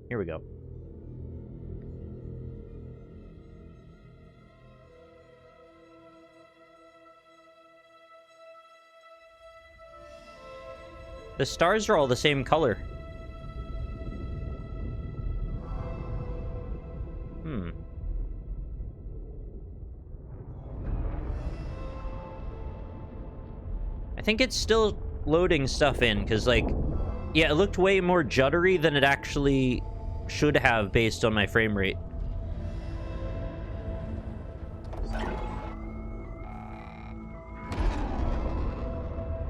Here we go. The stars are all the same color. I think it's still loading stuff in, because, like, yeah, it looked way more juddery than it actually should have based on my frame rate.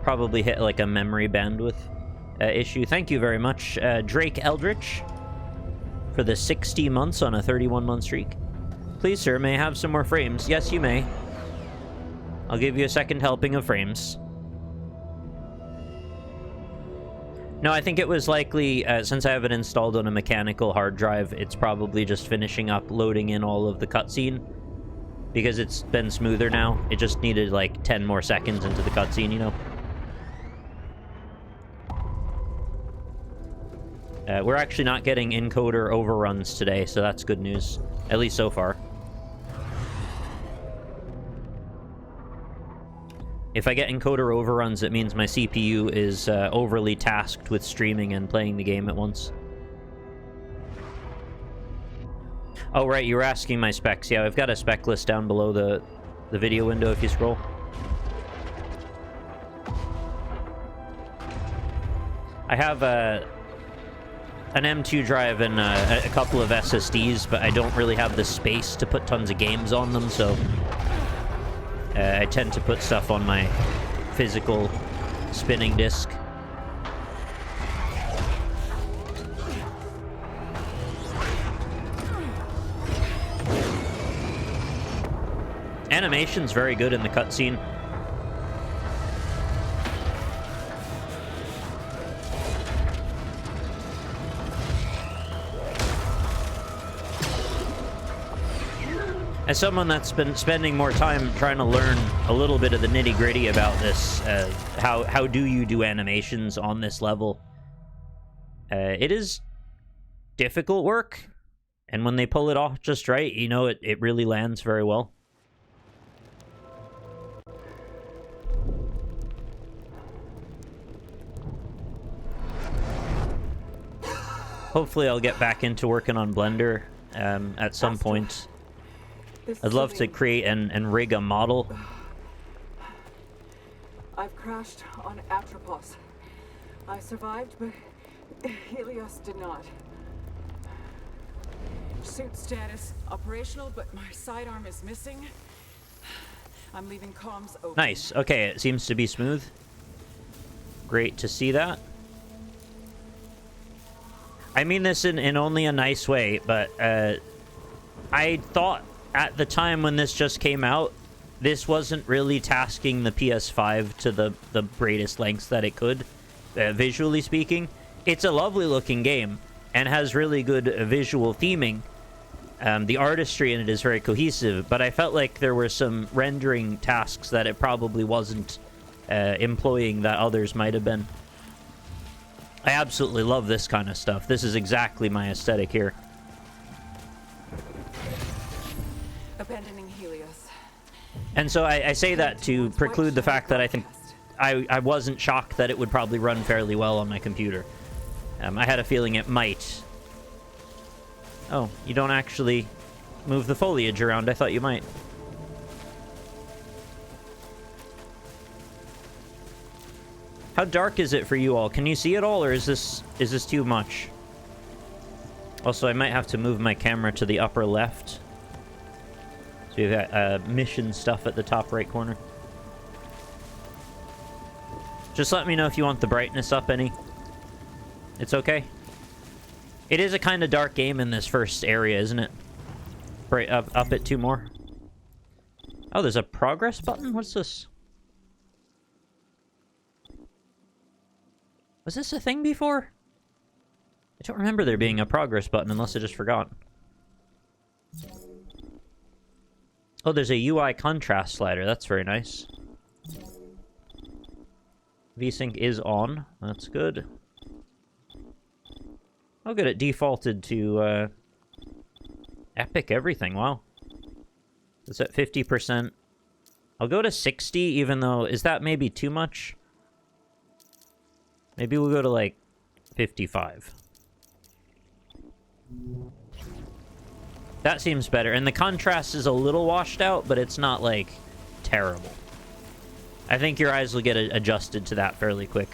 Probably hit, like, a memory bandwidth issue. Thank you very much, Drake Eldritch, for the 60 months on a 31-month streak. Please, sir, may I have some more frames? Yes, you may. I'll give you a second helping of frames. No, I think it was likely, since I have it installed on a mechanical hard drive, it's probably just finishing up loading in all of the cutscene. Because it's been smoother now. It just needed, like, 10 more seconds into the cutscene, you know? We're actually not getting encoder overruns today, so that's good news. At least so far. If I get encoder overruns, it means my CPU is overly tasked with streaming and playing the game at once. Oh, right, you were asking my specs. Yeah, I've got a spec list down below the video window if you scroll. I have an M2 drive and a couple of SSDs, but I don't really have the space to put tons of games on them, so I tend to put stuff on my physical spinning disc. Animation's very good in the cutscene. As someone that's been spending more time trying to learn a little bit of the nitty-gritty about this, how do you do animations on this level? It is difficult work, and when they pull it off just right, you know, it really lands very well. Hopefully I'll get back into working on Blender at some point. I'd love to create and rig a model. I've crashed on Atropos. I survived, but Helios did not. Suit status operational, but my sidearm is missing. I'm leaving comms open. Nice. Okay, it seems to be smooth. Great to see that. I mean this in only a nice way, but I thought at the time when this just came out, this wasn't really tasking the PS5 to the greatest lengths that it could, visually speaking. It's a lovely looking game and has really good visual theming. The artistry in it is very cohesive, but I felt like there were some rendering tasks that it probably wasn't employing that others might have been. I absolutely love this kind of stuff. This is exactly my aesthetic here. Abandoning Helios. And so I say that to preclude the fact that I think I wasn't shocked that it would probably run fairly well on my computer. I had a feeling it might. Oh, you don't actually move the foliage around. I thought you might. How dark is it for you all? Can you see it all, or is this too much? Also, I might have to move my camera to the upper left. So you've got mission stuff at the top right corner. Just let me know if you want the brightness up any. It's okay. It is a kind of dark game in this first area, isn't it? Right, up it 2 more. Oh, there's a progress button? What's this? Was this a thing before? I don't remember there being a progress button unless I just forgot. Oh, there's a UI contrast slider. That's very nice. VSync is on. That's good. Oh, good. It defaulted to epic everything. Wow. It's at 50%. I'll go to 60, even though... Is that maybe too much? Maybe we'll go to, like, 55. That seems better. And the contrast is a little washed out, but it's not, like, terrible. I think your eyes will get adjusted to that fairly quick.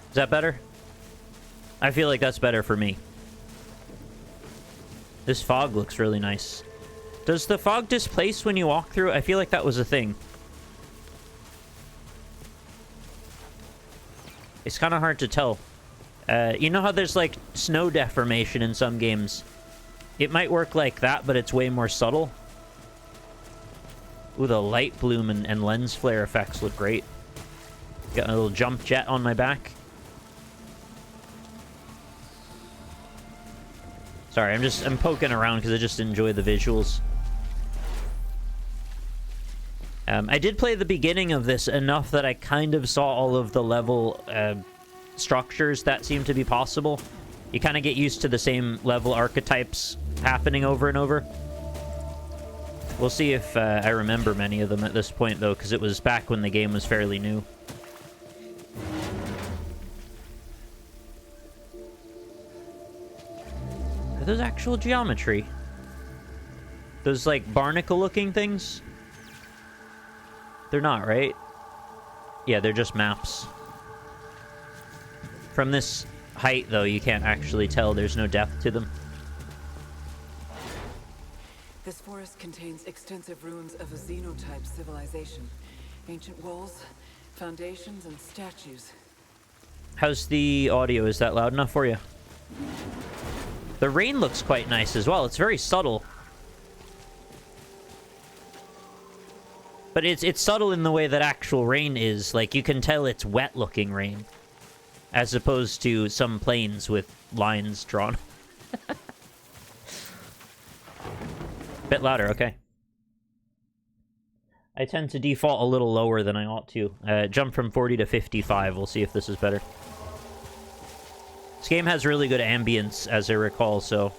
Is that better? I feel like that's better for me. This fog looks really nice. Does the fog displace when you walk through? I feel like that was a thing. It's kind of hard to tell. You know how there's, like, snow deformation in some games? It might work like that, but it's way more subtle. Ooh, the light bloom and lens flare effects look great. Got a little jump jet on my back. Sorry, I'm poking around because I just enjoy the visuals. I did play the beginning of this enough that I kind of saw all of the level structures that seem to be possible. You kind of get used to the same level archetypes happening over and over. We'll see if I remember many of them at this point, though, because it was back when the game was fairly new. Are those actual geometry? Those, like, barnacle-looking things? They're not, right? Yeah, they're just maps. From this height, though, you can't actually tell. There's no depth to them. This forest contains extensive ruins of a xenotype civilization. Ancient walls, foundations, and statues. How's the audio? Is that loud enough for you? The rain looks quite nice as well. It's very subtle. But it's subtle in the way that actual rain is. Like, you can tell it's wet-looking rain. As opposed to some plains with lines drawn. Bit louder, okay. I tend to default a little lower than I ought to. Jump from 40 to 55. We'll see if this is better. This game has really good ambience, as I recall, so...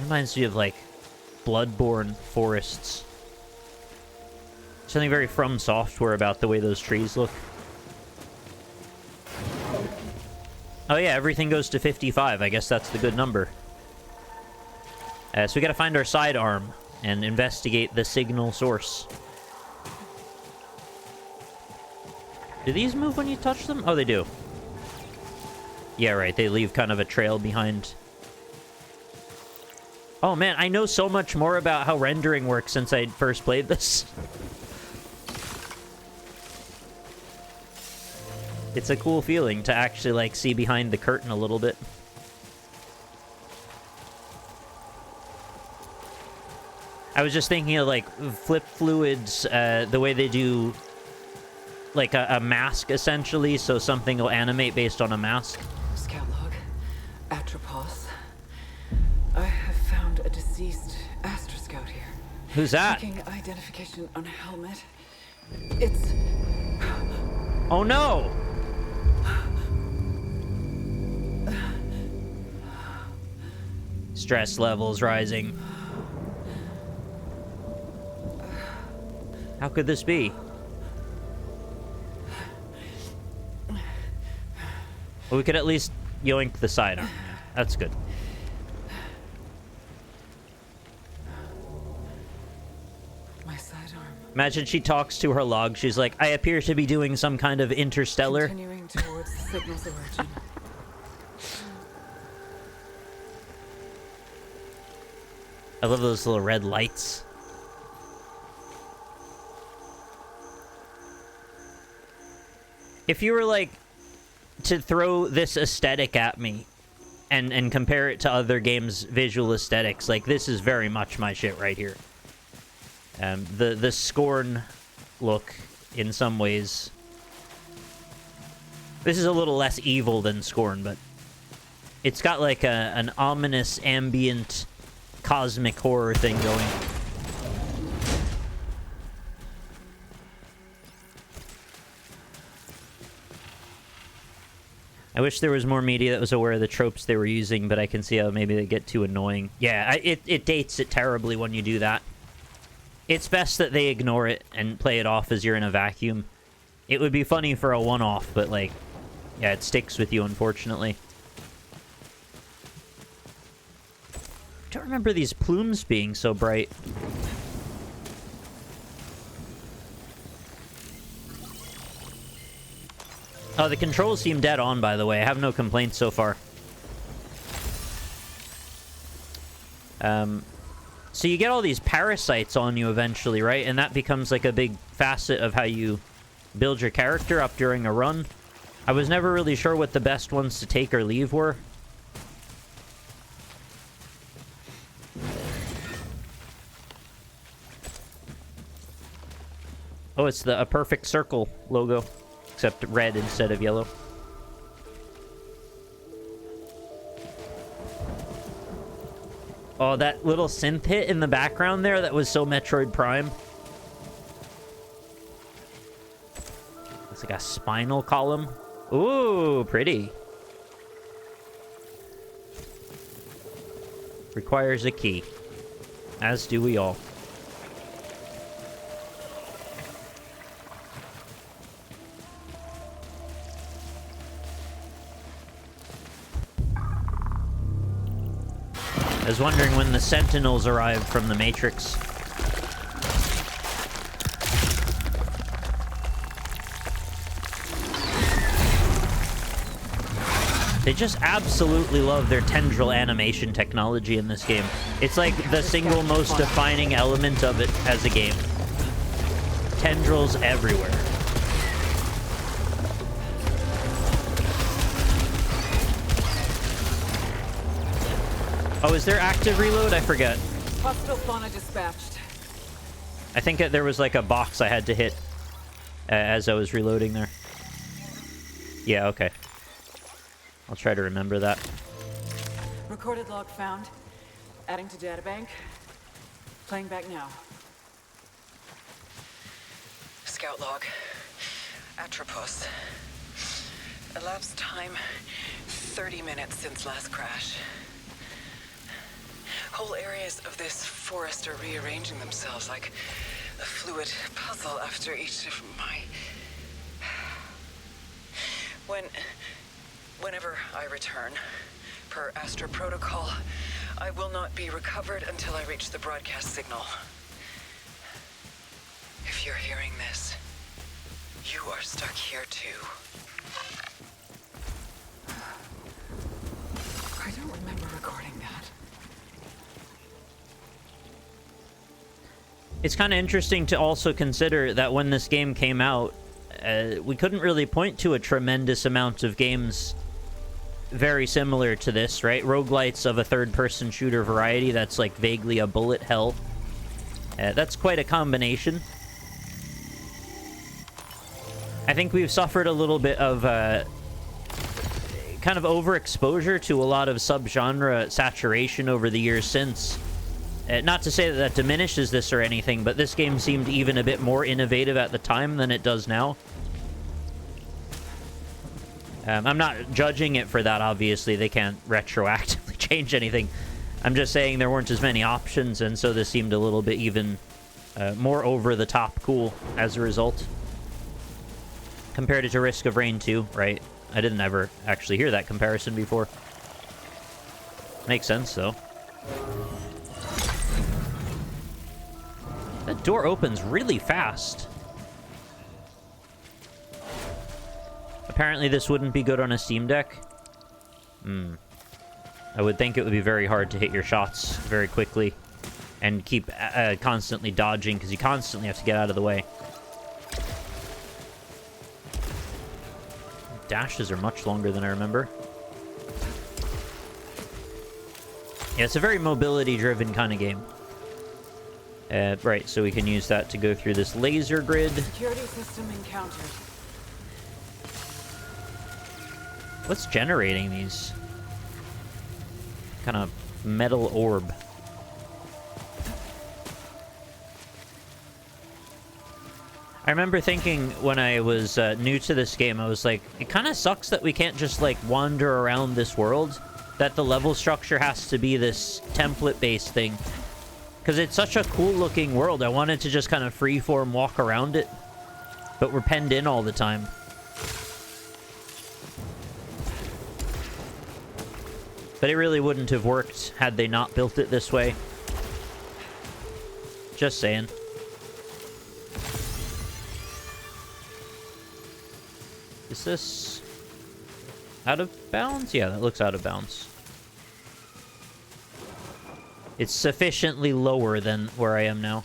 Reminds me of, like, Bloodborne forests. Something very From Software about the way those trees look. Oh yeah, everything goes to 55. I guess that's the good number. So we gotta find our sidearm and investigate the signal source. Do these move when you touch them? Oh, they do. Yeah, right. They leave kind of a trail behind. Oh man, I know so much more about how rendering works since I first played this. It's a cool feeling to actually, like, see behind the curtain a little bit. I was just thinking of, like, flip fluids, the way they do, like, a mask, essentially, so something will animate based on a mask. Scout log. Atropos. I have found a deceased Astra Scout here. Who's that? Checking identification on a helmet. It's... Oh no! Stress levels rising. How could this be? Well, we could at least yoink the sidearm. That's good. My sidearm. Imagine she talks to her log. She's like, I appear to be doing some kind of interstellar. Continuing towards the signal's origin. I love those little red lights. If you were, like, to throw this aesthetic at me and compare it to other games' visual aesthetics, like, this is very much my shit right here. The Scorn look, in some ways. This is a little less evil than Scorn, but it's got, like, an ominous, ambient, cosmic horror thing going. I wish there was more media that was aware of the tropes they were using, but I can see how maybe they get too annoying. Yeah, it dates it terribly when you do that. It's best that they ignore it and play it off as you're in a vacuum. It would be funny for a one-off, but, like, yeah, it sticks with you, unfortunately. I don't remember these plumes being so bright. Oh, the controls seem dead on, by the way. I have no complaints so far. So you get all these parasites on you eventually, right? And that becomes like a big facet of how you build your character up during a run. I was never really sure what the best ones to take or leave were. Oh, it's a perfect circle logo, except red instead of yellow. Oh, that little synth hit in the background there, that was so Metroid Prime. It's like a spinal column. Ooh, pretty. Requires a key. As do we all. I was wondering when the Sentinels arrived from the Matrix. They just absolutely love their tendril animation technology in this game. It's like the single most defining element of it as a game. Tendrils everywhere. Oh, is there active reload? I forget. Hostile fauna dispatched. I think there was like a box I had to hit as I was reloading there. Yeah, okay. I'll try to remember that. Recorded log found. Adding to databank. Playing back now. Scout log. Atropos. Elapsed time 30 minutes since last crash. Whole areas of this forest are rearranging themselves like a fluid puzzle after each of my... Whenever I return, per Astra Protocol, I will not be recovered until I reach the broadcast signal. If you're hearing this, you are stuck here too. I don't remember recording that. It's kind of interesting to also consider that when this game came out, we couldn't really point to a tremendous amount of games very similar to this, right? Roguelites of a third-person shooter variety that's like vaguely a bullet hell. That's quite a combination. I think we've suffered a little bit of kind of overexposure to a lot of subgenre saturation over the years since. Not to say that that diminishes this or anything, but this game seemed even a bit more innovative at the time than it does now. I'm not judging it for that, obviously. They can't retroactively change anything. I'm just saying there weren't as many options, and so this seemed a little bit even more over-the-top cool as a result. Compared it to Risk of Rain 2, right? I didn't ever actually hear that comparison before. Makes sense, though. That door opens really fast. Apparently this wouldn't be good on a Steam Deck. I would think it would be very hard to hit your shots very quickly and keep constantly dodging, because you constantly have to get out of the way. Dashes are much longer than I remember. Yeah, it's a very mobility-driven kind of game. Right, so we can use that to go through this laser grid. Security system encountered. What's generating these? Kind of metal orb. I remember thinking when I was new to this game, I was like, it kind of sucks that we can't just, like, wander around this world. That the level structure has to be this template-based thing. Because it's such a cool-looking world. I wanted to just kind of freeform walk around it. But we're penned in all the time. But it really wouldn't have worked had they not built it this way. Just saying. Is this out of bounds? Yeah, that looks out of bounds. It's sufficiently lower than where I am now.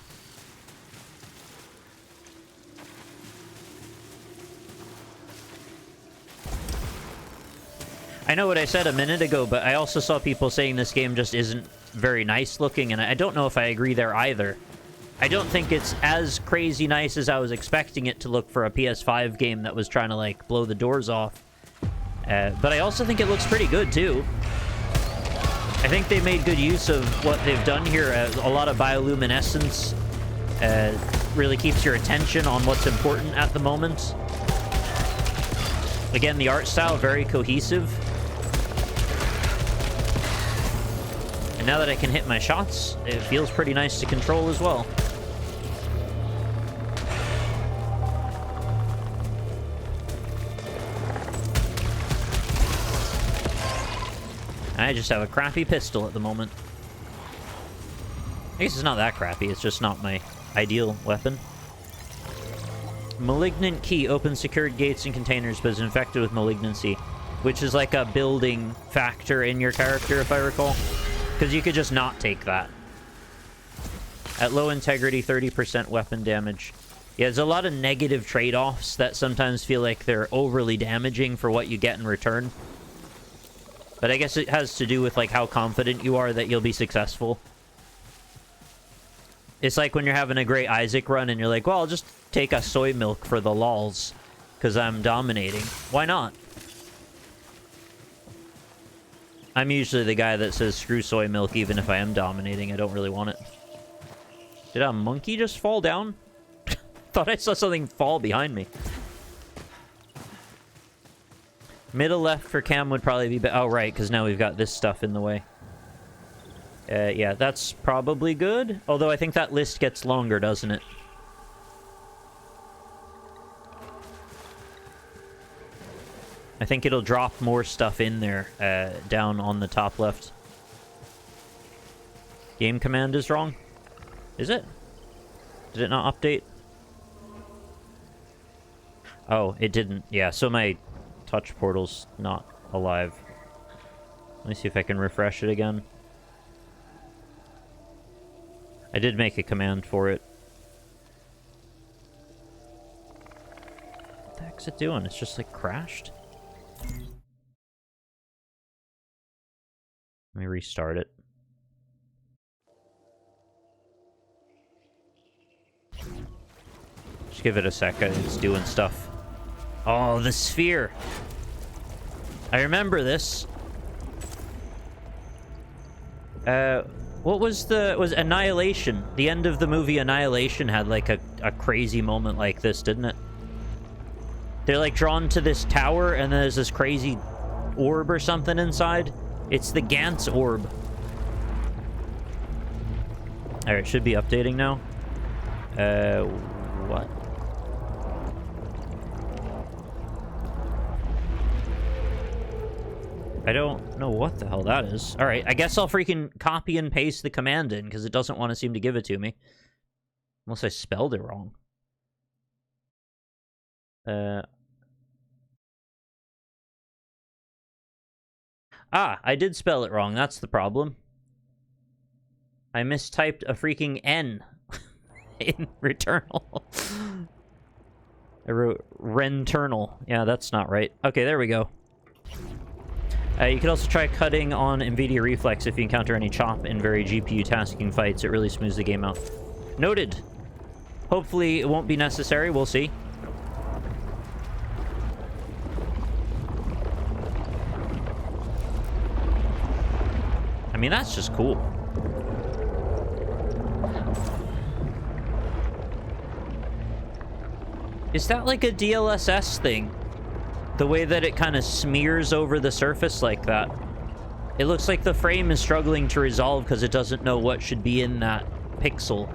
I know what I said a minute ago, but I also saw people saying this game just isn't very nice looking, and I don't know if I agree there either. I don't think it's as crazy nice as I was expecting it to look for a PS5 game that was trying to, like, blow the doors off. But I also think it looks pretty good, too. I think they made good use of what they've done here. A lot of bioluminescence really keeps your attention on what's important at the moment. Again, the art style, very cohesive. And now that I can hit my shots, it feels pretty nice to control as well. I just have a crappy pistol at the moment. I guess it's not that crappy, it's just not my ideal weapon. Malignant key opens secured gates and containers, but is infected with malignancy, which is like a building factor in your character, if I recall. Because you could just not take that. At low integrity, 30% weapon damage. Yeah, there's a lot of negative trade-offs that sometimes feel like they're overly damaging for what you get in return. But I guess it has to do with, like, how confident you are that you'll be successful. It's like when you're having a great Isaac run and you're like, well, I'll just take a soy milk for the lols because I'm dominating. Why not? I'm usually the guy that says screw soy milk even if I am dominating. I don't really want it. Did a monkey just fall down? Thought I saw something fall behind me. Middle left for cam would probably be... Oh, right, because now we've got this stuff in the way. Yeah, that's probably good. Although I think that list gets longer, doesn't it? I think it'll drop more stuff in there, down on the top left. Game command is wrong? Is it? Did it not update? Oh, it didn't. Yeah, so my touch portal's not alive. Let me see if I can refresh it again. I did make a command for it. What the heck's it doing? It's just, like, crashed? Let me restart it. Just give it a second. It's doing stuff. Oh, the sphere. I remember this. What was was Annihilation? The end of the movie Annihilation had, like, a crazy moment like this, didn't it? They're, like, drawn to this tower, and then there's this crazy orb or something inside. It's the Gantz orb. Alright, should be updating now. What? I don't know what the hell that is. Alright, I guess I'll freaking copy and paste the command in, because it doesn't want to seem to give it to me. Unless I spelled it wrong. Ah, I did spell it wrong. That's the problem. I mistyped a freaking N in Returnal. I wrote Returnal. Yeah, that's not right. Okay, there we go. You could also try cutting on NVIDIA Reflex if you encounter any chop in very GPU tasking fights. It really smooths the game out. Noted. Hopefully it won't be necessary. We'll see. I mean, that's just cool. Is that like a DLSS thing? The way that it kind of smears over the surface like that. It looks like the frame is struggling to resolve because it doesn't know what should be in that pixel.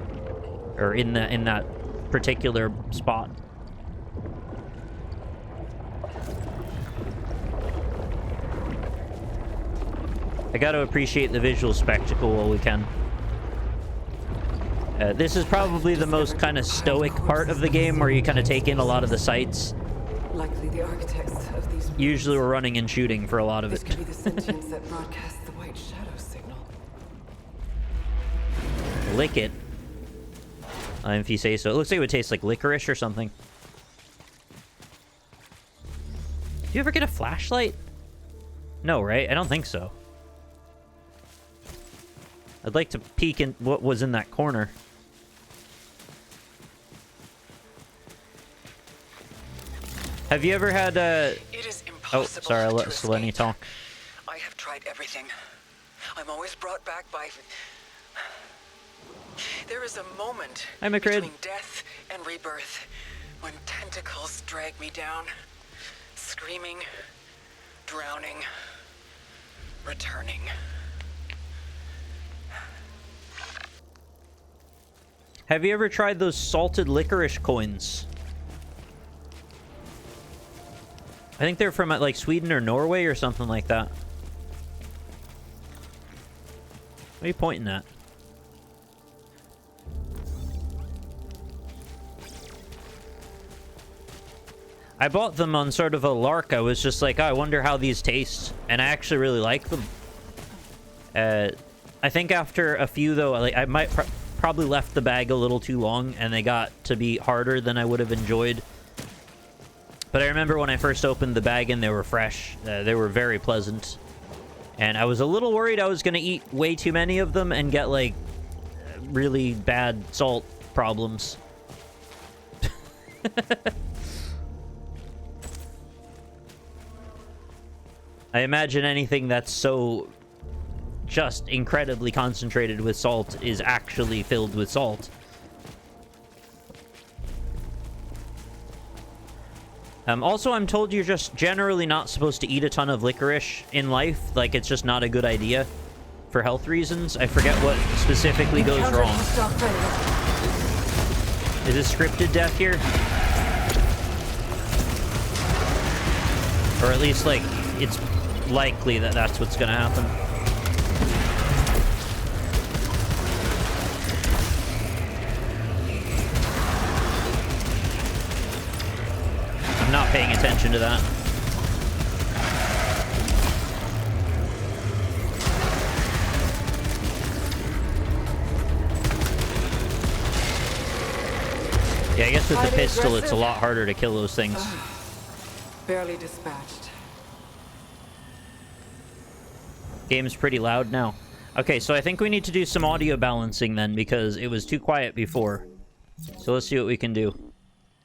Or in that particular spot. I gotta appreciate the visual spectacle while we can. This is probably the most kind of stoic part of the game where you kind of take in a lot of the sights. Likely the architects of these. Usually we're running and shooting for a lot of This it. could be the sentience that broadcasts the white shadow signal. Lick it. If you say so. It looks like it would taste like licorice or something. Do you ever get a flashlight? No, right? I don't think so. I'd like to peek in what was in that corner. Have you ever had a... It is Oh, impossible sorry, I'll let to Selene escape. talk. I have tried everything. I'm always brought back by... There is a moment Hi, Macrid. between death and rebirth when tentacles drag me down, screaming, drowning, returning. Have you ever tried those salted licorice coins? I think they're from like Sweden or Norway or something like that. What are you pointing at? I bought them on sort of a lark. I was just like, oh, I wonder how these taste. And I actually really like them. I think after a few, though, like, I might probably left the bag a little too long, and they got to be harder than I would have enjoyed. But I remember when I first opened the bag and they were fresh. They were very pleasant. And I was a little worried I was going to eat way too many of them and get, like, really bad salt problems. I imagine anything that's so just incredibly concentrated with salt is actually filled with salt. Also, I'm told you're just generally not supposed to eat a ton of licorice in life. Like, it's just not a good idea for health reasons. I forget what specifically goes wrong. Is it scripted death here? Or at least, like, it's likely that that's what's gonna happen. I'm not paying attention to that. Yeah, I guess with the pistol, it's a lot harder to kill those things. Barely dispatched. Game's pretty loud now. Okay, so I think we need to do some audio balancing then, because it was too quiet before. So let's see what we can do.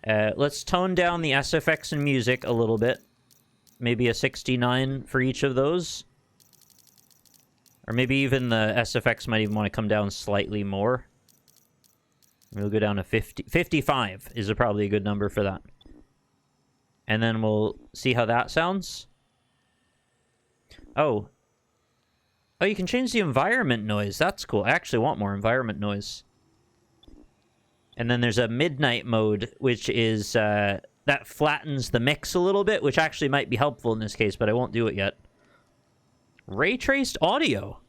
Let's tone down the SFX and music a little bit. Maybe a 69 for each of those. Or maybe even the SFX might even want to come down slightly more. We'll go down to 50. 55 is probably a good number for that. And then we'll see how that sounds. Oh, you can change the environment noise. That's cool. I actually want more environment noise. And then there's a midnight mode, which is, that flattens the mix a little bit, which actually might be helpful in this case, but I won't do it yet. Ray traced audio.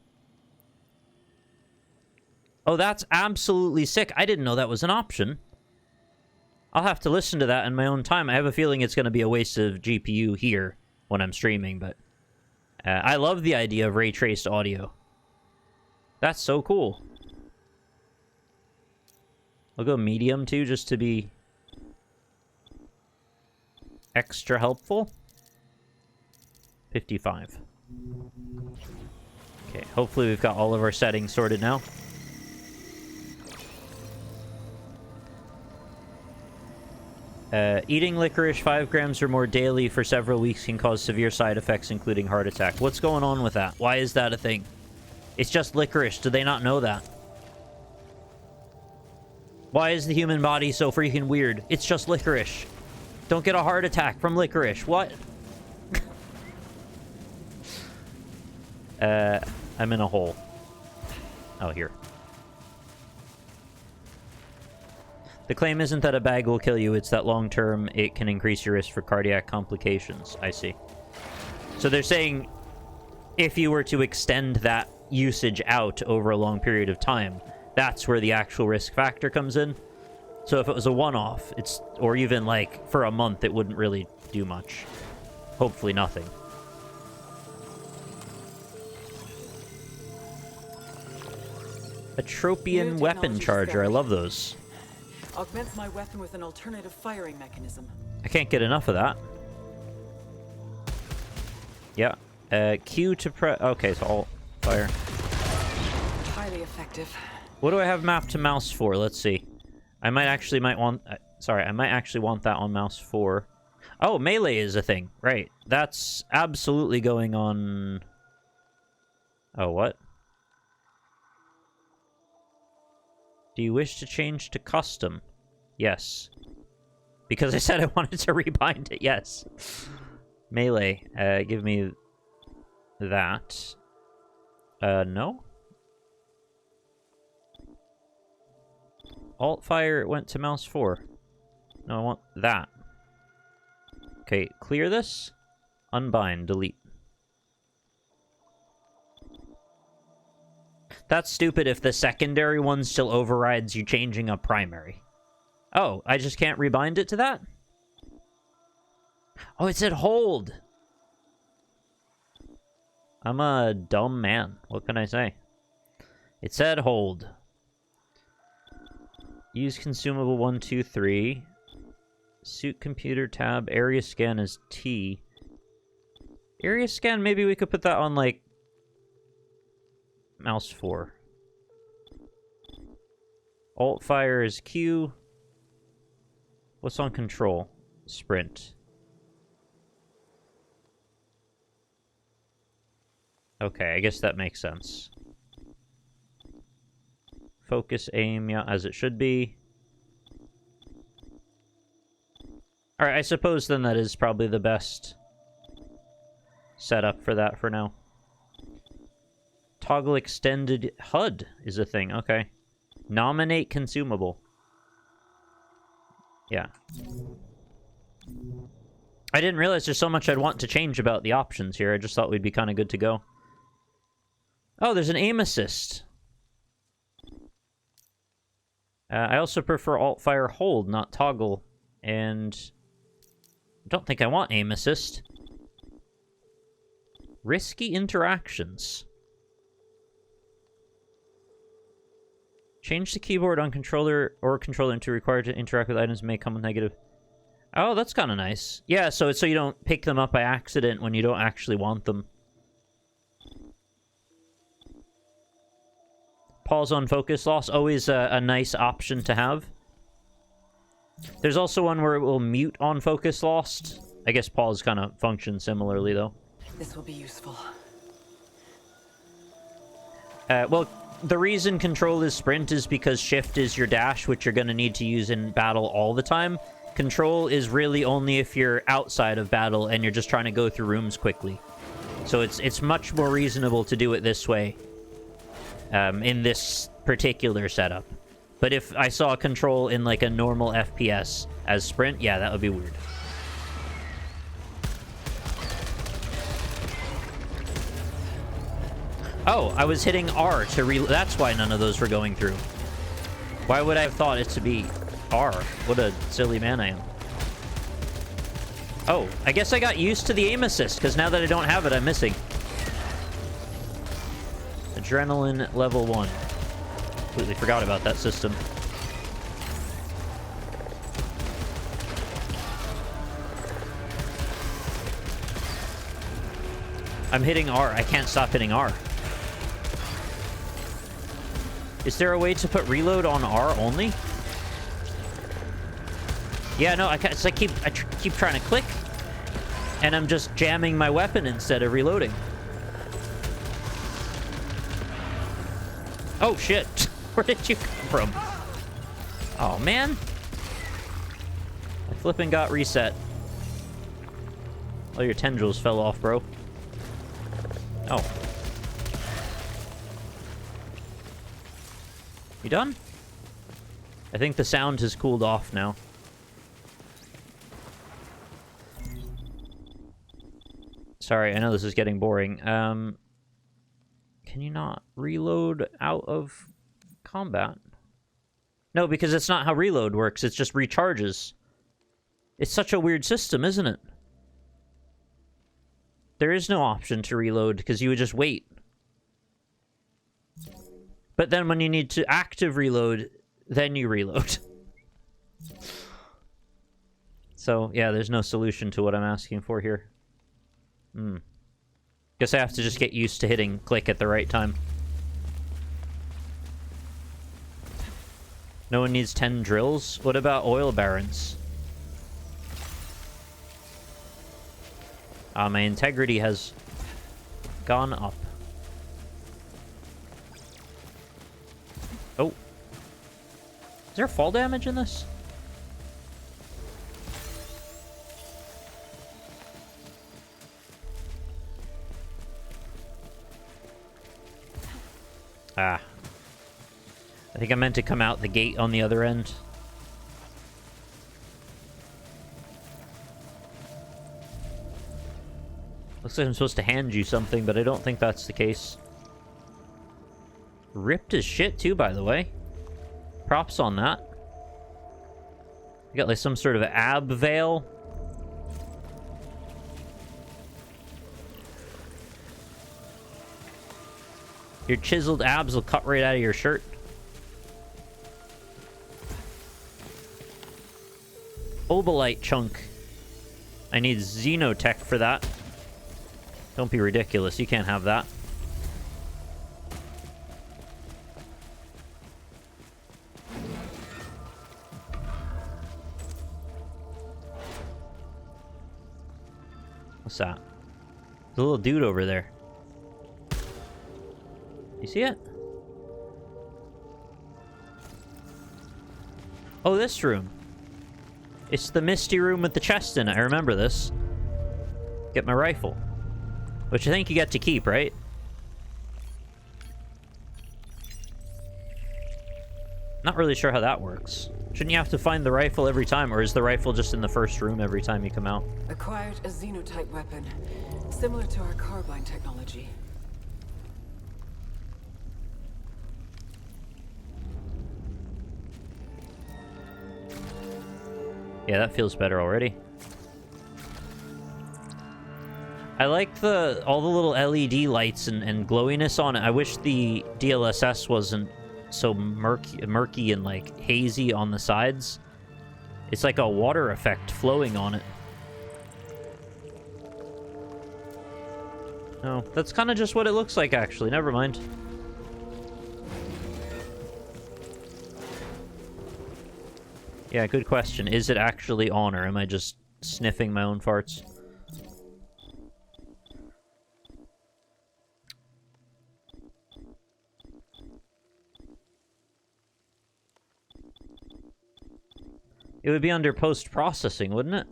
Oh, that's absolutely sick. I didn't know that was an option. I'll have to listen to that in my own time. I have a feeling it's going to be a waste of GPU here when I'm streaming, but... I love the idea of ray traced audio. That's so cool. I'll go medium too, just to be extra helpful. 55. Okay, hopefully we've got all of our settings sorted now. Eating licorice 5 grams or more daily for several weeks can cause severe side effects, including heart attack. What's going on with that? Why is that a thing? It's just licorice. Do they not know that? Why is the human body so freaking weird? It's just licorice. Don't get a heart attack from licorice. What? I'm in a hole. Oh, here. The claim isn't that a bag will kill you, it's that long-term it can increase your risk for cardiac complications. I see. So they're saying if you were to extend that usage out over a long period of time, that's where the actual risk factor comes in. So if it was a one-off, or even like for a month, it wouldn't really do much. Hopefully nothing. A tropian weapon charger. I love those. Augments my weapon with an alternative firing mechanism. I can't get enough of that. Yeah. Q to press. Okay, so alt fire. Highly effective. What do I have mapped to mouse for? Let's see. I might actually want that on mouse 4. Oh, melee is a thing. Right. That's absolutely going on. Oh, what? Do you wish to change to custom? Yes. Because I said I wanted to rebind it. Yes. Melee. Give me that. No? Alt fire went to mouse 4. No, I want that. Okay, clear this. Unbind, delete. That's stupid if the secondary one still overrides you changing a primary. Oh, I just can't rebind it to that? Oh, it said hold! I'm a dumb man. What can I say? It said hold. Use consumable 1, 2, 3. Suit computer tab. Area scan is T. Area scan, maybe we could put that on, like, mouse 4. Alt fire is Q. What's on control? Sprint. Okay, I guess that makes sense. Focus, aim, yeah, as it should be. Alright, I suppose then that is probably the best setup for that for now. Toggle extended HUD is a thing, okay. Nominate consumable. Yeah. I didn't realize there's so much I'd want to change about the options here. I just thought we'd be kind of good to go. Oh, there's an aim assist. I also prefer alt-fire hold, not toggle. And I don't think I want aim assist. Risky interactions. Change the keyboard on controller or controller to required to interact with items may come with negative. Oh, that's kind of nice. Yeah, so you don't pick them up by accident when you don't actually want them. Pause on focus loss, always a nice option to have. There's also one where it will mute on focus lost. I guess pause kind of functions similarly, though. This will be useful. Well, the reason control is sprint is because shift is your dash, which you're going to need to use in battle all the time. Control is really only if you're outside of battle and you're just trying to go through rooms quickly. So it's much more reasonable to do it this way. In this particular setup. But if I saw control in like a normal FPS as sprint, yeah, that would be weird. Oh, I was hitting R to reload. That's why none of those were going through. Why would I have thought it to be R? What a silly man I am. Oh, I guess I got used to the aim assist, because now that I don't have it, I'm missing. Adrenaline level 1. Completely forgot about that system. I'm hitting R. I can't stop hitting R. Is there a way to put reload on R only? Yeah, no, it's like I keep trying to click, and I'm just jamming my weapon instead of reloading. Oh, shit. Where did you come from? Oh, man. I flipping got reset. All your tendrils fell off, bro. Oh. You done? I think the sound has cooled off now. Sorry, I know this is getting boring. Can you not reload out of combat? No, because it's not how reload works. It just recharges. It's such a weird system, isn't it? There is no option to reload because you would just wait. But then when you need to active reload, then you reload. So, yeah, there's no solution to what I'm asking for here. Guess I have to just get used to hitting click at the right time. No one needs 10 drills? What about oil barons? My integrity has gone up. Oh. Is there fall damage in this? Ah. I think I meant to come out the gate on the other end. Looks like I'm supposed to hand you something, but I don't think that's the case. Ripped as shit, too, by the way. Props on that. You got, like, some sort of ab veil. Your chiseled abs will cut right out of your shirt. Obolite chunk. I need Xenotech for that. Don't be ridiculous. You can't have that. What's that? There's a little dude over there. You see it? Oh, this room. It's the misty room with the chest in it. I remember this. Get my rifle. Which I think you get to keep, right? Not really sure how that works. Shouldn't you have to find the rifle every time, or is the rifle just in the first room every time you come out? Acquired a xenotype weapon, similar to our carbine technology. Yeah, that feels better already. I like all the little LED lights and glowiness on it. I wish the DLSS wasn't so murky and like hazy on the sides. It's like a water effect flowing on it. No, that's kind of just what it looks like, actually. Never mind. Yeah, good question. Is it actually on, or am I just sniffing my own farts? It would be under post-processing, wouldn't it?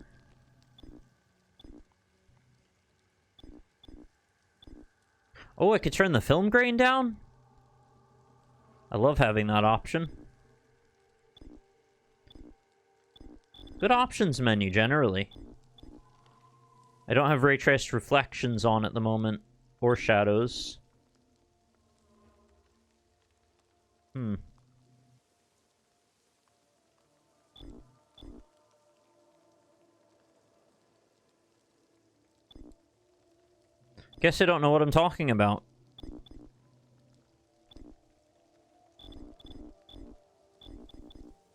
Oh, I could turn the film grain down? I love having that option. Good options menu, generally. I don't have ray traced reflections on at the moment, or shadows. Guess I don't know what I'm talking about.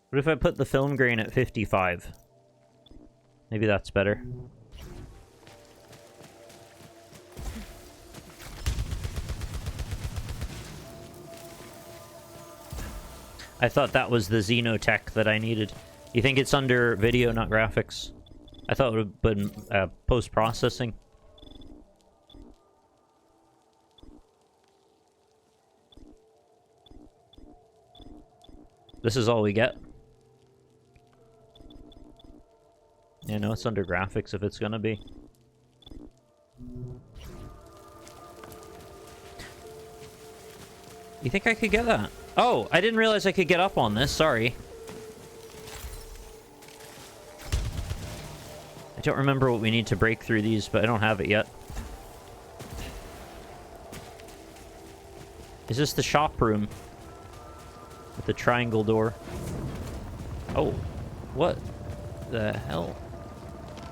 What if I put the film grain at 55? Maybe that's better. I thought that was the Xenotech that I needed. You think it's under video, not graphics? I thought it would have been post-processing. This is all we get. Yeah, no, it's under graphics if it's gonna be. You think I could get that? Oh, I didn't realize I could get up on this. Sorry. I don't remember what we need to break through these, but I don't have it yet. Is this the shop room? With the triangle door? Oh. What the hell?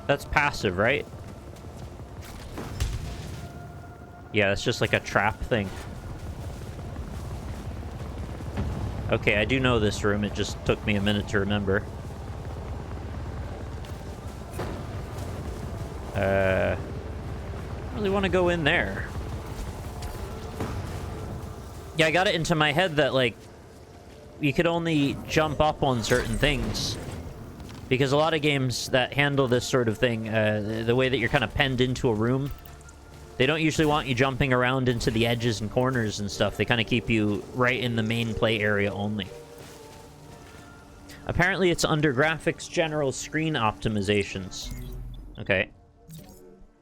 That's passive, right? Yeah, it's just like a trap thing. Okay, I do know this room. It just took me a minute to remember. I really want to go in there. Yeah, I got it into my head that, like, you could only jump up on certain things. Because a lot of games that handle this sort of thing, the way that you're kind of penned into a room, they don't usually want you jumping around into the edges and corners and stuff. They kind of keep you right in the main play area only. Apparently it's under graphics general screen optimizations. Okay.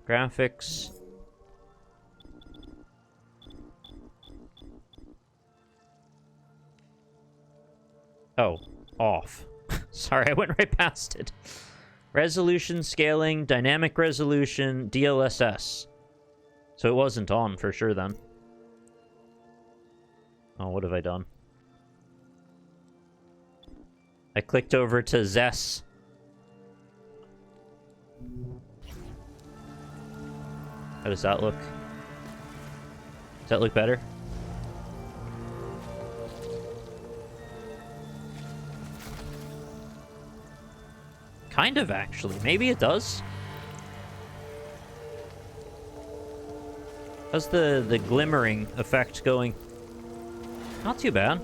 Graphics. Oh, off. Sorry, I went right past it. Resolution, scaling, dynamic resolution, DLSS. So it wasn't on for sure then. Oh, what have I done? I clicked over to ZES. How does that look? Does that look better? Kind of, actually. Maybe it does. How's the glimmering effect going? Not too bad.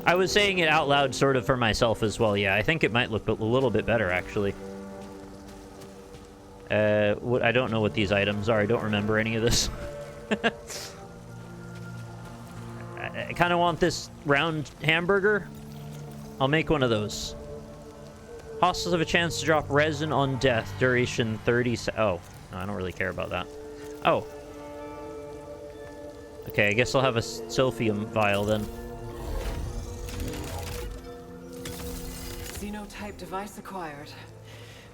I was saying it out loud sort of for myself as well. Yeah, I think it might look a little bit better, actually. I don't know what these items are. I don't remember any of this. I kind of want this round hamburger. I'll make one of those. Hostiles have a chance to drop resin on death. Duration 30 seconds. Oh, no, I don't really care about that. Oh. Okay, I guess I'll have a silphium vial then. Xenotype device acquired.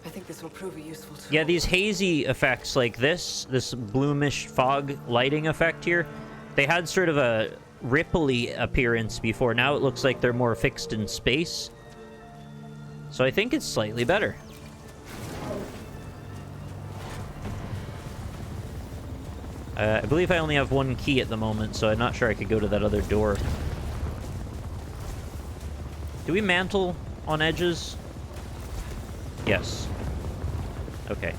I think this will prove a useful tool. Yeah, these hazy effects like this bloomish fog lighting effect here, they had sort of a ripply appearance before. Now it looks like they're more fixed in space. So I think it's slightly better. I believe I only have one key at the moment, so I'm not sure I could go to that other door. Do we mantle on edges? Yes. Okay.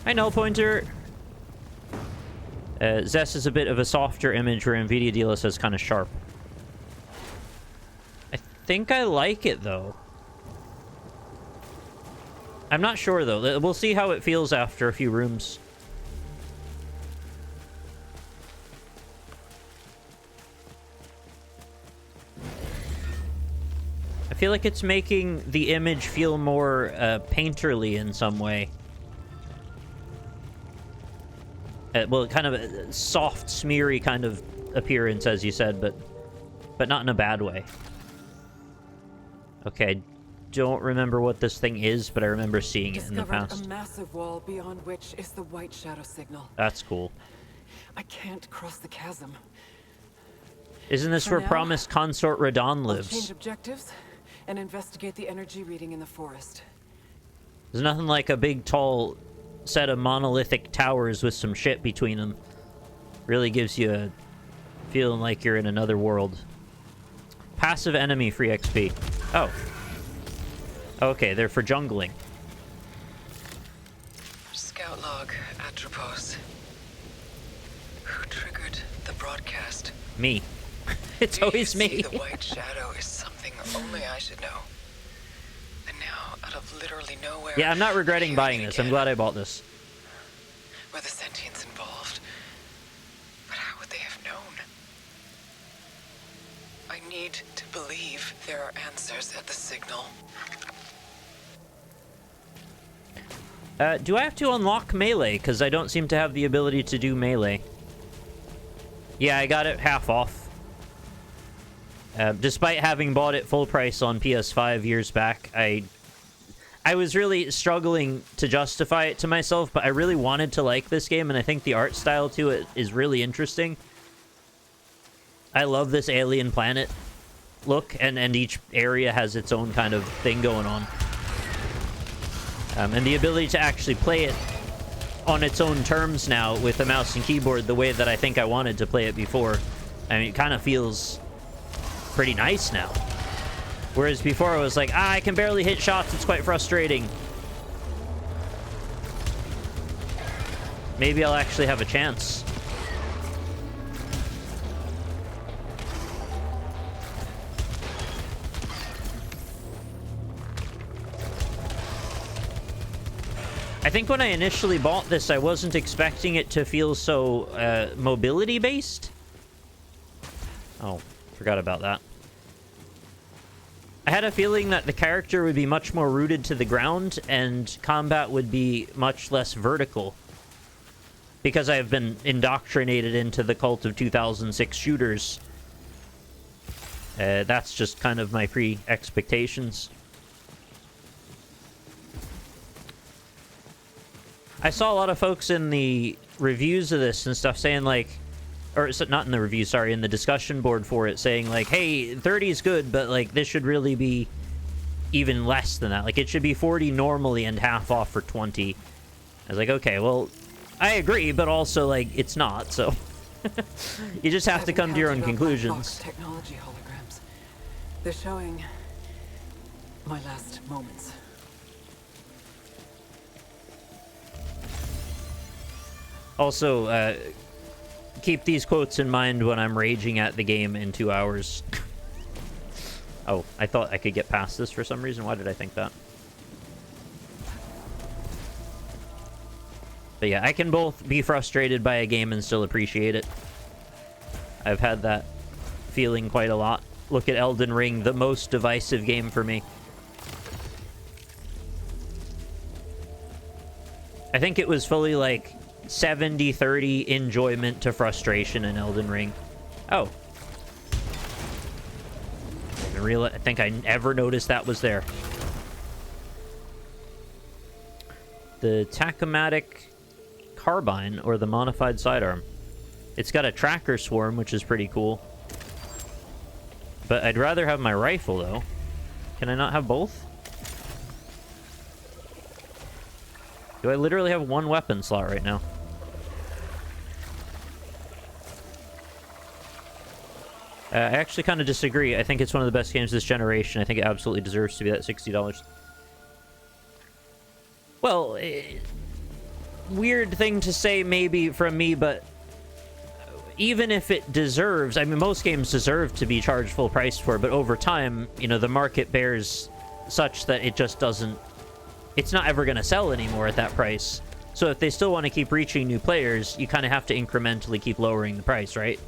Hi, Null Pointer. ZES is a bit of a softer image, where NVIDIA DLSS is kind of sharp. I think I like it, though. I'm not sure, though. We'll see how it feels after a few rooms. I feel like it's making the image feel more painterly in some way. Well, kind of a soft, smeary kind of appearance, as you said, but not in a bad way. Okay, I don't remember what this thing is, but I remember seeing it in the past. A massive wall beyond which is the white shadow signal. That's cool. I can't cross the chasm. Isn't this where promised consort Radon lives? I'll change objectives and investigate the energy reading in the forest. There's nothing like a big, tall set of monolithic towers with some shit between them. Really gives you a feeling like you're in another world. Passive enemy free XP. Oh. Okay, they're for jungling. Scout log, Atropos. Who triggered the broadcast? Me. It's always me. The white shadow is something only I should know. And now, out of literally nowhere... Yeah, I'm not regretting buying this. I'm glad I bought this. Were the sentients involved? But how would they have known? I need to believe there are ancestors sensors at the signal. Do I have to unlock melee? Because I don't seem to have the ability to do melee. Yeah, I got it half off. Despite having bought it full price on PS5 years back, I was really struggling to justify it to myself, but I really wanted to like this game, and I think the art style to it is really interesting. I love this alien planet look, and each area has its own kind of thing going on. And the ability to actually play it on its own terms now with a mouse and keyboard the way that I think I wanted to play it before. I mean, it kind of feels pretty nice now. Whereas before I was like, I can barely hit shots, it's quite frustrating. Maybe I'll actually have a chance. I think when I initially bought this, I wasn't expecting it to feel so mobility-based. Oh, forgot about that. I had a feeling that the character would be much more rooted to the ground and combat would be much less vertical. Because I've been indoctrinated into the cult of 2006 shooters. That's just kind of my pre-expectations. I saw a lot of folks in the reviews of this and stuff saying like, or not in the review, sorry, in the discussion board for it, saying like, hey, 30 is good, but like this should really be even less than that. Like it should be 40 normally and half off for 20. I was like, okay, well, I agree, but also like it's not, so you just have to come to your own conclusions. Technology holograms. They're showing my last moments. Also, keep these quotes in mind when I'm raging at the game in 2 hours. Oh, I thought I could get past this for some reason. Why did I think that? But yeah, I can both be frustrated by a game and still appreciate it. I've had that feeling quite a lot. Look at Elden Ring, the most divisive game for me. I think it was fully like 70-30 enjoyment to frustration in Elden Ring. Oh. I think I never noticed that was there. The Tachomatic Carbine, or the Modified Sidearm. It's got a tracker swarm, which is pretty cool. But I'd rather have my rifle, though. Can I not have both? Do I literally have one weapon slot right now? I actually kind of disagree. I think it's one of the best games this generation. I think it absolutely deserves to be that $60. Well, weird thing to say maybe from me, but even if it deserves... I mean, most games deserve to be charged full price for, but over time, you know, the market bears such that it just doesn't... It's not ever going to sell anymore at that price. So if they still want to keep reaching new players, you kind of have to incrementally keep lowering the price, right?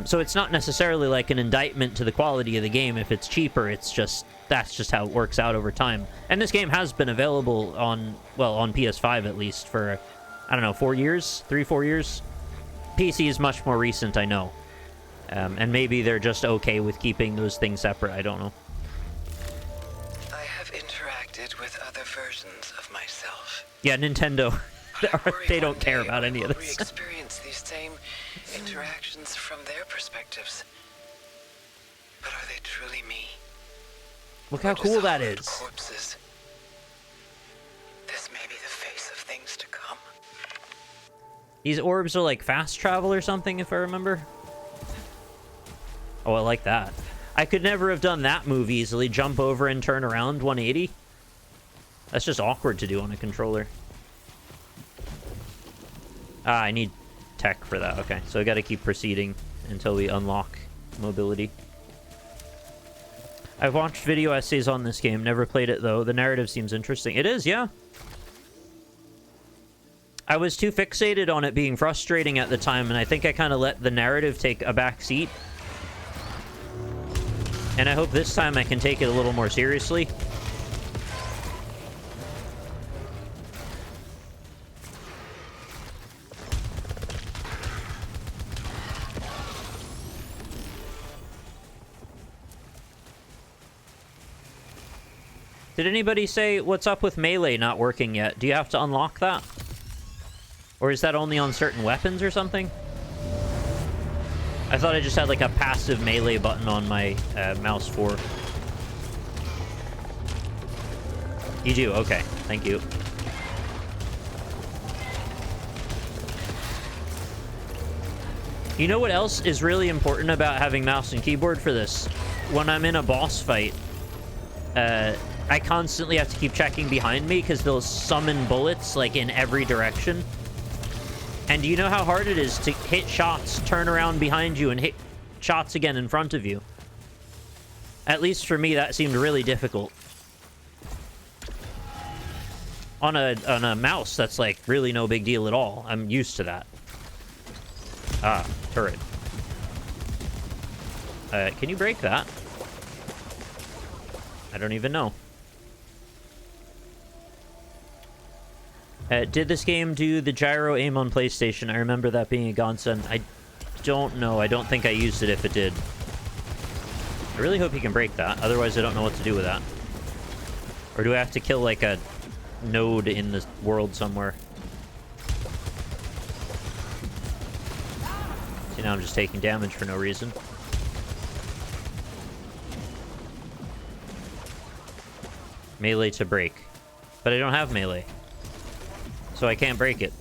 So it's not necessarily like an indictment to the quality of the game. If it's cheaper, it's just... That's just how it works out over time. And this game has been available on... Well, on PS5 at least for... I don't know, 4 years? 3-4 years? PC is much more recent, I know. And maybe they're just okay with keeping those things separate. I don't know. I have interacted with other versions of myself. Yeah, Nintendo. They don't care about any of this. We experience these same interactions from their perspectives. But are they truly me? Look how cool that is. Corpses. This may be the face of things to come. These orbs are like fast travel or something, if I remember. Oh, I like that. I could never have done that move easily. Jump over and turn around 180. That's just awkward to do on a controller. Ah, I need tech for that. Okay, so I got to keep proceeding until we unlock mobility. I've watched video essays on this game. Never played it, though. The narrative seems interesting. It is, yeah. I was too fixated on it being frustrating at the time, and I think I kind of let the narrative take a back seat. And I hope this time I can take it a little more seriously. Did anybody say what's up with melee not working yet? Do you have to unlock that? Or is that only on certain weapons or something? I thought I just had like a passive melee button on my mouse 4. You do? Okay. Thank you. You know what else is really important about having mouse and keyboard for this? When I'm in a boss fight, I constantly have to keep checking behind me because they'll summon bullets like in every direction. And do you know how hard it is to hit shots, turn around behind you, and hit shots again in front of you? At least for me, that seemed really difficult. On a mouse, that's like really no big deal at all. I'm used to that. Ah, turret. Can you break that? I don't even know. Did this game do the gyro aim on PlayStation? I remember that being a godsend. I don't know. I don't think I used it if it did. I really hope you can break that. Otherwise, I don't know what to do with that. Or do I have to kill, like, a node in the world somewhere? See, now I'm just taking damage for no reason. Melee to break. But I don't have melee. So I can't break it.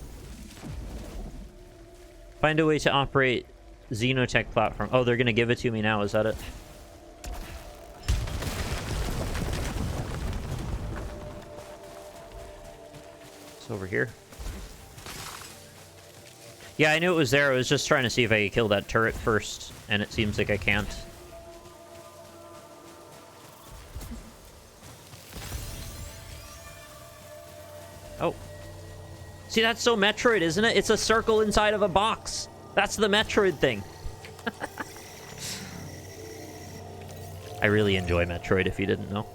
Find a way to operate Xenotech platform. Oh, they're gonna give it to me now, is that it? It's over here. Yeah, I knew it was there. I was just trying to see if I could kill that turret first, and it seems like I can't. Oh. See, that's so Metroid, isn't it? It's a circle inside of a box. That's the Metroid thing. I really enjoy Metroid, if you didn't know.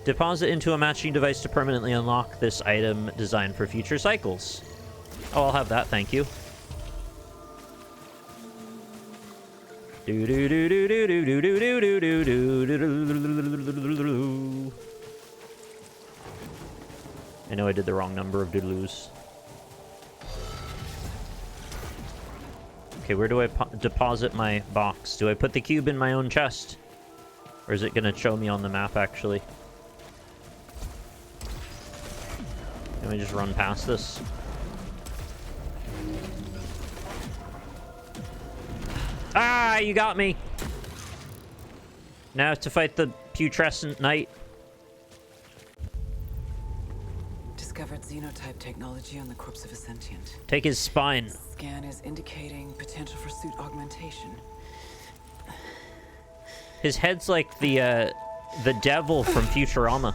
Deposit into a matching device to permanently unlock this item designed for future cycles. Oh, I'll have that, thank you. I know I did the wrong number of doodaloos. Okay, where do I deposit my box? Do I put the cube in my own chest? Or is it going to show me on the map, actually? Let me just run past this. Ah, you got me! Now to fight the putrescent knight. Discovered xenotype technology on the corpse of a sentient. Take his spine. Scan is indicating potential for suit augmentation. His head's like the devil from Futurama.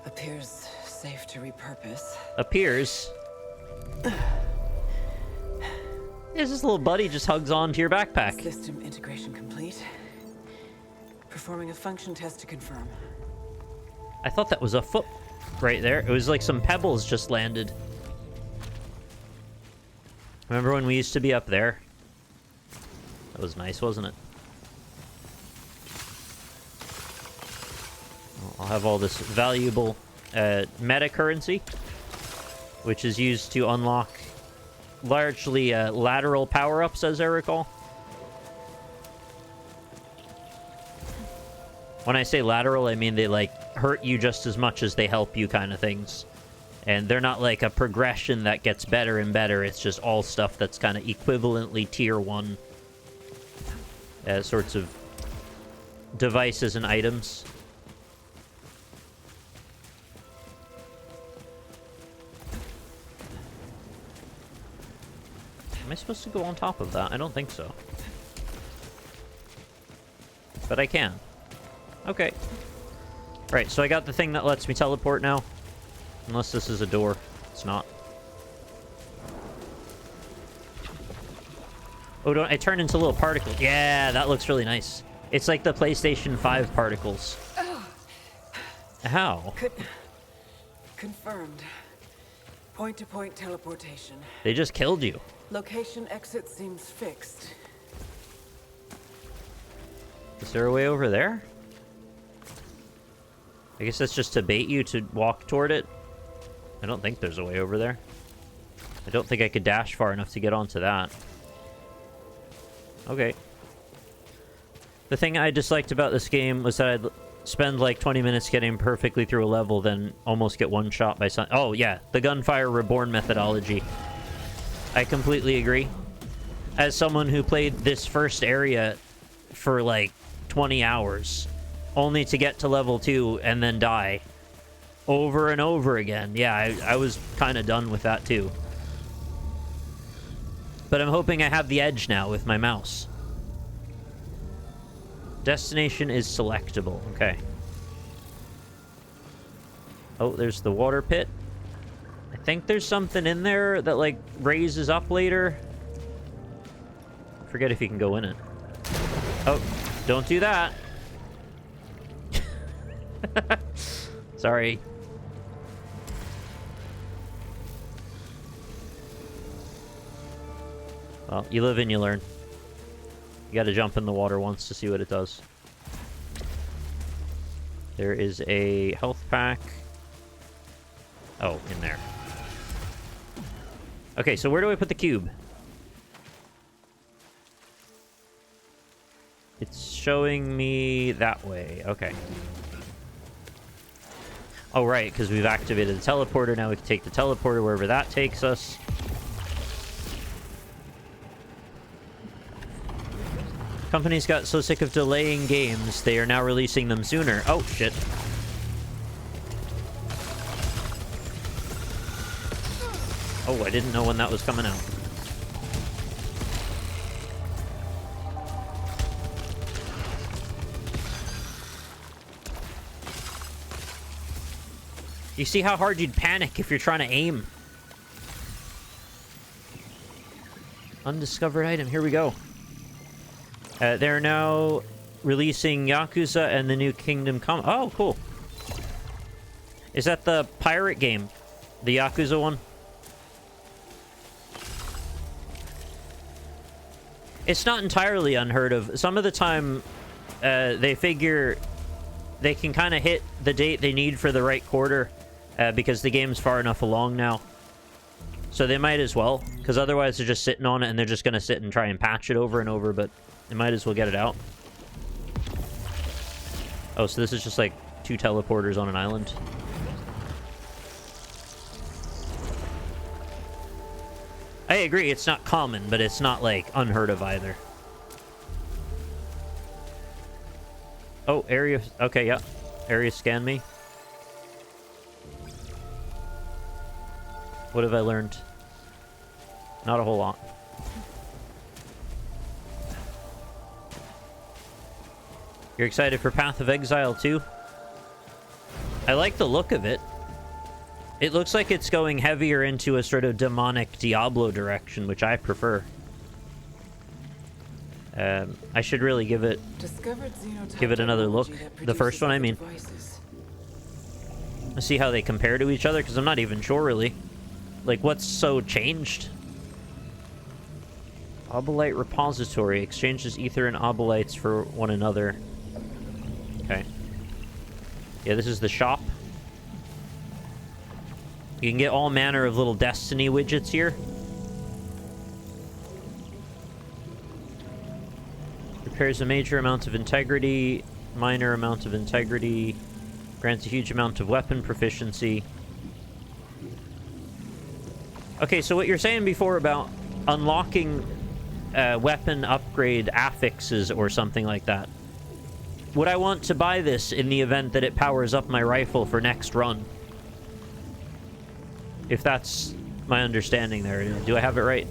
Appears safe to repurpose. Appears. There's this little buddy just hugs on to your backpack. System integration complete. Performing a function test to confirm. I thought that was a foot right there. It was like some pebbles just landed. Remember when we used to be up there? That was nice, wasn't it? Well, I'll have all this valuable meta currency, which is used to unlock largely lateral power-ups, as I recall. When I say lateral, I mean they, like, hurt you just as much as they help you kind of things. And they're not like a progression that gets better and better. It's just all stuff that's kind of equivalently tier 1 sorts of devices and items. Am I supposed to go on top of that? I don't think so. But I can. Okay. Right, so I got the thing that lets me teleport now. Unless this is a door. It's not. Oh, don't I turn into little particles? Yeah, that looks really nice. It's like the PlayStation 5 particles. How? Confirmed. Point-to-point teleportation. They just killed you. Location exit seems fixed. Is there a way over there? I guess that's just to bait you to walk toward it. I don't think there's a way over there. I don't think I could dash far enough to get onto that. Okay. The thing I disliked about this game was that I'd spend like 20 minutes getting perfectly through a level, then almost get one shot by some... Oh, yeah. The gunfire reborn methodology. I completely agree. As someone who played this first area for like 20 hours, only to get to level 2 and then die over and over again. Yeah, I was kind of done with that too. But I'm hoping I have the edge now with my mouse. Destination is selectable. Okay. Oh, there's the water pit. I think there's something in there that, like, raises up later. Forget if you can go in it. Oh, don't do that. Sorry. Well, you live and you learn. You gotta jump in the water once to see what it does. There is a health pack. Oh, in there. Okay, so where do I put the cube? It's showing me that way. Okay. Oh, right, because we've activated the teleporter. Now we can take the teleporter wherever that takes us. Companies got so sick of delaying games, they are now releasing them sooner. Oh, shit. Oh, I didn't know when that was coming out. You see how hard you'd panic if you're trying to aim. Undiscovered item. Here we go. They're now releasing Yakuza and the New Kingdom Come. Oh, cool. Is that the pirate game? The Yakuza one? It's not entirely unheard of. Some of the time, they figure they can kind of hit the date they need for the right quarter because the game's far enough along now. So they might as well, because otherwise they're just sitting on it and they're just going to sit and try and patch it over and over, but they might as well get it out. Oh, so this is just like 2 teleporters on an island. I agree, it's not common, but it's not, like, unheard of either. Oh, area... Okay, yeah. Area scan me. What have I learned? Not a whole lot. You're excited for Path of Exile, too? I like the look of it. It looks like it's going heavier into a sort of demonic Diablo direction, which I prefer. I should really give it another look. The first one, I mean. Let's see how they compare to each other, because I'm not even sure, really. Like, what's so changed? Obolite repository. Exchanges ether and obolites for one another. Okay. Yeah, this is the shop. You can get all manner of little Destiny widgets here. Repairs a major amount of integrity, minor amount of integrity, grants a huge amount of weapon proficiency. Okay, so what you're saying before about unlocking weapon upgrade affixes or something like that. Would I want to buy this in the event that it powers up my rifle for next run? If that's my understanding there. Do I have it right?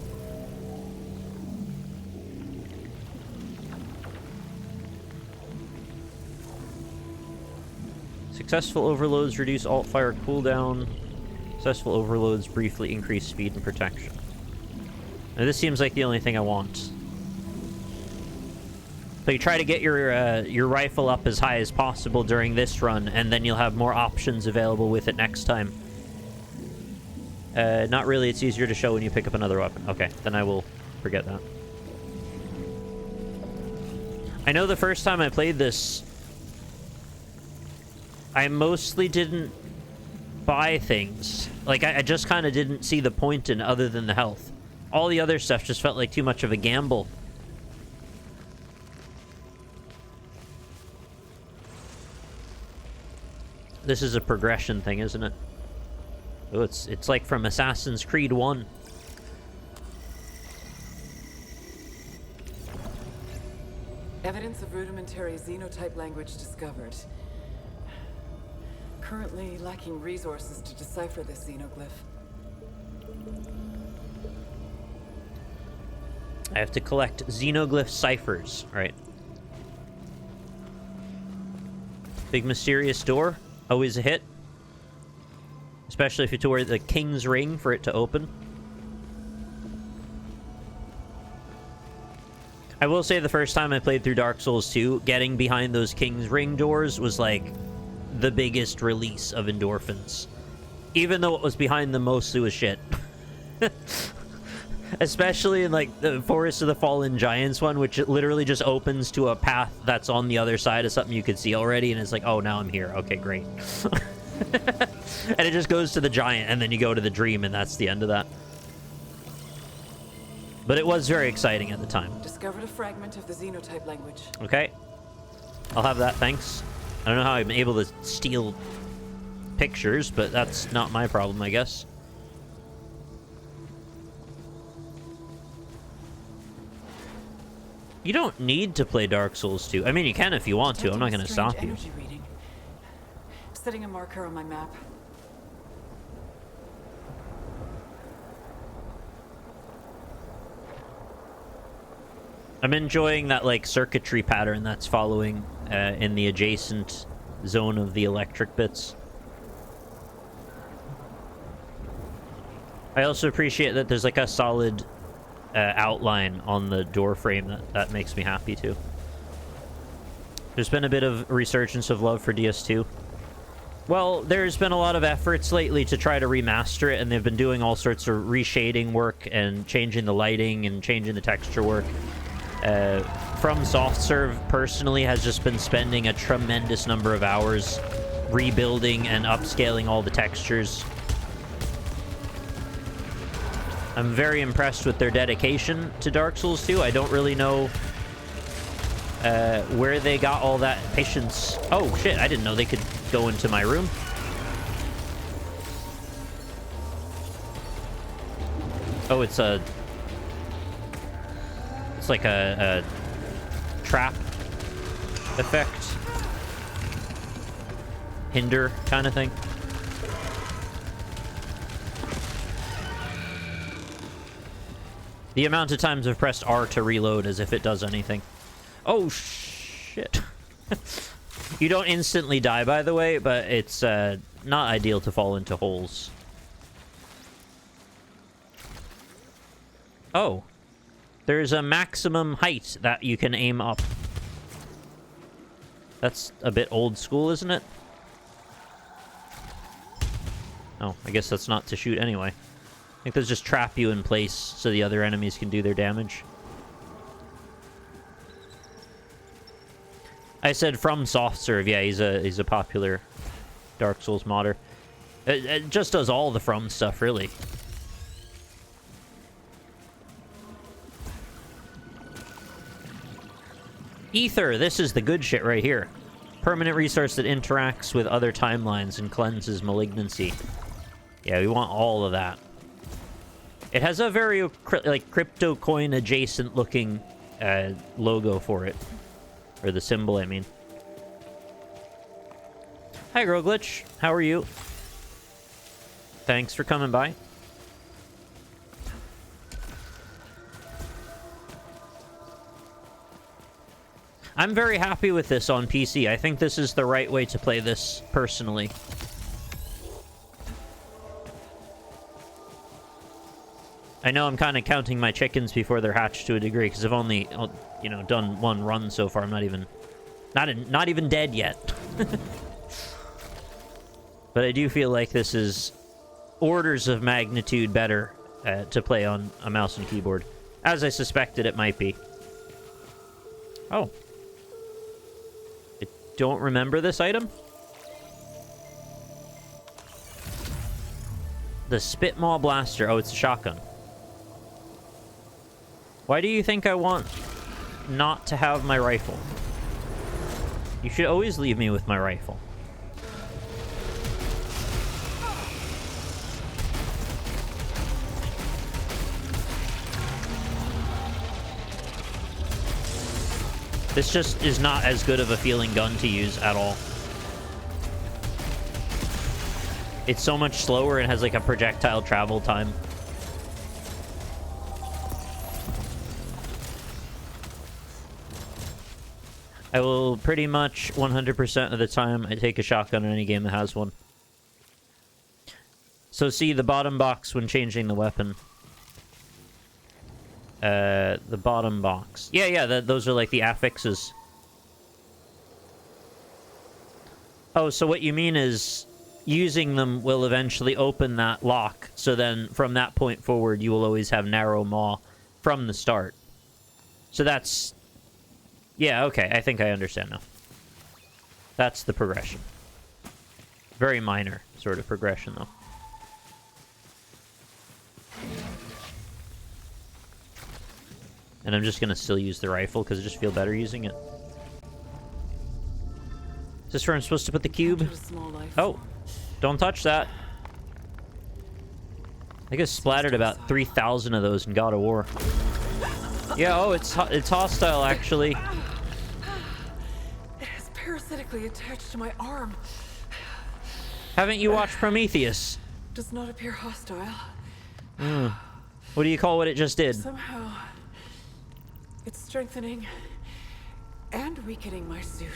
Successful overloads reduce alt-fire cooldown. Successful overloads briefly increase speed and protection. Now, this seems like the only thing I want. So you try to get your rifle up as high as possible during this run, and then you'll have more options available with it next time. Not really. It's easier to show when you pick up another weapon. Okay, then I will forget that. I know the first time I played this, I mostly didn't buy things. Like, I just kind of didn't see the point in other than the health. All the other stuff just felt like too much of a gamble. This is a progression thing, isn't it? Oh, it's like from Assassin's Creed 1. Evidence of rudimentary xenotype language discovered. Currently lacking resources to decipher this xenoglyph. I have to collect xenoglyph ciphers. Right. Big mysterious door. Always a hit. Especially if you have to wear the King's Ring for it to open. I will say the first time I played through Dark Souls 2, getting behind those King's Ring doors was like the biggest release of endorphins. Even though what was behind them mostly was shit. Especially in like the Forest of the Fallen Giants one, which it literally just opens to a path that's on the other side of something you could see already, and it's like, oh, now I'm here. Okay, great. And it just goes to the giant, and then you go to the dream, and that's the end of that. But it was very exciting at the time. Discovered a fragment of the xenotype language. Okay. I'll have that, thanks. I don't know how I'm able to steal pictures, but that's not my problem, I guess. You don't need to play Dark Souls 2. I mean, you can if you want to. I'm not going to stop you. Energy reading. Setting a marker on my map. I'm enjoying that, like, circuitry pattern that's following in the adjacent zone of the electric bits. I also appreciate that there's, like, a solid outline on the door frame. That makes me happy, too. There's been a bit of resurgence of love for DS2. Well, there's been a lot of efforts lately to try to remaster it, and they've been doing all sorts of reshading work and changing the lighting and changing the texture work. From SoftServe personally has just been spending a tremendous number of hours rebuilding and upscaling all the textures. I'm very impressed with their dedication to Dark Souls 2. I don't really know where they got all that patience. Oh shit, I didn't know they could go into my room. Oh, it's like a trap effect. Hinder kind of thing. The amount of times I've pressed R to reload as if it does anything. Oh, shit. You don't instantly die, by the way, but it's not ideal to fall into holes. Oh. There's a maximum height that you can aim up. That's a bit old school, isn't it? Oh, I guess that's not to shoot anyway. I think those just trap you in place so the other enemies can do their damage. I said from SoftServe. Yeah, he's a popular Dark Souls modder. It just does all the From stuff, really. Ether, this is the good shit right here. Permanent resource that interacts with other timelines and cleanses malignancy. Yeah, we want all of that. It has a very, like, crypto coin adjacent looking logo for it. Or the symbol, I mean. Hi, Girl Glitch. How are you? Thanks for coming by. I'm very happy with this on PC. I think this is the right way to play this, personally. I know I'm kind of counting my chickens before they're hatched to a degree, because I've only, you know, done one run so far. I'm not even dead yet. But I do feel like this is orders of magnitude better to play on a mouse and keyboard, as I suspected it might be. Oh. I don't remember this item. The Spitmaw Blaster. Oh, it's a shotgun. Why do you think I want not to have my rifle? You should always leave me with my rifle. This just is not as good of a feeling gun to use at all. It's so much slower and has like a projectile travel time. I will pretty much 100% of the time I take a shotgun in any game that has one. So see the bottom box when changing the weapon. The bottom box. Yeah, those are like the affixes. Oh, so what you mean is using them will eventually open that lock. So then from that point forward, you will always have narrow maw from the start. So that's... Yeah, okay, I think I understand now. That's the progression. Very minor sort of progression, though. And I'm just gonna still use the rifle, because I just feel better using it. Is this where I'm supposed to put the cube? Oh, don't touch that. I think I splattered about 3,000 of those in God of War. Yeah, oh, it's hostile, actually. It is parasitically attached to my arm. Haven't you watched Prometheus? Does not appear hostile. What do you call what it just did? Somehow, it's strengthening and weakening my suit.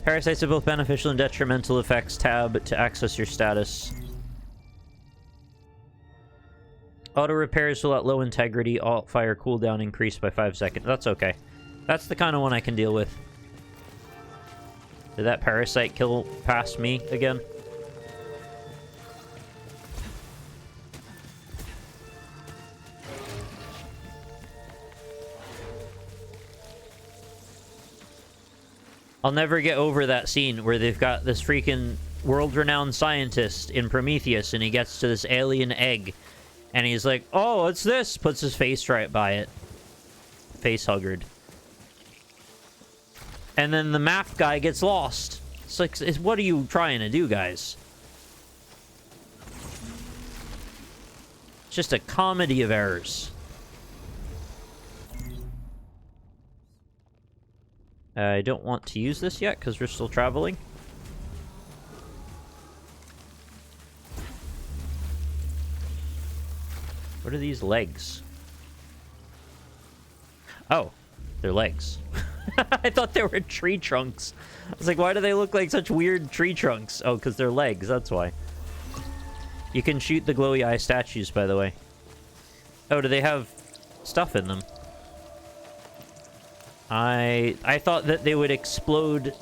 Parasites have both beneficial and detrimental effects. Tab to access your status. Auto repairs will at low integrity. Alt fire cooldown increased by 5 seconds. That's okay. That's the kind of one I can deal with. Did that parasite kill past me again? I'll never get over that scene where they've got this freaking world-renowned scientist in Prometheus, and he gets to this alien egg, and he's like, oh, what's this? Puts his face right by it. Face huggered. And then the map guy gets lost. It's like, what are you trying to do, guys? It's just a comedy of errors. I don't want to use this yet, because we're still traveling. What are these legs? Oh, they're legs. I thought they were tree trunks. I was like, why do they look like such weird tree trunks? Oh, because they're legs, that's why. You can shoot the glowy eye statues, by the way. Oh, do they have stuff in them? I thought that they would explode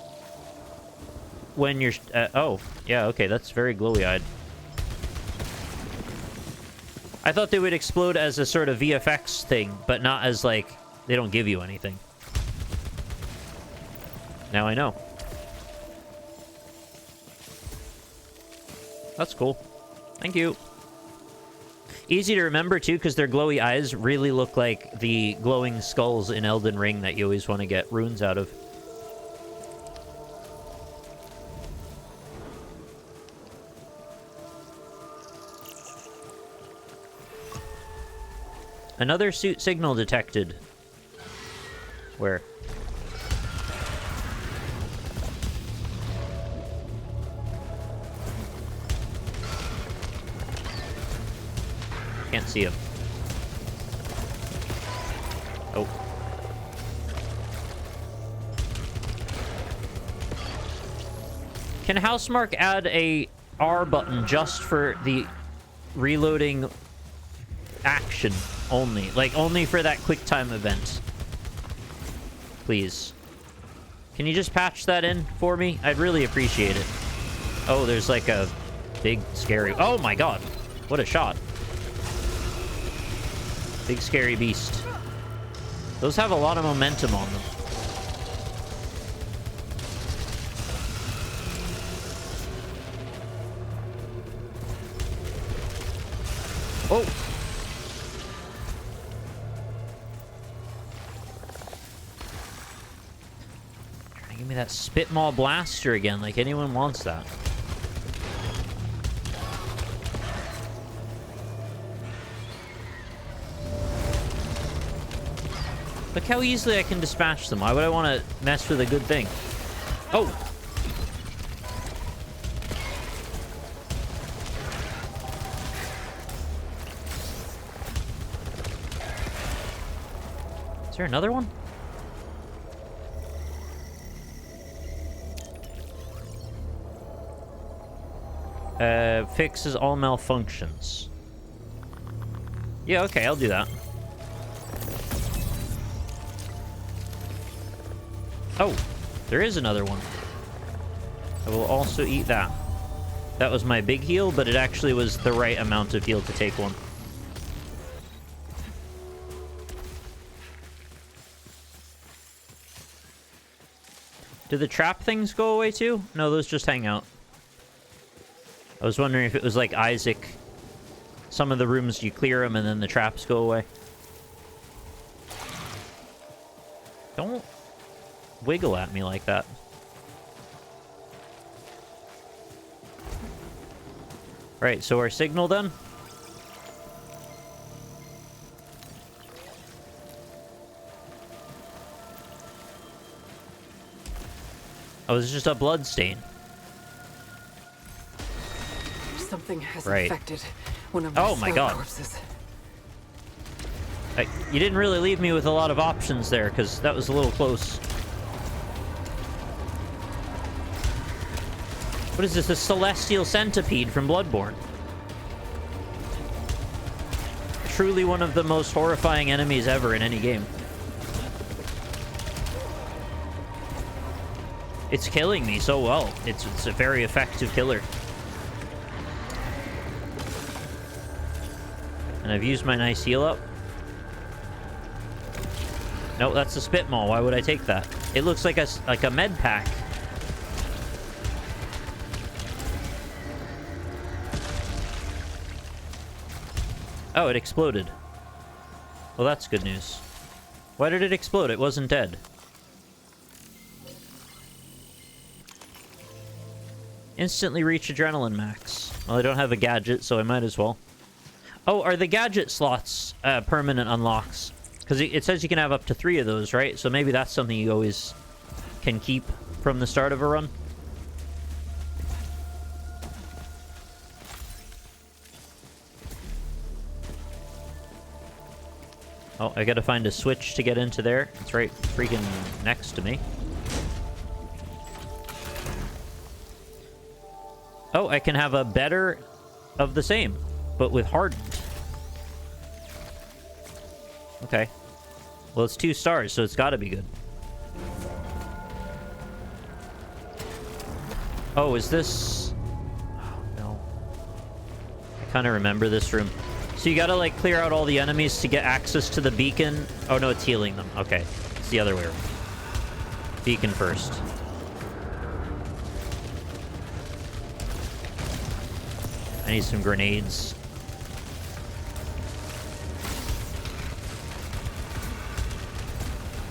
when you're... oh, yeah, okay, that's very glowy-eyed. I thought they would explode as a sort of VFX thing, but not as, like, they don't give you anything. Now I know. That's cool. Thank you. Easy to remember, too, because their glowy eyes really look like the glowing skulls in Elden Ring that you always want to get runes out of. Another suit signal detected. Where? Can't see him. Oh. Can Housemarque add a R button just for the reloading action only. Like, only for that quick time event. Please. Can you just patch that in for me? I'd really appreciate it. Oh, there's like a big scary... Oh my god. What a shot. Big scary beast. Those have a lot of momentum on them. Oh! Trying to give me that Spitmaw blaster again, like anyone wants that. Look how easily I can dispatch them. Why would I want to mess with a good thing? Oh! Is there another one? Fixes all malfunctions. Yeah, okay, I'll do that. Oh, there is another one. I will also eat that. That was my big heal, but it actually was the right amount of heal to take one. Do the trap things go away too? No, those just hang out. I was wondering if it was like Isaac. Some of the rooms you clear them and then the traps go away. Don't wiggle at me like that. Right, so our signal then? Oh, it's just a blood stain. Something has Right. infected one of Oh my cell god. corpses. You didn't really leave me with a lot of options there, because that was a little close. What is this? A celestial centipede from Bloodborne. Truly one of the most horrifying enemies ever in any game. It's killing me so well. It's a very effective killer. And I've used my nice heal up. No, that's a spit maul. Why would I take that? It looks like a med pack. Oh, it exploded. Well, that's good news. Why did it explode? It wasn't dead. Instantly reach adrenaline max. Well, I don't have a gadget, so I might as well. Oh, are the gadget slots permanent unlocks? Because it says you can have up to 3 of those, right? So maybe that's something you always can keep from the start of a run. Oh, I gotta find a switch to get into there. It's right freaking next to me. Oh, I can have a better of the same, but with hardened. Okay. Well, it's 2 stars, so it's gotta be good. Oh, is this... Oh, no. I kind of remember this room. So you gotta, like, clear out all the enemies to get access to the beacon. Oh, no, it's healing them. Okay. It's the other way around. Beacon first. I need some grenades.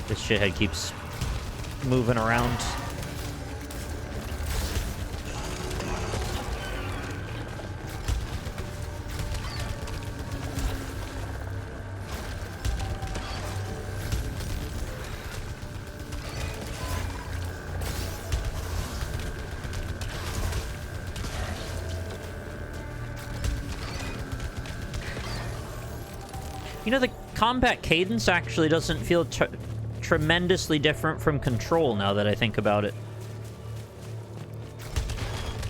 This shithead keeps moving around. You know, the combat cadence actually doesn't feel tremendously different from Control now that I think about it.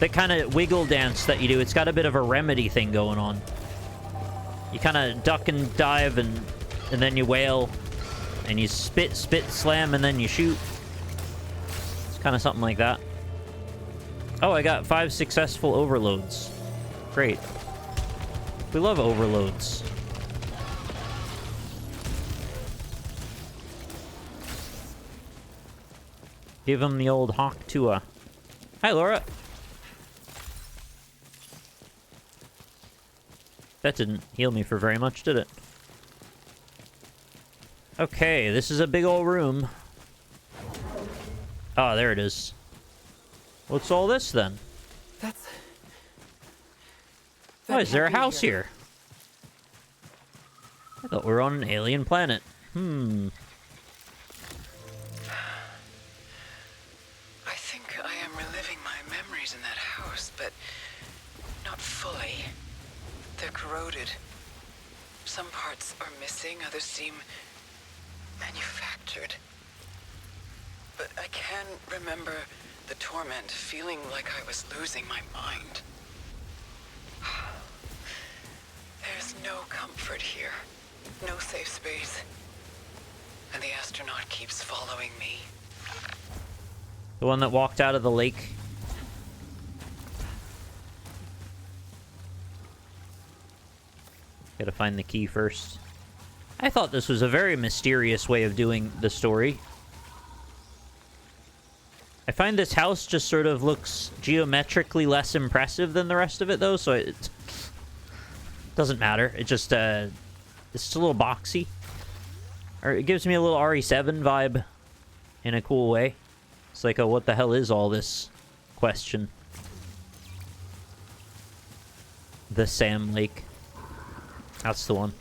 that kind of wiggle dance that you do, it's got a bit of a remedy thing going on. You kind of duck and dive, and then you wail, and you spit, slam, and then you shoot. It's kind of something like that. Oh, I got 5 successful overloads. Great. We love overloads. Give him the old hawk tua. Hi, Laura. That didn't heal me for very much, did it? Okay, this is a big old room. Oh, there it is. What's all this, then? That's... Oh, is there a house here? I thought we were on an alien planet. I think I am reliving my memories in that house, but not fully. They're corroded. Some parts are missing, others seem manufactured. But I can remember the torment, feeling like I was losing my mind. There's no comfort here, no safe space. And the astronaut keeps following me. The one that walked out of the lake. Gotta find the key first. I thought this was a very mysterious way of doing the story. I find this house just sort of looks geometrically less impressive than the rest of it, though, so it doesn't matter. It just, it's just a little boxy. Or it gives me a little RE7 vibe in a cool way. It's like, oh, what the hell is all this question? The Sam Lake. That's the one.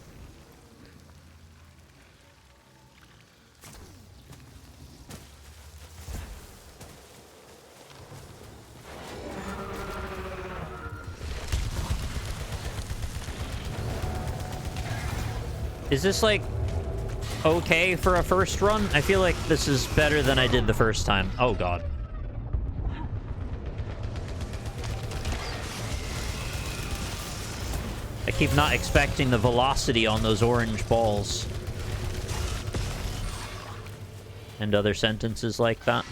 Is this, like, okay for a first run? I feel like this is better than I did the first time. Oh, God. I keep not expecting the velocity on those orange balls. And other sentences like that.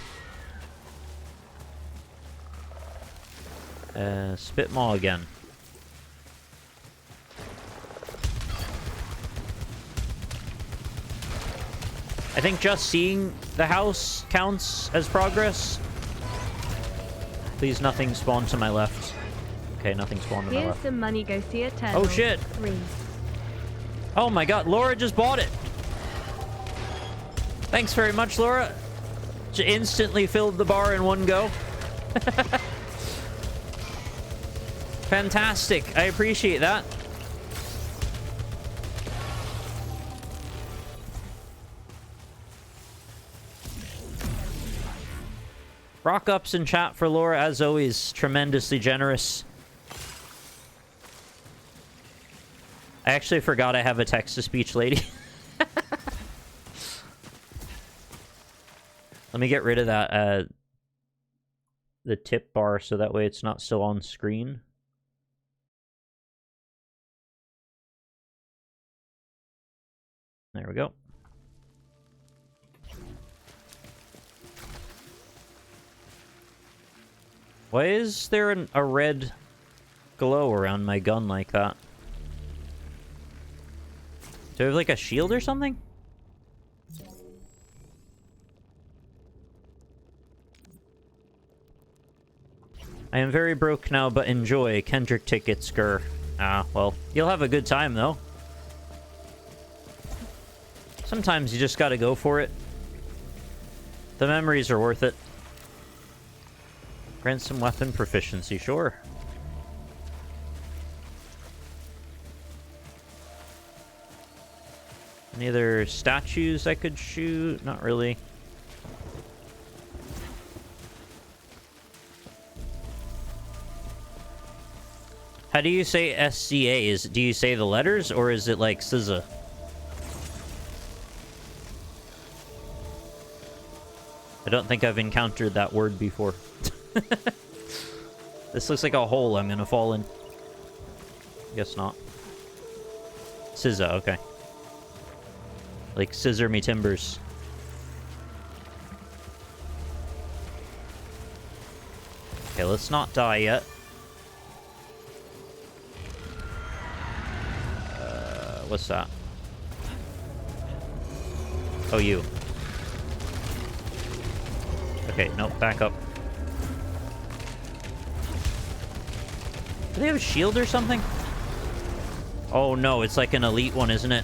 Spit maw again. I think just seeing the house counts as progress. Please, nothing spawned to my left. Okay, nothing spawned to my Here's left. some money, go see Returnal. Oh, shit. 3. Oh my god, Laura just bought it. Thanks very much, Laura. She instantly filled the bar in one go. Fantastic. I appreciate that. Rock ups in chat for Laura, as always, tremendously generous. I actually forgot I have a text-to-speech lady. Let me get rid of that, the tip bar, so that way it's not still on screen. There we go. Why is there a red glow around my gun like that? Do I have, like, a shield or something? I am very broke now, but enjoy. Kendrick tickets, grr. Ah, well, you'll have a good time, though. Sometimes you just gotta go for it. The memories are worth it. Grant some weapon proficiency, sure. Any other statues I could shoot? Not really. How do you say SCA? Do you say the letters, or is it like SZA? I don't think I've encountered that word before. This looks like a hole I'm gonna fall in. Guess not. Scissor, okay. Like, scissor me timbers. Okay, let's not die yet. What's that? Oh, you. Okay, nope, back up. Do they have a shield or something? Oh no, it's like an elite one, isn't it?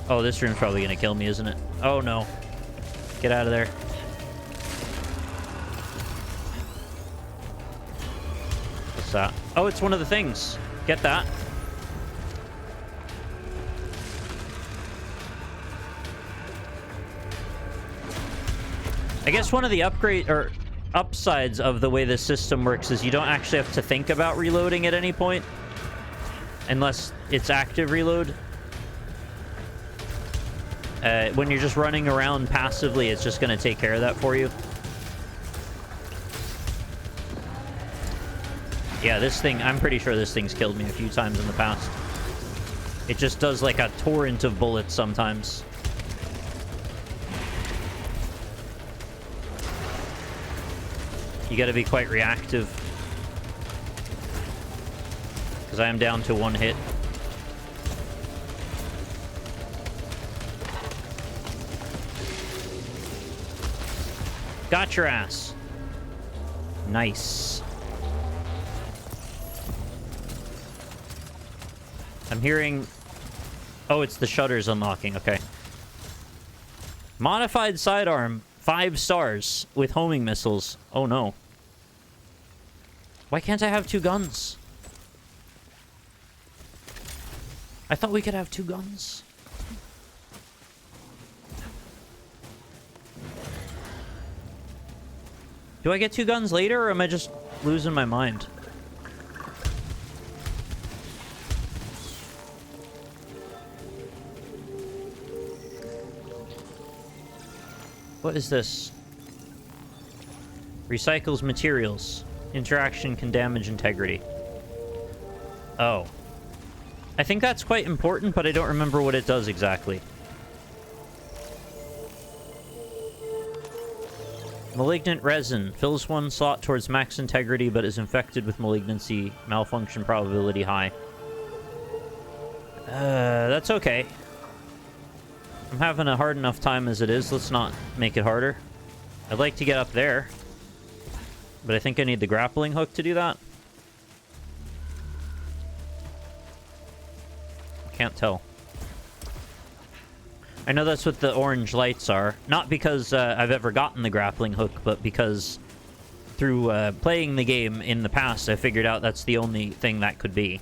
Oh, this room's probably gonna kill me, isn't it? Oh no. Get out of there. What's that? Oh, it's one of the things. Get that. I guess one of the upsides of the way this system works is you don't actually have to think about reloading at any point. Unless it's active reload. When you're just running around passively, it's just going to take care of that for you. Yeah, this thing, I'm pretty sure this thing's killed me a few times in the past. It just does like a torrent of bullets sometimes. You got to be quite reactive. Because I am down to one hit. Got your ass. Nice. I'm hearing... Oh, it's the shutters unlocking. Okay. Modified sidearm. 5 stars with homing missiles. Oh, no. Why can't I have 2 guns? I thought we could have 2 guns. Do I get 2 guns later, or am I just losing my mind? What is this? Recycles materials. Interaction can damage integrity. Oh. I think that's quite important, but I don't remember what it does exactly. Malignant resin. Fills 1 slot towards max integrity, but is infected with malignancy. Malfunction probability high. That's okay. I'm having a hard enough time as it is. Let's not make it harder. I'd like to get up there. But I think I need the grappling hook to do that. Can't tell. I know that's what the orange lights are. Not because I've ever gotten the grappling hook, but because through playing the game in the past, I figured out that's the only thing that could be.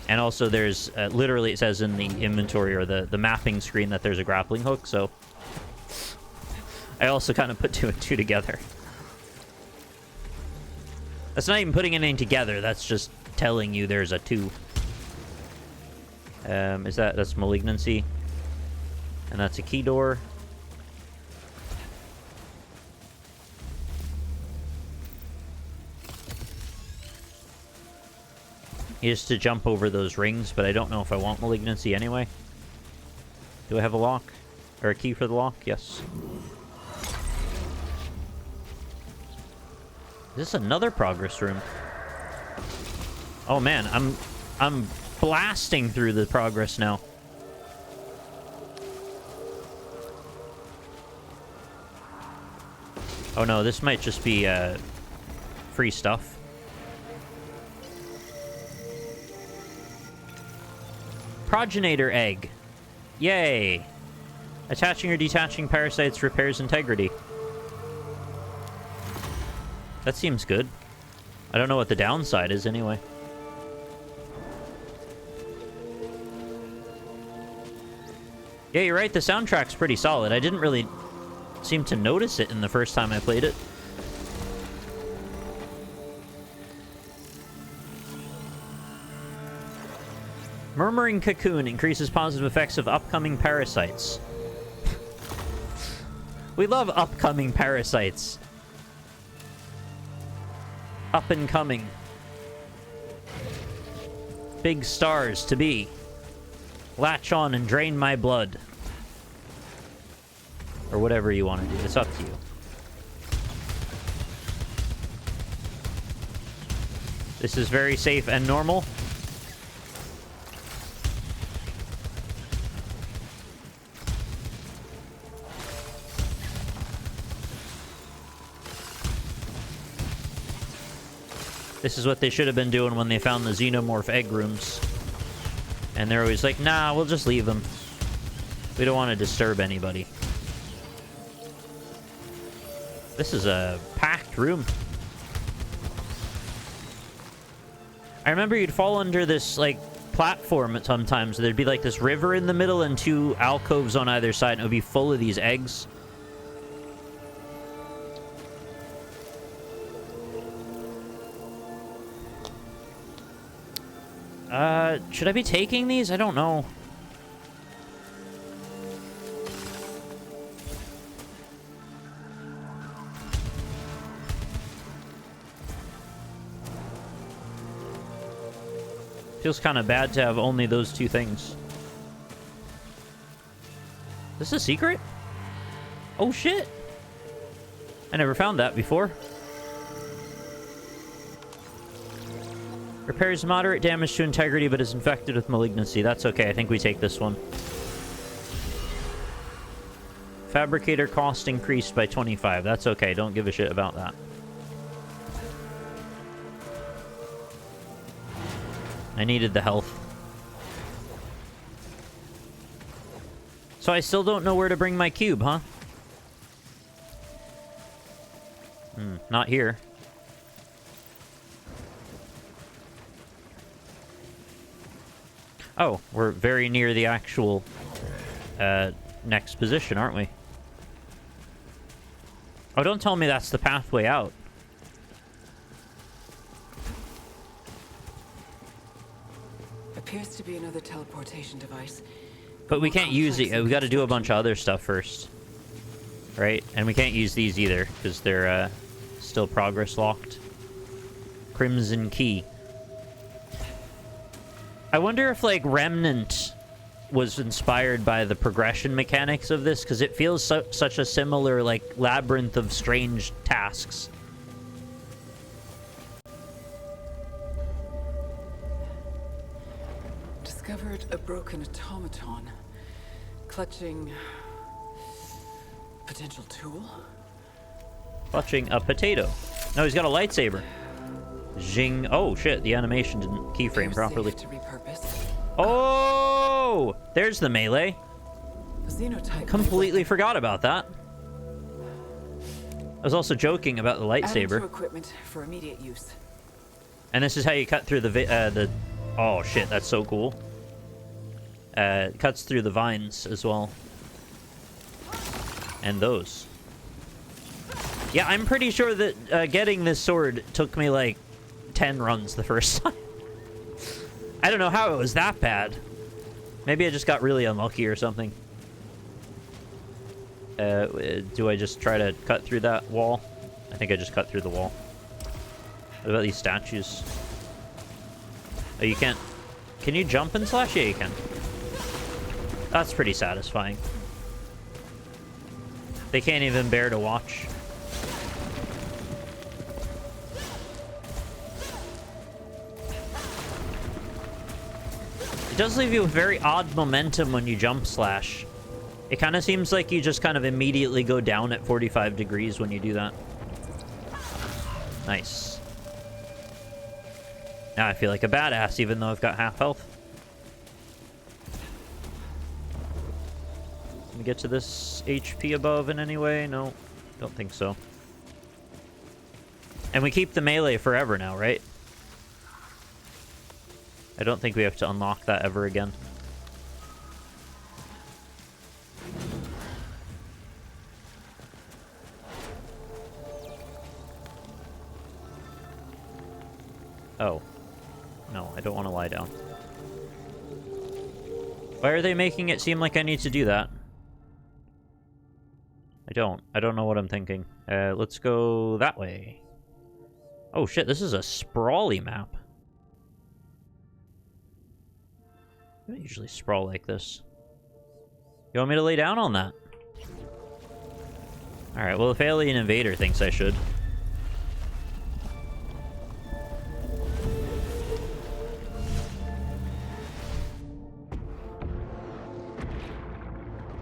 And also there's, literally it says in the inventory or the mapping screen that there's a grappling hook, so... I also kind of put 2 and 2 together. That's not even putting anything together, that's just telling you there's a 2. That's malignancy. And that's a key door. He has to jump over those rings, but I don't know if I want malignancy anyway. Do I have a lock? Or a key for the lock? Yes. Is this another progress room? Oh man, I'm blasting through the progress now. Oh no, this might just be free stuff. Progenitor egg. Yay. Attaching or detaching parasites repairs integrity. That seems good. I don't know what the downside is anyway. Yeah, you're right. The soundtrack's pretty solid. I didn't really seem to notice it in the first time I played it. Murmuring Cocoon increases positive effects of upcoming parasites. We love upcoming parasites. Up and coming. big stars to be. Latch on and drain my blood. Or whatever you want to do. It's up to you. This is very safe and normal. This is what they should have been doing when they found the xenomorph egg rooms. And they're always like, nah, we'll just leave them. We don't want to disturb anybody. This is a packed room. I remember you'd fall under this, like, platform at sometimes. There'd be, like, this river in the middle and 2 alcoves on either side, and it would be full of these eggs. Should I be taking these? I don't know. Feels kind of bad to have only those 2 things. Is this a secret? Oh, shit. I never found that before. Repairs moderate damage to integrity, but is infected with malignancy. That's okay. I think we take this one. Fabricator cost increased by 25. That's okay. Don't give a shit about that. I needed the health. So I still don't know where to bring my cube, huh? Not here. Oh, we're very near the actual next position, aren't we? Oh, don't tell me that's the pathway out. Appears to be another teleportation device. But we can't use it. We got to do a bunch of other stuff first. Right? And we can't use these either, because they're still progress locked. Crimson Key. I wonder if, like, Remnant was inspired by the progression mechanics of this, because it feels such a similar, like, labyrinth of strange tasks. Discovered a broken automaton. Clutching... potential tool? Clutching a potato. No, he's got a lightsaber. Zing. Oh, shit. The animation didn't keyframe properly. To repurpose. Oh! There's the melee. Xenotype Completely forgot about that. I was also joking about the lightsaber. Equipment for immediate use. And this is how you cut through the... Oh, shit. That's so cool. It cuts through the vines as well. And those. Yeah, I'm pretty sure that getting this sword took me, like, 10 runs the first time. I don't know how it was that bad. Maybe I just got really unlucky or something. Do I just try to cut through that wall? I think I just cut through the wall. What about these statues? Oh, you can't... Can you jump and slash? Yeah, you can. That's pretty satisfying. They can't even bear to watch. It does leave you with very odd momentum when you jump slash. It kind of seems like you just kind of immediately go down at 45 degrees when you do that. Nice. Now I feel like a badass even though I've got half health. Can we get to this HP above in any way? No, don't think so. And we keep the melee forever now, right? I don't think we have to unlock that ever again. Oh. No, I don't want to lie down. Why are they making it seem like I need to do that? I don't know what I'm thinking. Let's go that way. Oh shit, this is a sprawly map. I don't usually sprawl like this. You want me to lay down on that? Alright, well, if Alien Invader thinks I should.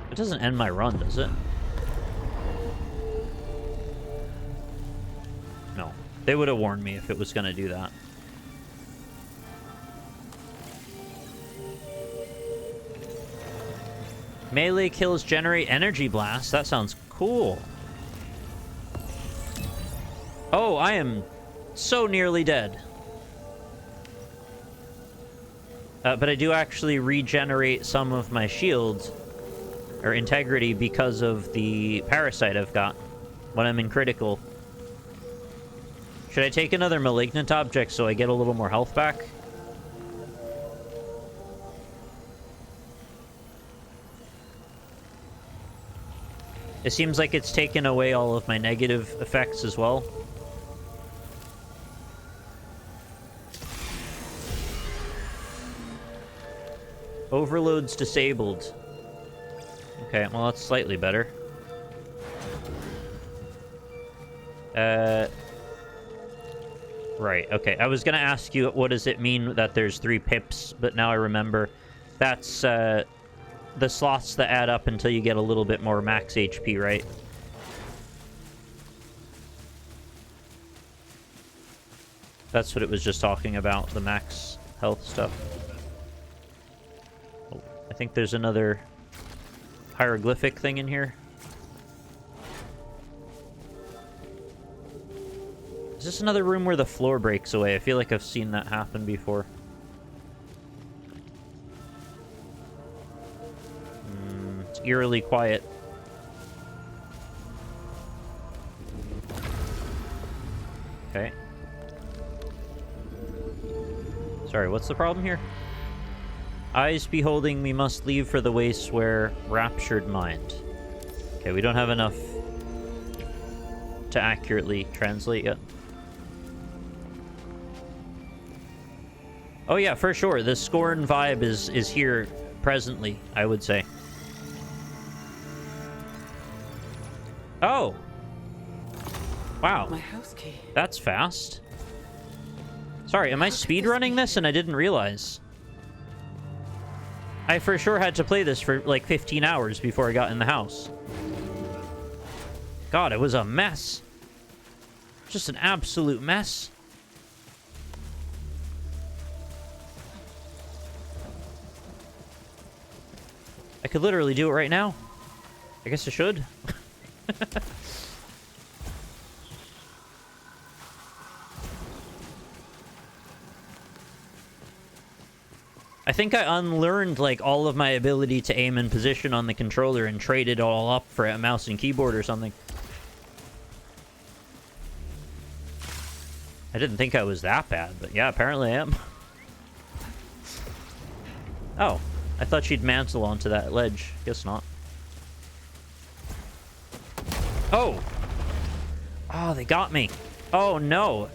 It doesn't end my run, does it? No. They would have warned me if it was going to do that. Melee kills generate energy blast. That sounds cool. Oh, I am so nearly dead. But I do actually regenerate some of my shields, or integrity, because of the parasite I've got when I'm in critical. Should I take another malignant object so I get a little more health back? It seems like it's taken away all of my negative effects as well. Overload's disabled. Okay, well, that's slightly better. Right, okay. I was gonna ask you, what does it mean that there's 3 pips, but now I remember. That's, the slots that add up until you get a little bit more max HP, right? That's what it was just talking about, the max health stuff. Oh, I think there's another hieroglyphic thing in here. Is this another room where the floor breaks away? I feel like I've seen that happen before. It's eerily quiet. Okay. Sorry, what's the problem here? Eyes beholding, we must leave for the wastes where raptured mind. Okay, we don't have enough to accurately translate yet. Oh yeah, for sure. The Scorn vibe is here presently, I would say. Oh! Wow. My house key. That's fast. Sorry, am I speedrunning this and I didn't realize? I for sure had to play this for like 15 hours before I got in the house. God, it was a mess. Just an absolute mess. I could literally do it right now. I guess I should. I think I unlearned, like, all of my ability to aim and position on the controller and traded all up for a mouse and keyboard or something. I didn't think I was that bad, but yeah, apparently I am. Oh, I thought she'd mantle onto that ledge. Guess not. Oh! Oh, they got me. Oh, no.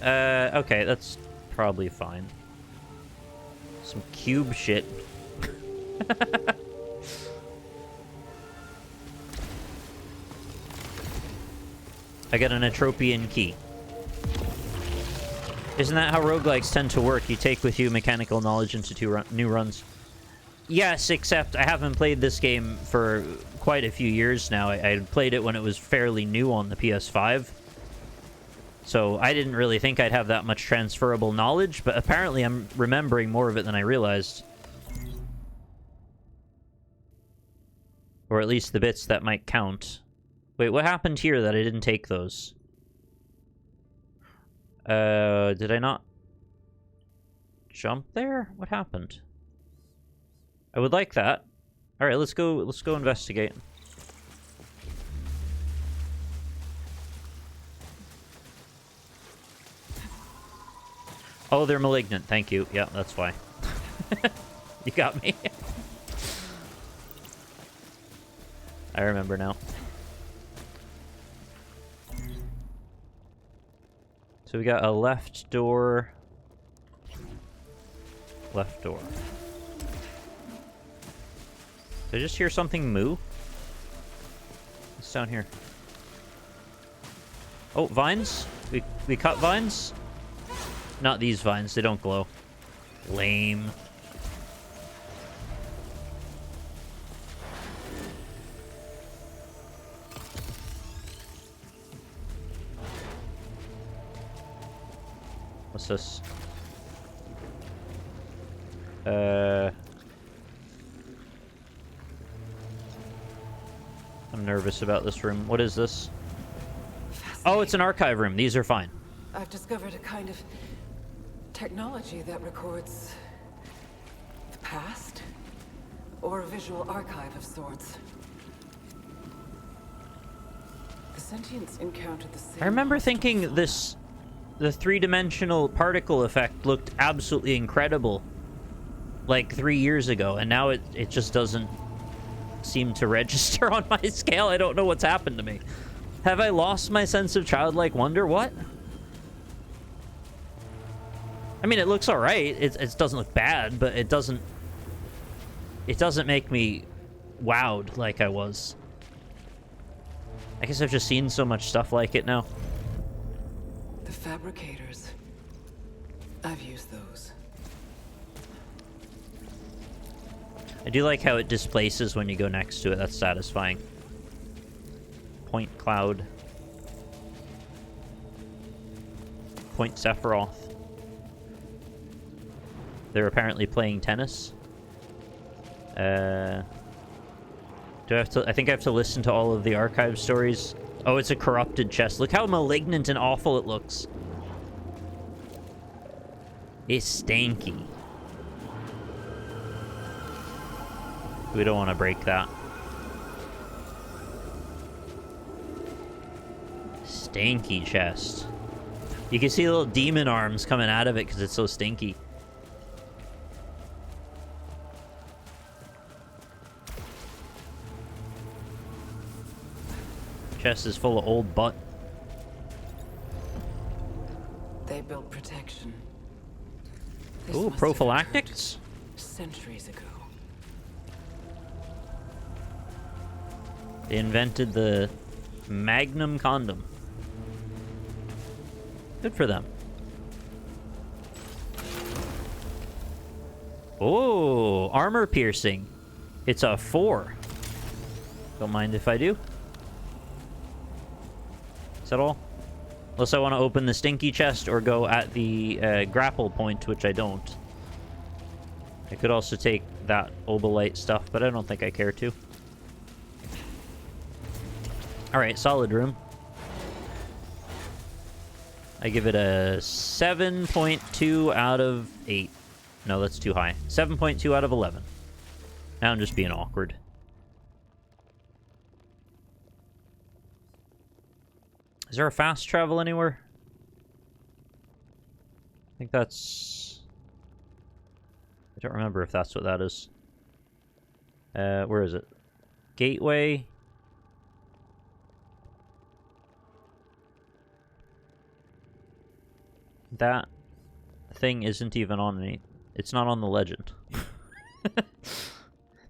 Okay, that's probably fine. Some cube shit. I got an Atropian key. Isn't that how roguelikes tend to work? You take with you mechanical knowledge into new runs. Yes, except I haven't played this game for quite a few years now. I played it when it was fairly new on the PS5. So I didn't really think I'd have that much transferable knowledge, but apparently I'm remembering more of it than I realized. Or at least the bits that might count. Wait, what happened here that I didn't take those? Did I not jump there? What happened? I would like that. Alright, let's go investigate. Oh, they're malignant. Thank you. Yeah, that's why. You got me. I remember now. So we got a left door. Left door. Did I just hear something moo? What's down here? Oh, vines? We cut vines? Not these vines, they don't glow. Lame. What's this? I'm nervous about this room. What is this? Oh, it's an archive room. These are fine. I've discovered a kind of technology that records the past, or a visual archive of sorts. The sentients encountered the same. I remember thinking the three-dimensional particle effect looked absolutely incredible like 3 years ago, and now it just doesn't seem to register on my scale. I don't know what's happened to me. Have I lost my sense of childlike wonder? What? I mean, it looks all right. It doesn't look bad, but it doesn't make me wowed like I was. I guess I've just seen so much stuff like it now. The fabricators. I've used those. I do like how it displaces when you go next to it. That's satisfying. Point Cloud. Point Sephiroth. They're apparently playing tennis. Do I have to... I think I have to listen to all of the archive stories. Oh, it's a corrupted chest. Look how malignant and awful it looks. It's stanky. We don't want to break that. Stanky chest. You can see little demon arms coming out of it because it's so stinky. Chest is full of old butt. They built protection. This Ooh, must have prophylactics? occurred centuries ago. They invented the Magnum condom. Good for them. Oh, armor piercing. It's a 4. Don't mind if I do. Is that all? Unless I want to open the stinky chest or go at the grapple point, which I don't. I could also take that Obolite stuff, but I don't think I care to. Alright, solid room. I give it a 7.2 out of 8. No, that's too high. 7.2 out of 11. Now I'm just being awkward. Is there a fast travel anywhere? I think that's... I don't remember if that's what that is. Where is it? Gateway. That thing isn't even on any... It's not on the legend.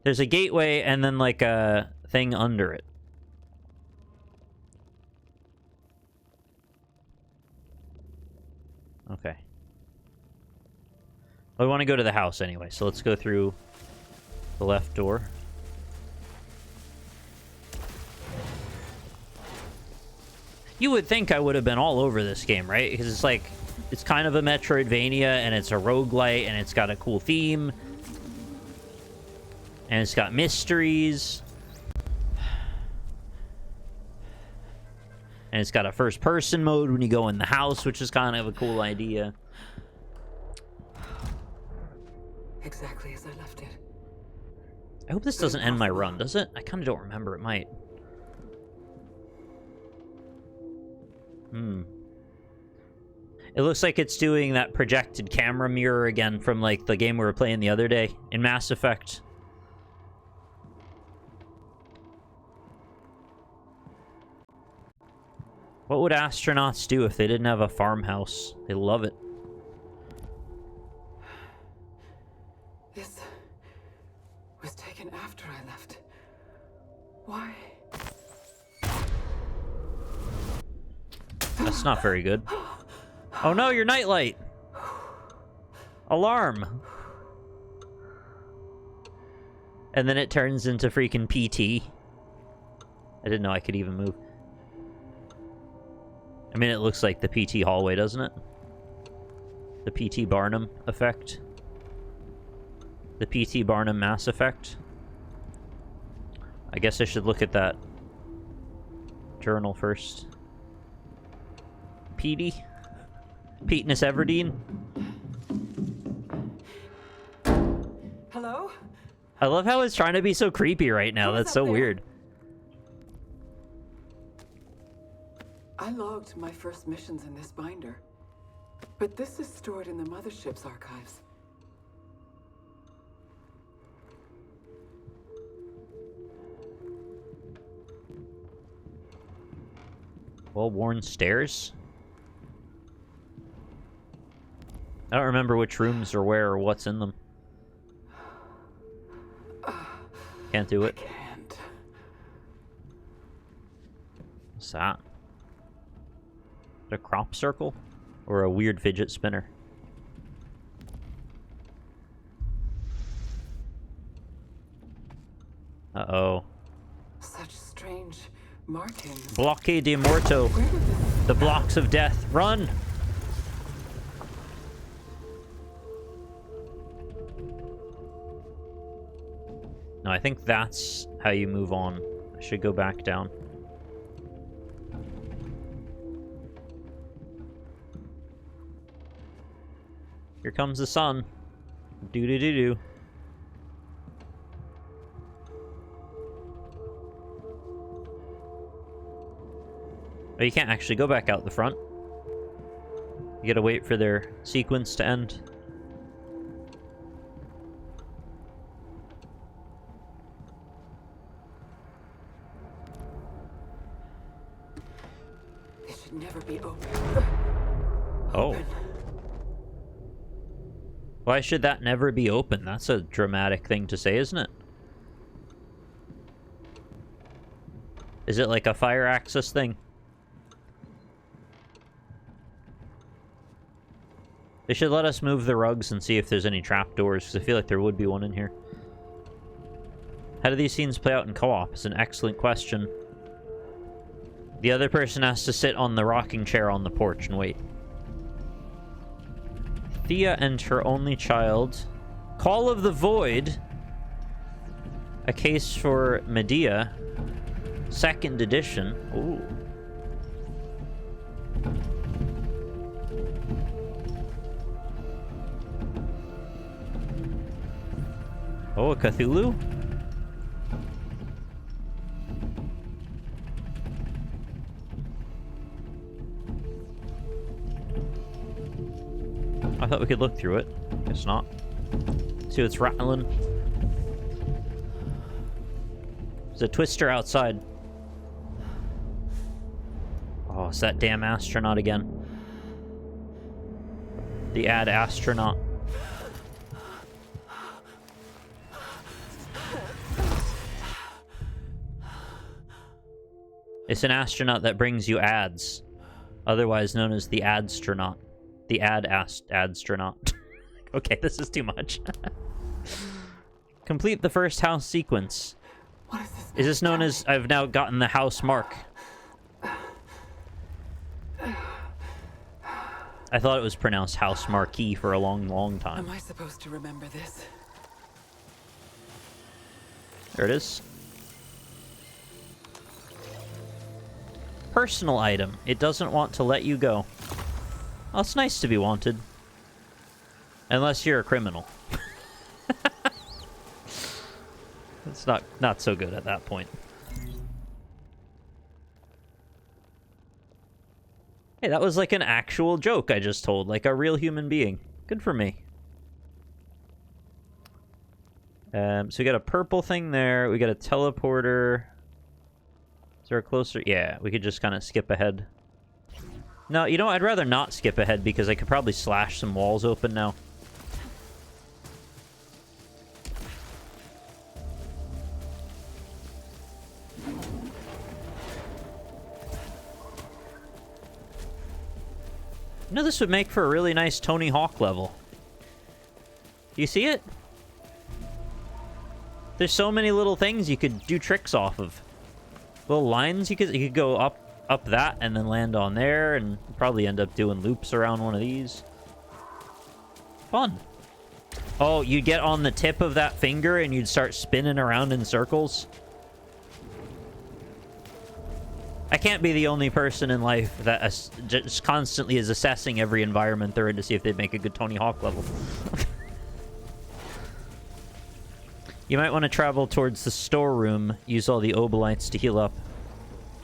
There's a gateway and then like a thing under it. Okay. Well, I want to go to the house anyway, so let's go through the left door. You would think I would have been all over this game, right? Because it's like, it's kind of a Metroidvania, and it's a roguelite, and it's got a cool theme. And it's got mysteries. And it's got a first-person mode when you go in the house, which is kind of a cool idea. Exactly as I left it. I hope this doesn't end my run, does it? I kind of don't remember. It might. It looks like it's doing that projected camera mirror again from, like, the game we were playing the other day in Mass Effect. What would astronauts do if they didn't have a farmhouse? They love it. Why? That's not very good. Oh no, your nightlight! Alarm! And then it turns into freaking PT. I didn't know I could even move. I mean, it looks like the PT hallway, doesn't it? The PT Barnum effect. The PT Barnum Mass Effect. I guess I should look at that journal first. Petey? Peteness Everdeen? Hello? I love how it's trying to be so creepy right now. Who's That's up so there? weird. I logged my first missions in this binder, but this is stored in the mothership's archives. Well-worn stairs? I don't remember which rooms or where or what's in them. Can't do it. Can't. What's that? Is it a crop circle? Or a weird fidget spinner? Uh-oh. Such strange markings. Bloque de Morto. Where did this... The blocks of death. Run! No, I think that's how you move on. I should go back down. Here comes the sun. Do-do-do-do. Oh, you can't actually go back out the front. You gotta wait for their sequence to end. It should never be open. Oh. Open. Why should that never be open? That's a dramatic thing to say, isn't it? Is it like a fire access thing? They should let us move the rugs and see if there's any trapdoors, because I feel like there would be one in here. How do these scenes play out in co-op? It's an excellent question. The other person has to sit on the rocking chair on the porch and wait. Thea and her only child. Call of the Void. A case for Medea. 2nd edition. Ooh. Oh, a Cthulhu? I thought we could look through it. Guess not. See what's rattling. There's a twister outside. Oh, it's that damn astronaut again. The ad astronaut. It's an astronaut that brings you ads, otherwise known as the adstronaut. The adstronaut. Okay, this is too much. Complete the first house sequence. What is this? Is this known as I've now gotten the house mark? I thought it was pronounced house marquee for a long, long time. Am I supposed to remember this? There it is. Personal item. It doesn't want to let you go. Well, it's nice to be wanted. Unless you're a criminal. It's not so good at that point. Hey, that was like an actual joke I just told, like a real human being. Good for me. So we got a purple thing there. We got a teleporter. Is there a closer? Yeah, we could just kind of skip ahead. No, you know, I'd rather not skip ahead because I could probably slash some walls open now. You know, this would make for a really nice Tony Hawk level. Do you see it? There's so many little things you could do tricks off of. Little lines you could go up that and then land on there, and probably end up doing loops around one of these. Fun. Oh, you'd get on the tip of that finger and you'd start spinning around in circles. I can't be the only person in life that just constantly is assessing every environment they're in to see if they'd make a good Tony Hawk level. You might want to travel towards the storeroom. Use all the obolites to heal up.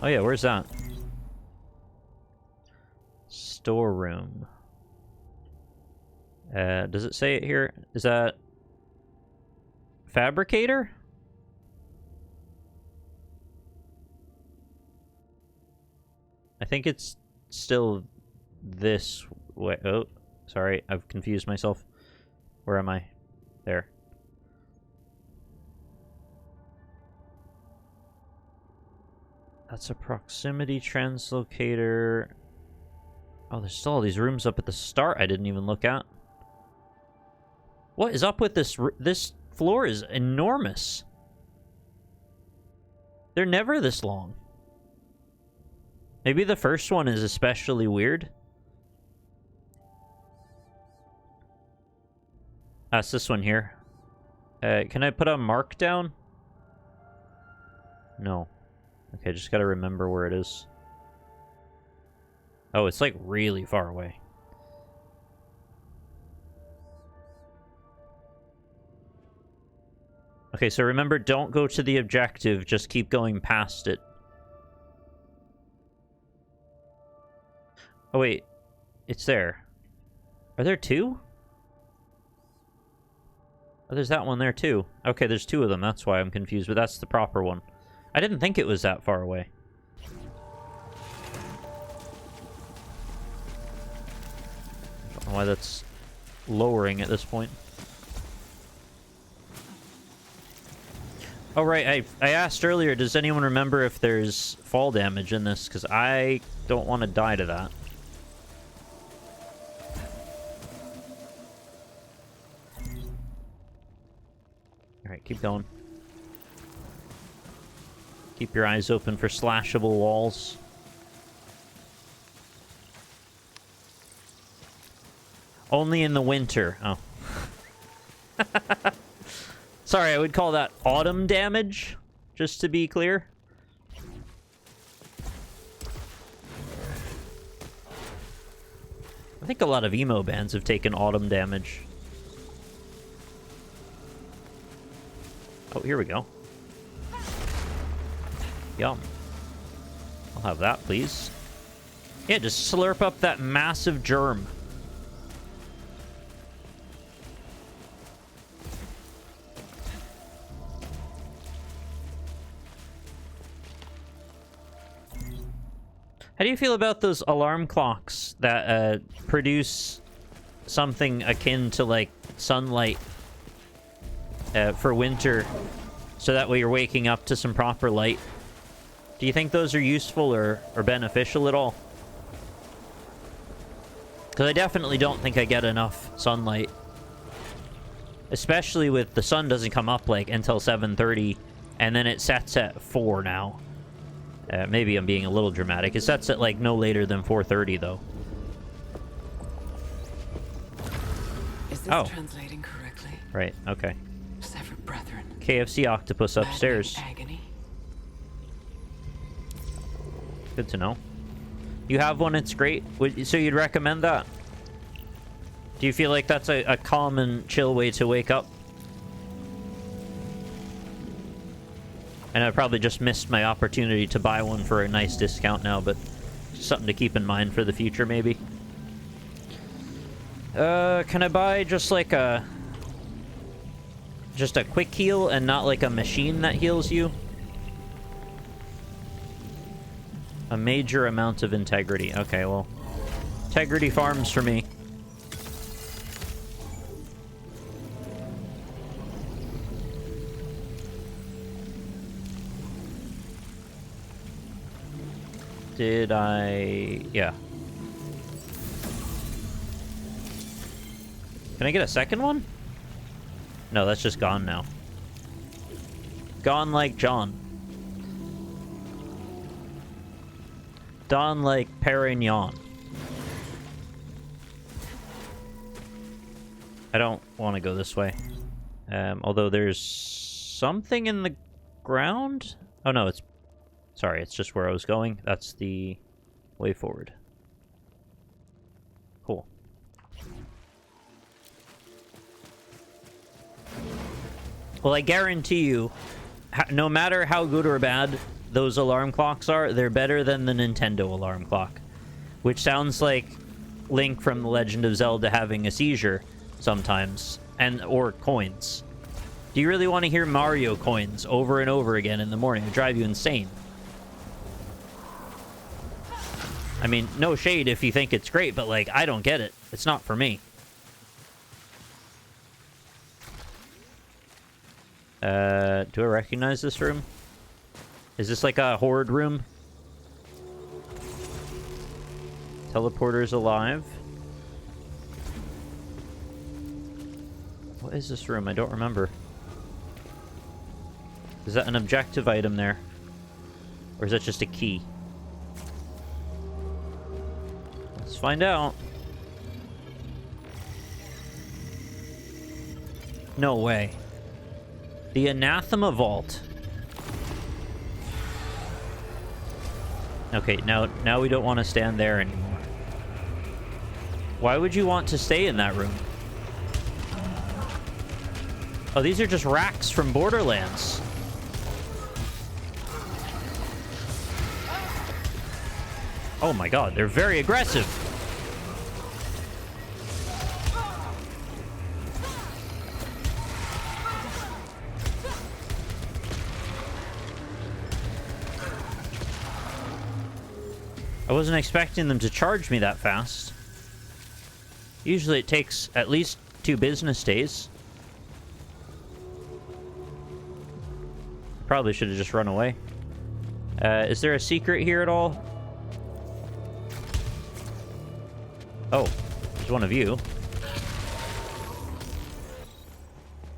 Oh yeah, where's that? Storeroom. Does it say it here? Is that... Fabricator? I think it's still this way. Oh, sorry, I've confused myself. Where am I? There. That's a proximity translocator. Oh, there's still all these rooms up at the start I didn't even look at. What is up with this? This floor is enormous. They're never this long. Maybe the first one is especially weird. That's this one here. Can I put a mark down? No. Okay, just gotta remember where it is. Oh, it's like really far away. Okay, so remember, don't go to the objective, just keep going past it. Oh wait, it's there. Are there two? Oh, there's that one there too. Okay, there's two of them, that's why I'm confused, but that's the proper one. I didn't think it was that far away. I don't know why that's lowering at this point. Oh, right, I asked earlier, does anyone remember if there's fall damage in this? Because I don't want to die to that. Alright, keep going. Keep your eyes open for slashable walls. Only in the winter. Oh. Sorry, I would call that autumn damage, just to be clear. I think a lot of emo bands have taken autumn damage. Oh, here we go. Yum. I'll have that, please. Yeah, just slurp up that massive germ. How do you feel about those alarm clocks that produce something akin to, like, sunlight for winter, so that way you're waking up to some proper light? Do you think those are useful or beneficial at all? Because I definitely don't think I get enough sunlight. Especially with the sun doesn't come up, like, until 7:30, and then it sets at 4 now. Maybe I'm being a little dramatic. It sets at, like, no later than 4:30, though. Is this translating correctly? Right, okay. Severed brethren. KFC octopus upstairs. Agony. Good to know. You have one, it's great. So you'd recommend that? Do you feel like that's a calm and chill way to wake up? And I probably just missed my opportunity to buy one for a nice discount now, but something to keep in mind for the future, maybe. Can I buy just like a... just a quick heal and not like a machine that heals you? A major amount of integrity. Okay, well. Integrity farms for me. Did I... yeah. Can I get a second one? No, that's just gone now. Gone like John. Don like Perignon. I don't want to go this way. Although there's something in the ground? Oh no, it's... Sorry, it's just where I was going. That's the way forward. Cool. Well, I guarantee you, no matter how good or bad those alarm clocks are, they're better than the Nintendo alarm clock. Which sounds like Link from The Legend of Zelda having a seizure sometimes, or coins. Do you really want to hear Mario coins over and over again in the morning? It would drive you insane. I mean, no shade if you think it's great, but, like, I don't get it. It's not for me. Do I recognize this room? Is this like a horde room? Teleporter's alive. What is this room? I don't remember. Is that an objective item there? Or is that just a key? Let's find out. No way. The Anathema Vault. Okay, now we don't want to stand there anymore. Why would you want to stay in that room? Oh, these are just racks from Borderlands. Oh my god, they're very aggressive. I wasn't expecting them to charge me that fast. Usually it takes at least 2 business days. Probably should have just run away. Is there a secret here at all? Oh, there's one of you.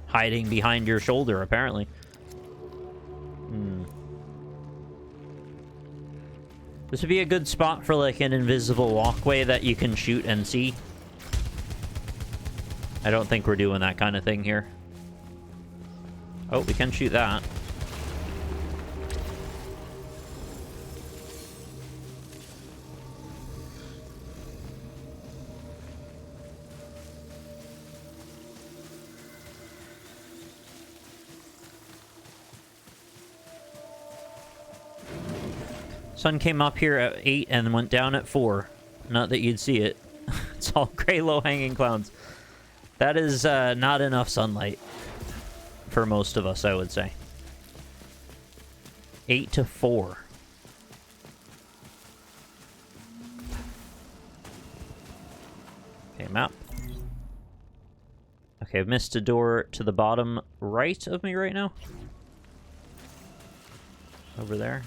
Hiding behind your shoulder, apparently. This would be a good spot for, like, an invisible walkway that you can shoot and see. I don't think we're doing that kind of thing here. Oh, we can shoot that. Sun came up here at 8 and went down at 4. Not that you'd see it. It's all gray low-hanging clouds. That is not enough sunlight for most of us, I would say. 8 to 4. Okay, map. Okay, I've missed a door to the bottom right of me right now. Over there.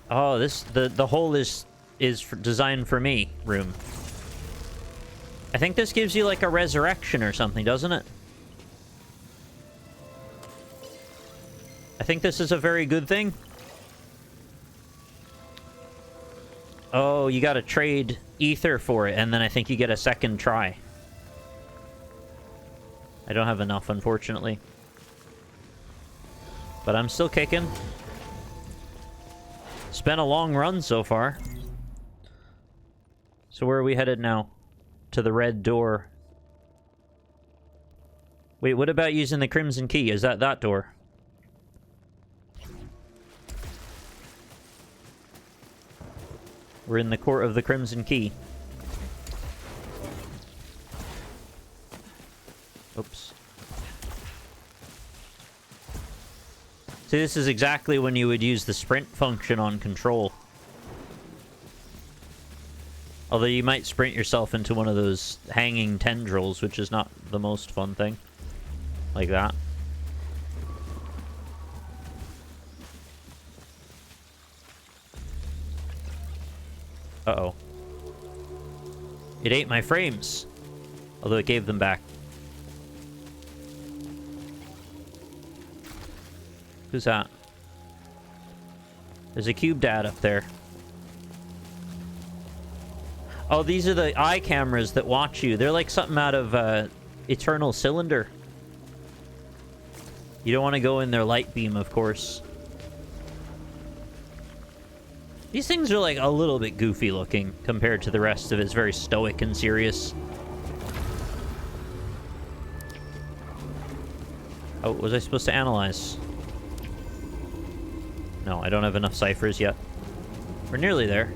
Oh, the hole is designed for me room. I think this gives you like a resurrection or something, doesn't it? I think this is a very good thing. Oh, you gotta trade ether for it, and then I think you get a second try. I don't have enough, unfortunately. But I'm still kicking. It's been a long run so far. So where are we headed now? To the red door. Wait, what about using the crimson key? Is that door? We're in the court of the crimson key. Oops. See, this is exactly when you would use the sprint function on control. Although you might sprint yourself into one of those hanging tendrils, which is not the most fun thing. Like that. Uh-oh. It ate my frames. Although it gave them back. Who's that? There's a cube dad up there. Oh, these are the eye cameras that watch you. They're like something out of Eternal Cylinder. You don't want to go in their light beam, of course. These things are like a little bit goofy looking compared to the rest of it. It's very stoic and serious. Oh, was I supposed to analyze? No, I don't have enough ciphers yet. We're nearly there.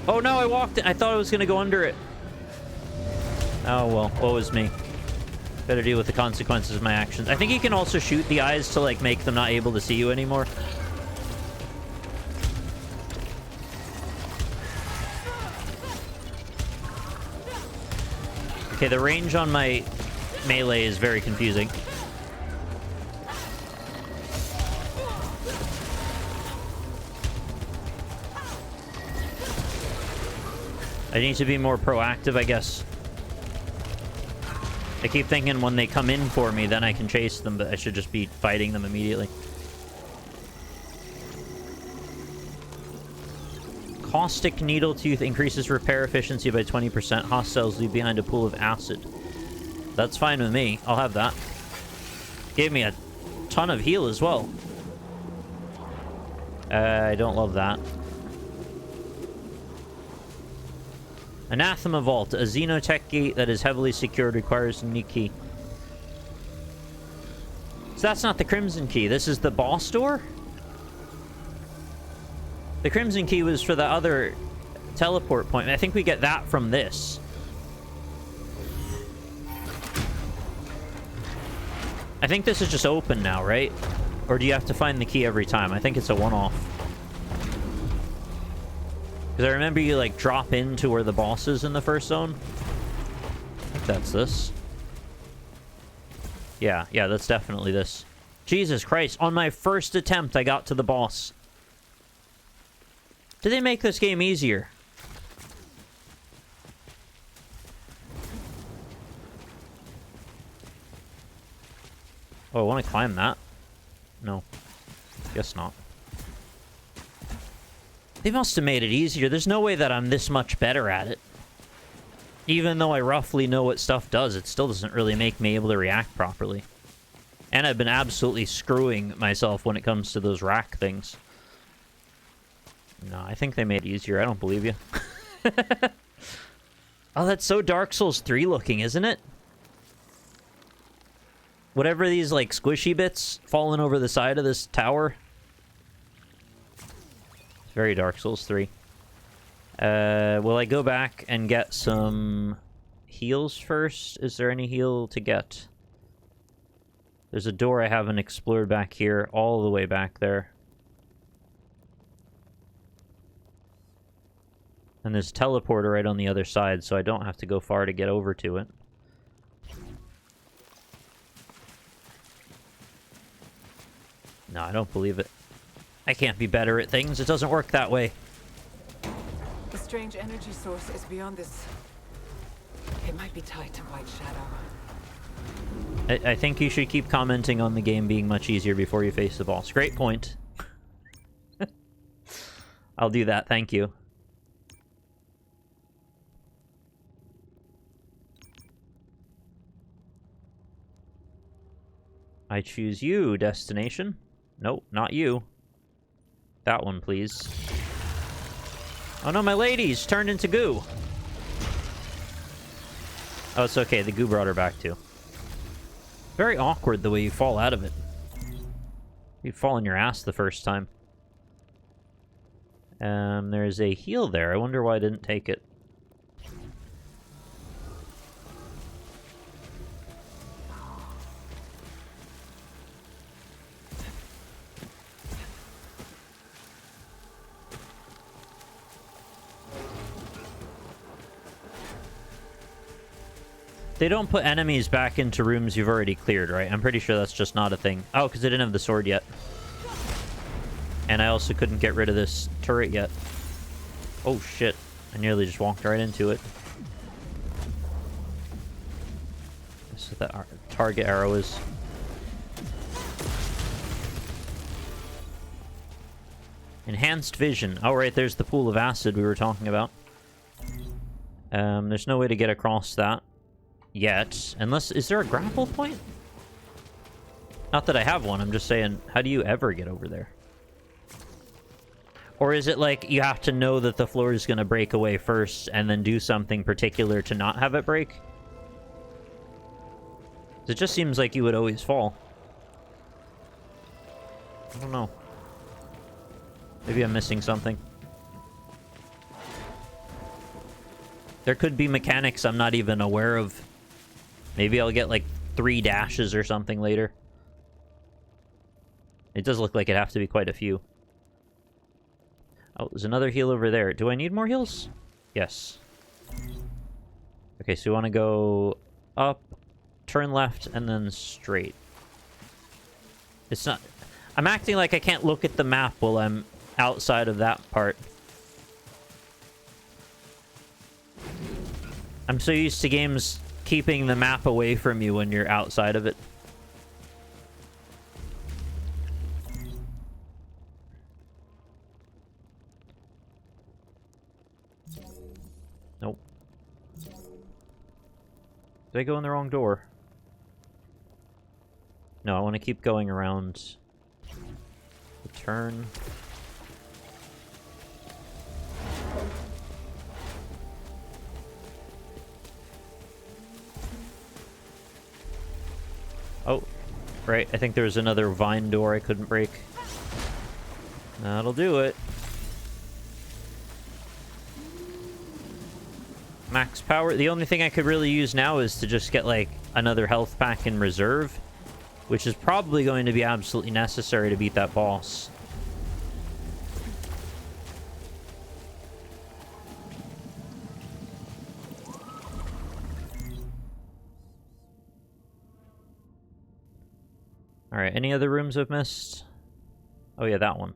Oh no, I walked it. I thought I was gonna go under it. Oh well, woe is me. Better deal with the consequences of my actions. I think you can also shoot the eyes to like make them not able to see you anymore. Okay, the range on my melee is very confusing. I need to be more proactive, I guess. I keep thinking when they come in for me, then I can chase them, but I should just be fighting them immediately. Caustic Needle Tooth increases repair efficiency by 20%. Hostiles leave behind a pool of acid. That's fine with me. I'll have that. Gave me a ton of heal as well. I don't love that. Anathema Vault. A Xenotech gate that is heavily secured requires a unique key. So that's not the Crimson Key. This is the boss door? The Crimson Key was for the other teleport point. I think we get that from this. I think this is just open now, right? Or do you have to find the key every time? I think it's a one-off. Because I remember you, like, drop into where the boss is in the first zone. I think that's this. Yeah, that's definitely this. Jesus Christ, on my first attempt, I got to the boss. Did they make this game easier? Oh, I want to climb that. No. Guess not. They must have made it easier. There's no way that I'm this much better at it. Even though I roughly know what stuff does, it still doesn't really make me able to react properly. And I've been absolutely screwing myself when it comes to those rack things. No, I think they made it easier. I don't believe you. Oh, that's so Dark Souls 3 looking, isn't it? Whatever these, like, squishy bits falling over the side of this tower. It's very Dark Souls 3. Will I go back and get some heals first? Is there any heal to get? There's a door I haven't explored back here, all the way back there. And there's a teleporter right on the other side, so I don't have to go far to get over to it. No, I don't believe it. I can't be better at things. It doesn't work that way. The strange energy source is beyond this. It might be tied to White Shadow. I think you should keep commenting on the game being much easier before you face the boss. Great point. I'll do that, thank you. I choose you, destination. Nope, not you. That one, please. Oh no, my lady's turned into goo. Oh, it's okay. The goo brought her back too. Very awkward the way you fall out of it. You'd fall on your ass the first time. There's a heal there. I wonder why I didn't take it. They don't put enemies back into rooms you've already cleared, right? I'm pretty sure that's just not a thing. Oh, because I didn't have the sword yet. And I also couldn't get rid of this turret yet. Oh, shit. I nearly just walked right into it. This is what that target arrow is. Enhanced vision. Oh, right, there's the pool of acid we were talking about. There's no way to get across that yet. Unless, is there a grapple point? Not that I have one, I'm just saying, how do you ever get over there? Or is it like you have to know that the floor is going to break away first and then do something particular to not have it break? It just seems like you would always fall. I don't know. Maybe I'm missing something. There could be mechanics I'm not even aware of. Maybe I'll get like 3 dashes or something later. It does look like it'd have to be quite a few. Oh, there's another heal over there. Do I need more heals? Yes. Okay, so we want to go up, turn left, and then straight. It's not... I'm acting like I can't look at the map while I'm outside of that part. I'm so used to games keeping the map away from you when you're outside of it. Nope. Did I go in the wrong door? No, I want to keep going around. Return. Oh, right. I think there's another vine door I couldn't break. That'll do it. Max power. The only thing I could really use now is to just get, like, another health pack in reserve, which is probably going to be absolutely necessary to beat that boss. Alright, any other rooms I've missed? Oh yeah, that one.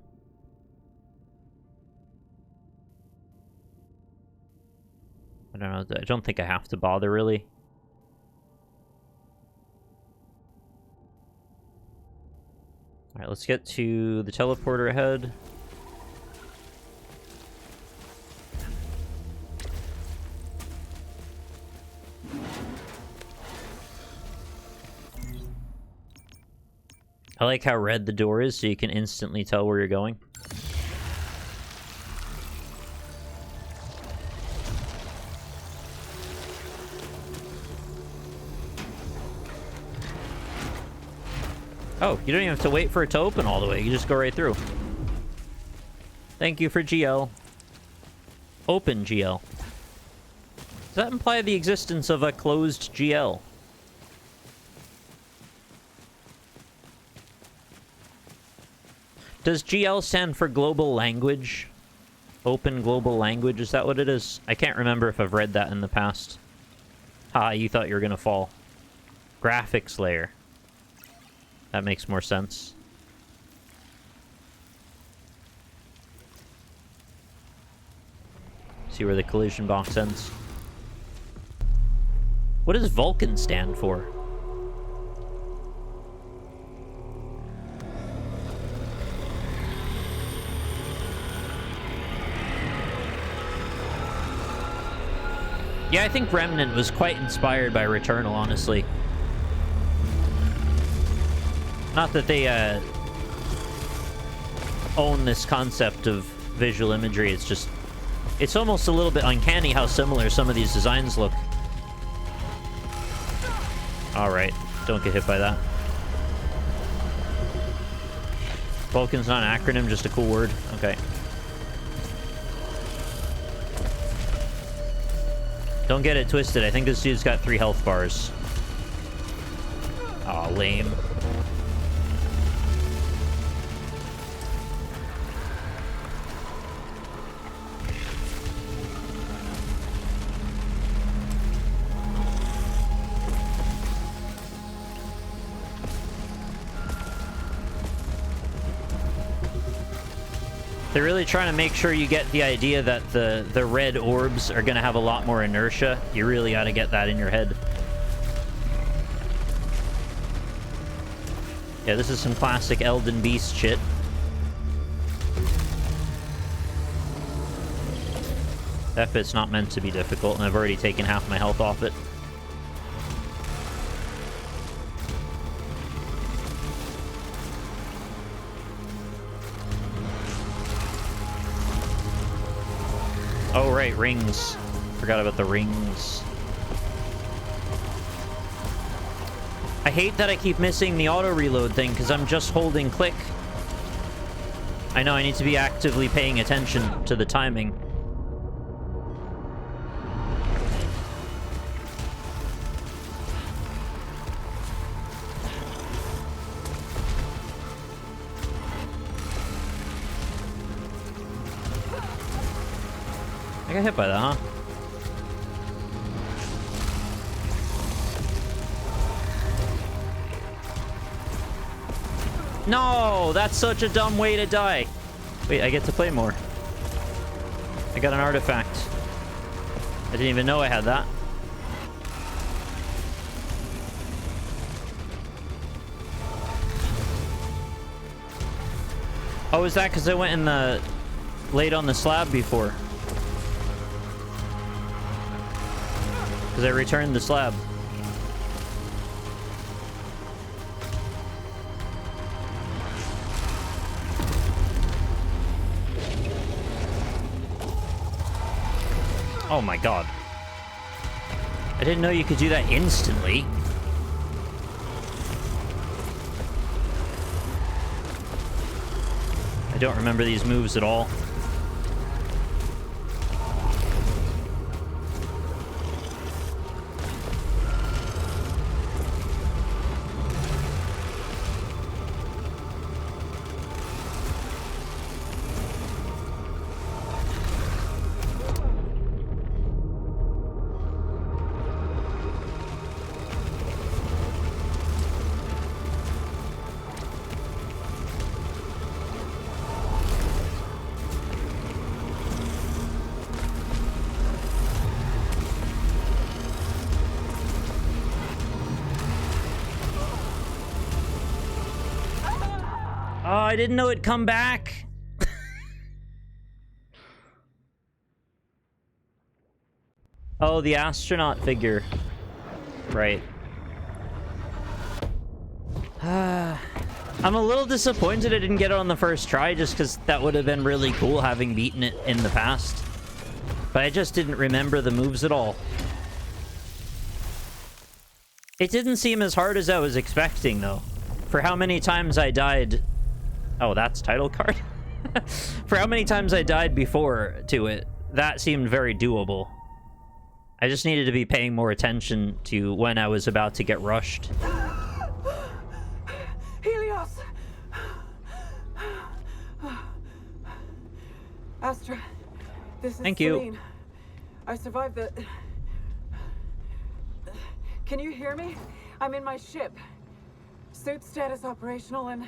I don't know, I don't think I have to bother, really. Alright, let's get to the teleporter ahead. I like how red the door is, so you can instantly tell where you're going. Oh, you don't even have to wait for it to open all the way. You just go right through. Thank you for GL. Open GL. Does that imply the existence of a closed GL? Does GL stand for global language? Open global language, is that what it is? I can't remember if I've read that in the past. Ah, you thought you were gonna fall. Graphics layer. That makes more sense. See where the collision box ends. What does Vulcan stand for? Yeah, I think Remnant was quite inspired by Returnal, honestly. Not that they own this concept of visual imagery, it's just... It's almost a little bit uncanny how similar some of these designs look. Alright, don't get hit by that. Vulcan's not an acronym, just a cool word. Okay. Don't get it twisted. I think this dude's got 3 health bars. Aw, lame. They're really trying to make sure you get the idea that the red orbs are going to have a lot more inertia. You really got to get that in your head. Yeah, this is some classic Elden Beast shit. That bit's not meant to be difficult, and I've already taken half my health off it. Oh, right, rings. Forgot about the rings. I hate that I keep missing the auto-reload thing, because I'm just holding click. I know I need to be actively paying attention to the timing. I got hit by that, huh? No! That's such a dumb way to die. Wait, I get to play more. I got an artifact. I didn't even know I had that. Oh, is that because I went in the... laid on the slab before? Because I returned the slab. Oh my god. I didn't know you could do that instantly. I don't remember these moves at all. Oh, I didn't know it'd come back. Oh, the astronaut figure. Right. I'm a little disappointed I didn't get it on the first try, just because that would have been really cool having beaten it in the past. But I just didn't remember the moves at all. It didn't seem as hard as I was expecting, though. For how many times I died... Oh, that's title card? For how many times I died before to it, that seemed very doable. I just needed to be paying more attention to when I was about to get rushed. Helios! Astra, this is Thank you. Celine. I survived the... Can you hear me? I'm in my ship. Suit status operational and...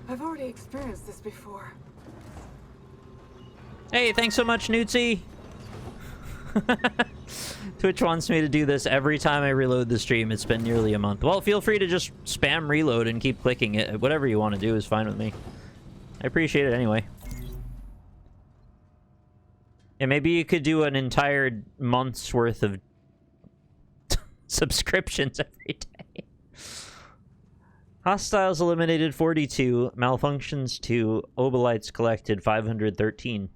I've already experienced this before. Hey, thanks so much, Newtsy! Twitch wants me to do this every time I reload the stream. It's been nearly a month. Well, feel free to just spam reload and keep clicking it. Whatever you want to do is fine with me. I appreciate it anyway. Yeah, maybe you could do an entire month's worth of subscriptions every day. Hostiles eliminated 42, malfunctions 2, obolites collected 513.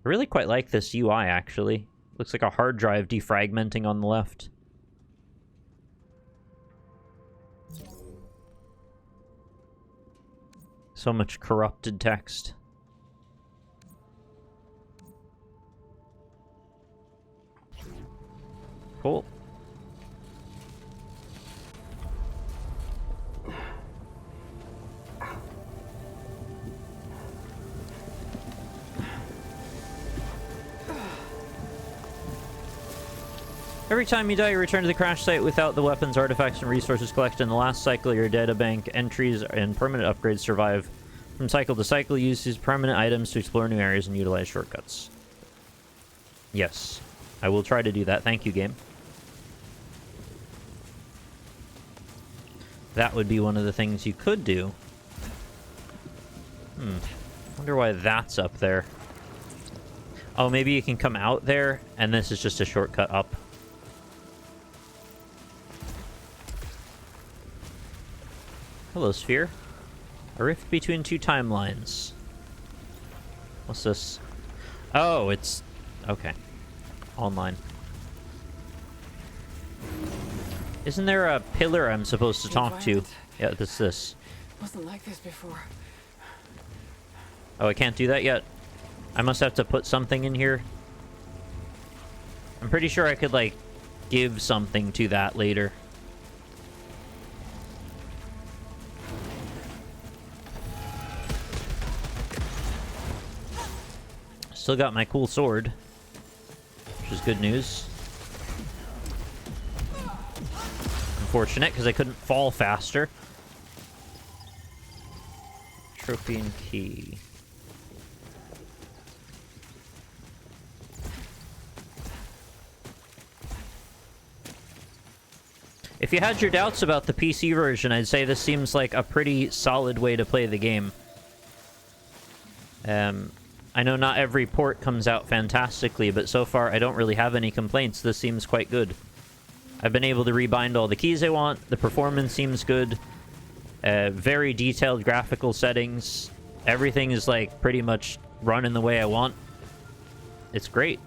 I really quite like this UI, actually. Looks like a hard drive defragmenting on the left. So much corrupted text. Cool. Every time you die, you return to the crash site without the weapons, artifacts, and resources collected in the last cycle. Your databank entries and permanent upgrades survive. From cycle to cycle, use these permanent items to explore new areas and utilize shortcuts. Yes, I will try to do that. Thank you, game. That would be one of the things you could do. Wonder why that's up there. Oh, maybe you can come out there, and this is just a shortcut up. Hello, Sphere. A rift between two timelines. What's this? Oh, it's... okay. Online. Isn't there a pillar I'm supposed to talk to? Yeah, this. Wasn't like this before. Oh, I can't do that yet? I must have to put something in here. I'm pretty sure I could, like, give something to that later. Still got my cool sword, which is good news. Unfortunate, because I couldn't fall faster. Trophy and key. If you had your doubts about the PC version, I'd say this seems like a pretty solid way to play the game. I know not every port comes out fantastically, but so far I don't really have any complaints. This seems quite good. I've been able to rebind all the keys I want. The performance seems good. Very detailed graphical settings. Everything is, like, pretty much running the way I want. It's great.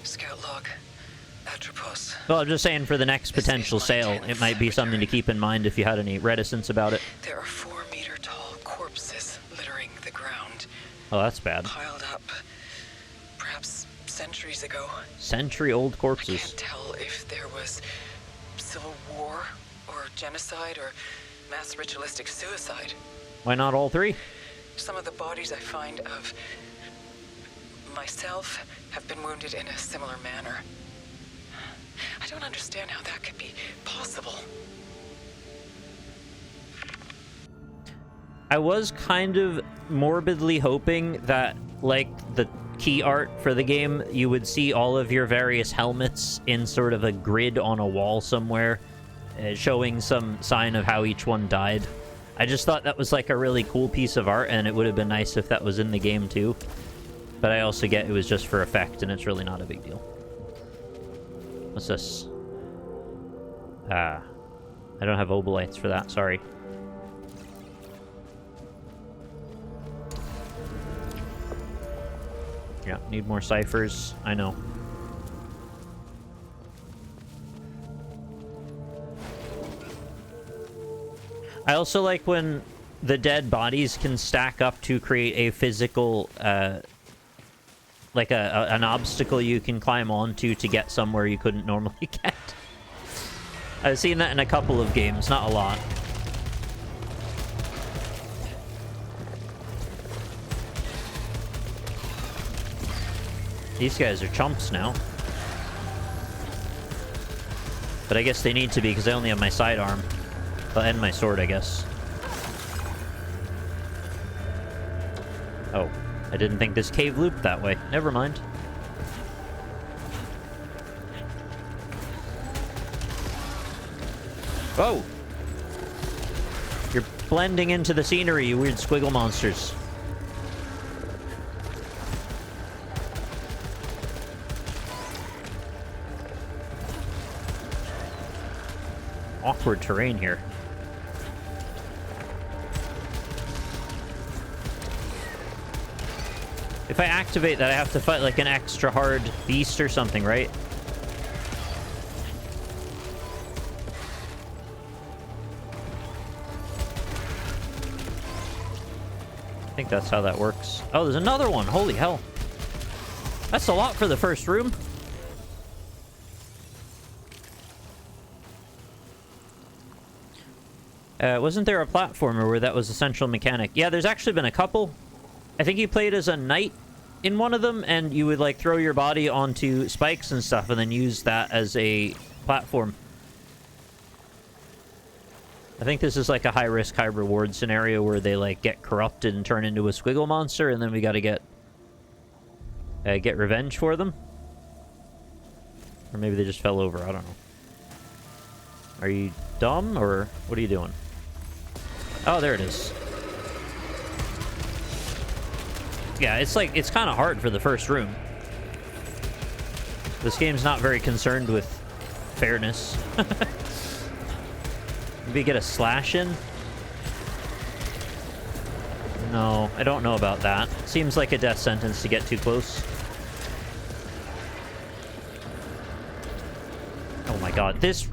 Scout log. Atropos. Well, I'm just saying for the next potential sale, it might be something to keep in mind if you had any reticence about it. There are 4-meter-tall corpses littering the ground. Oh, that's bad. Piled up, perhaps centuries ago. Century-old I corpses. can't tell if there was civil war, or genocide, or mass ritualistic suicide. Why not all three? Some of the bodies I find of myself have been wounded in a similar manner. I don't understand how that could be possible. I was kind of morbidly hoping that, like, the key art for the game, you would see all of your various helmets in sort of a grid on a wall somewhere, showing some sign of how each one died. I just thought that was, like, a really cool piece of art, and it would have been nice if that was in the game, too. But I also get it was just for effect, and it's really not a big deal. What's this? I don't have obolites for that, sorry. Yeah, need more ciphers. I know. I also like when the dead bodies can stack up to create a physical, like an obstacle you can climb onto to get somewhere you couldn't normally get. I've seen that in a couple of games, not a lot. These guys are chumps now. But I guess they need to be because I only have my sidearm. And my sword, I guess. Oh, I didn't think this cave looped that way. Never mind. Whoa! You're blending into the scenery, you weird squiggle monsters. Awkward terrain here. If I activate that, I have to fight like an extra hard beast or something, right? I think that's how that works. Oh, there's another one. Holy hell. That's a lot for the first room. Wasn't there a platformer where that was a central mechanic? Yeah, there's actually been a couple. I think you played as a knight in one of them, and you would like throw your body onto spikes and stuff and then use that as a platform. I think this is like a high risk, high reward scenario where they like get corrupted and turn into a squiggle monster, and then we gotta get revenge for them. Or maybe they just fell over, I don't know. Are you dumb, or what are you doing? Oh, there it is. Yeah, it's like, it's kind of hard for the first room. This game's not very concerned with fairness. Maybe get a slash in? No, I don't know about that. Seems like a death sentence to get too close. Oh my god, this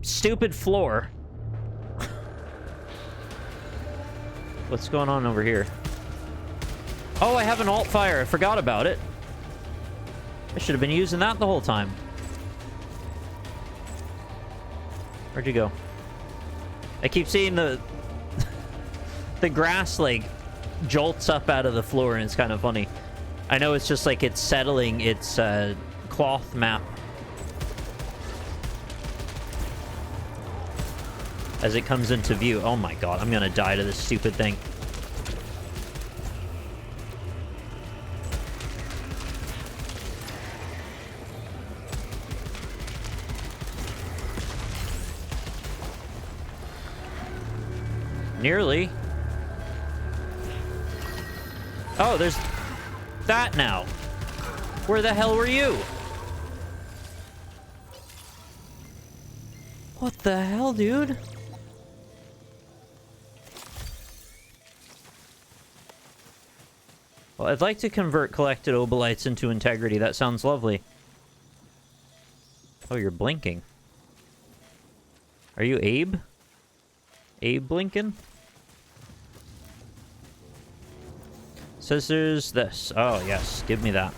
stupid floor. What's going on over here? Oh, I have an alt fire. I forgot about it. I should have been using that the whole time. Where'd you go? I keep seeing the the grass like jolts up out of the floor, and it's kind of funny. I know it's just like it's settling its cloth map as it comes into view. Oh my god, I'm gonna die to this stupid thing. Nearly. Oh, there's that now. Where the hell were you? What the hell, dude? Well, I'd like to convert collected obolites into integrity. That sounds lovely. Oh, you're blinking. Are you Abe? Abe blinking? Says there's this. Oh, yes. Give me that.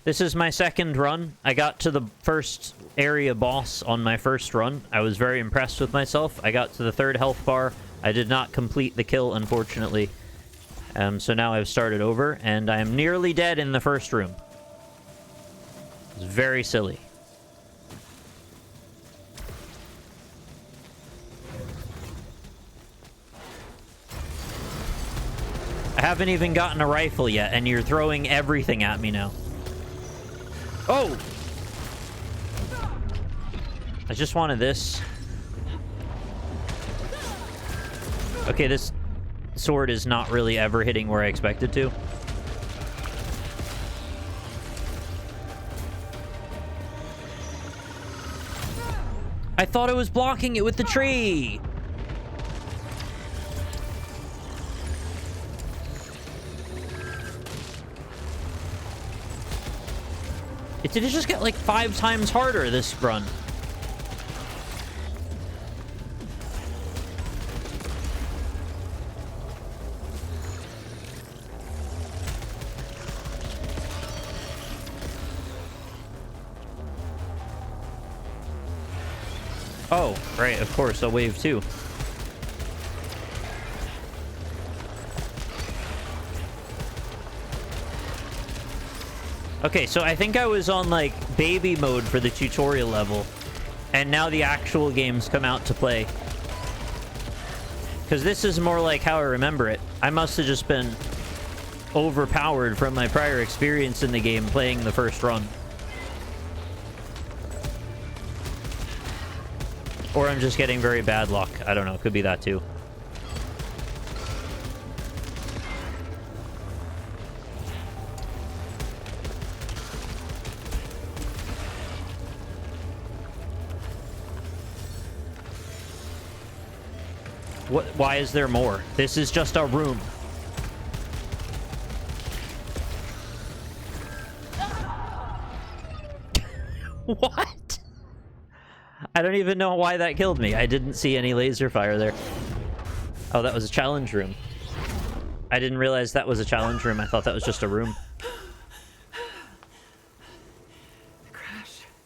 This is my second run. I got to the first area boss on my first run. I was very impressed with myself. I got to the third health bar. I did not complete the kill, unfortunately. So now I've started over, and I am nearly dead in the first room. It's very silly. I haven't even gotten a rifle yet, and you're throwing everything at me now. Oh! I just wanted this. Okay, this sword is not really ever hitting where I expected to. I thought I was blocking it with the tree! Did it just get like 5 times harder this run? Oh, right, of course, a wave too. Okay, so I think I was on, like, baby mode for the tutorial level, and now the actual game's come out to play. Because this is more like how I remember it. I must have just been overpowered from my prior experience in the game playing the first run. Or I'm just getting very bad luck. I don't know, it could be that too. What? Why is there more? This is just a room. What? I don't even know why that killed me. I didn't see any laser fire there. Oh, that was a challenge room. I didn't realize that was a challenge room. I thought that was just a room.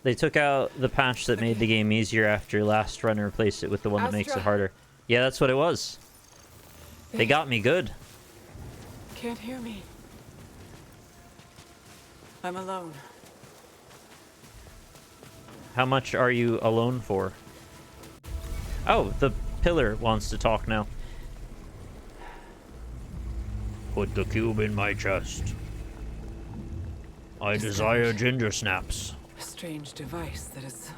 They took out the patch that made the game easier after last run and replaced it with the one that makes it harder. Yeah, that's what it was. They got me good. Can't hear me. I'm alone. How much are you alone for? Oh, the pillar wants to talk now. Put the cube in my chest. I desire ginger snaps. A strange device that is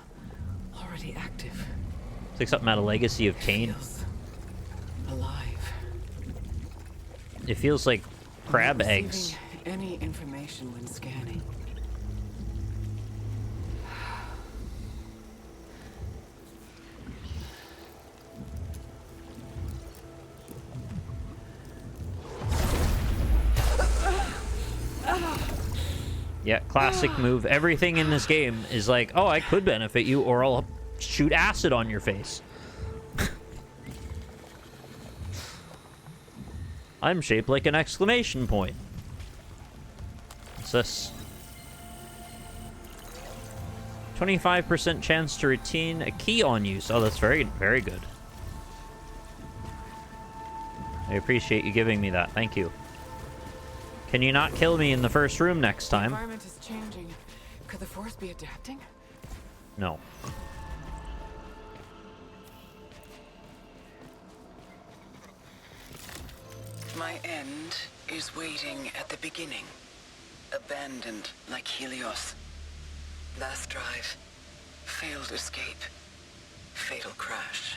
already active. It's like something out of Legacy of Kain. Feels alive. It feels like crab Not eggs. receiving any information when scanning. Yeah, classic move. Everything in this game is like, oh, I could benefit you, or I'll shoot acid on your face. I'm shaped like an exclamation point. What's this? 25% chance to retain a key on use. Oh, that's very, very good. I appreciate you giving me that. Thank you. Can you not kill me in the first room next The time? environment is changing. Could the Force be adapting? No. My end is waiting at the beginning. Abandoned like Helios. Last drive. Failed escape. Fatal crash.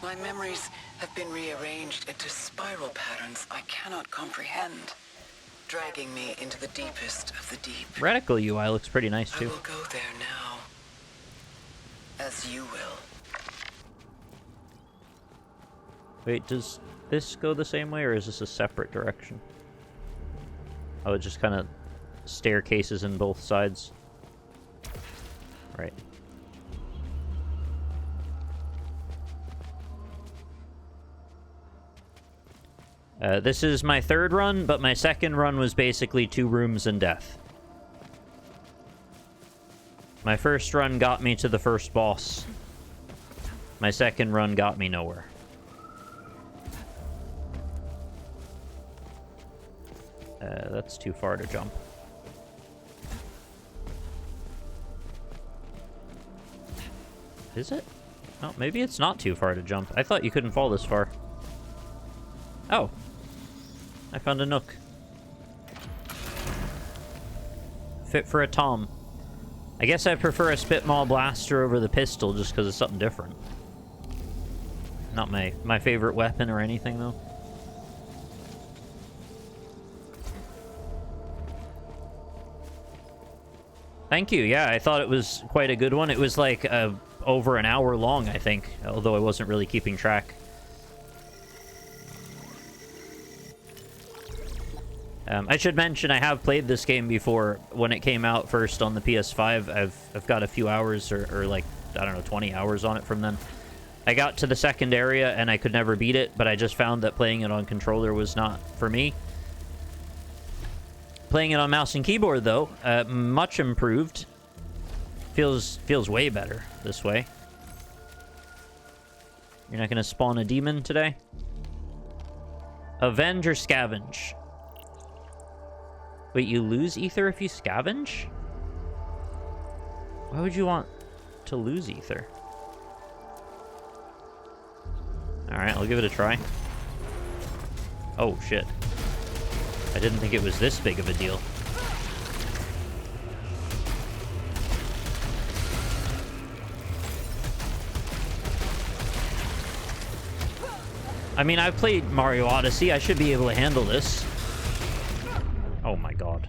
My memories have been rearranged into spiral patterns I cannot comprehend, dragging me into the deepest of the deep. Radical UI looks pretty nice I too. will go there now. As you will. Wait, does this go the same way, or is this a separate direction? Oh, it just kind of staircases in both sides. Right. This is my third run, but my second run was basically 2 rooms and death. My first run got me to the first boss. My second run got me nowhere. That's too far to jump. Is it? Oh, maybe it's not too far to jump. I thought you couldn't fall this far. Oh. I found a nook. Fit for a Tom. I guess I prefer a Spitmaul blaster over the pistol just because it's something different. Not my favorite weapon or anything, though. Thank you. Yeah, I thought it was quite a good one. It was like over an hour long, I think, although I wasn't really keeping track. I should mention I have played this game before when it came out first on the PS5. I've got a few hours or like, I don't know, 20 hours on it from then. I got to the second area and I could never beat it, but I just found that playing it on controller was not for me. Playing it on mouse and keyboard, though, much improved. Feels way better this way. You're not going to spawn a demon today? Avenge or scavenge? Wait, you lose ether if you scavenge? Why would you want to lose ether? Alright, I'll give it a try. Oh, shit. I didn't think it was this big of a deal. I mean, I've played Mario Odyssey. I should be able to handle this. Oh my god.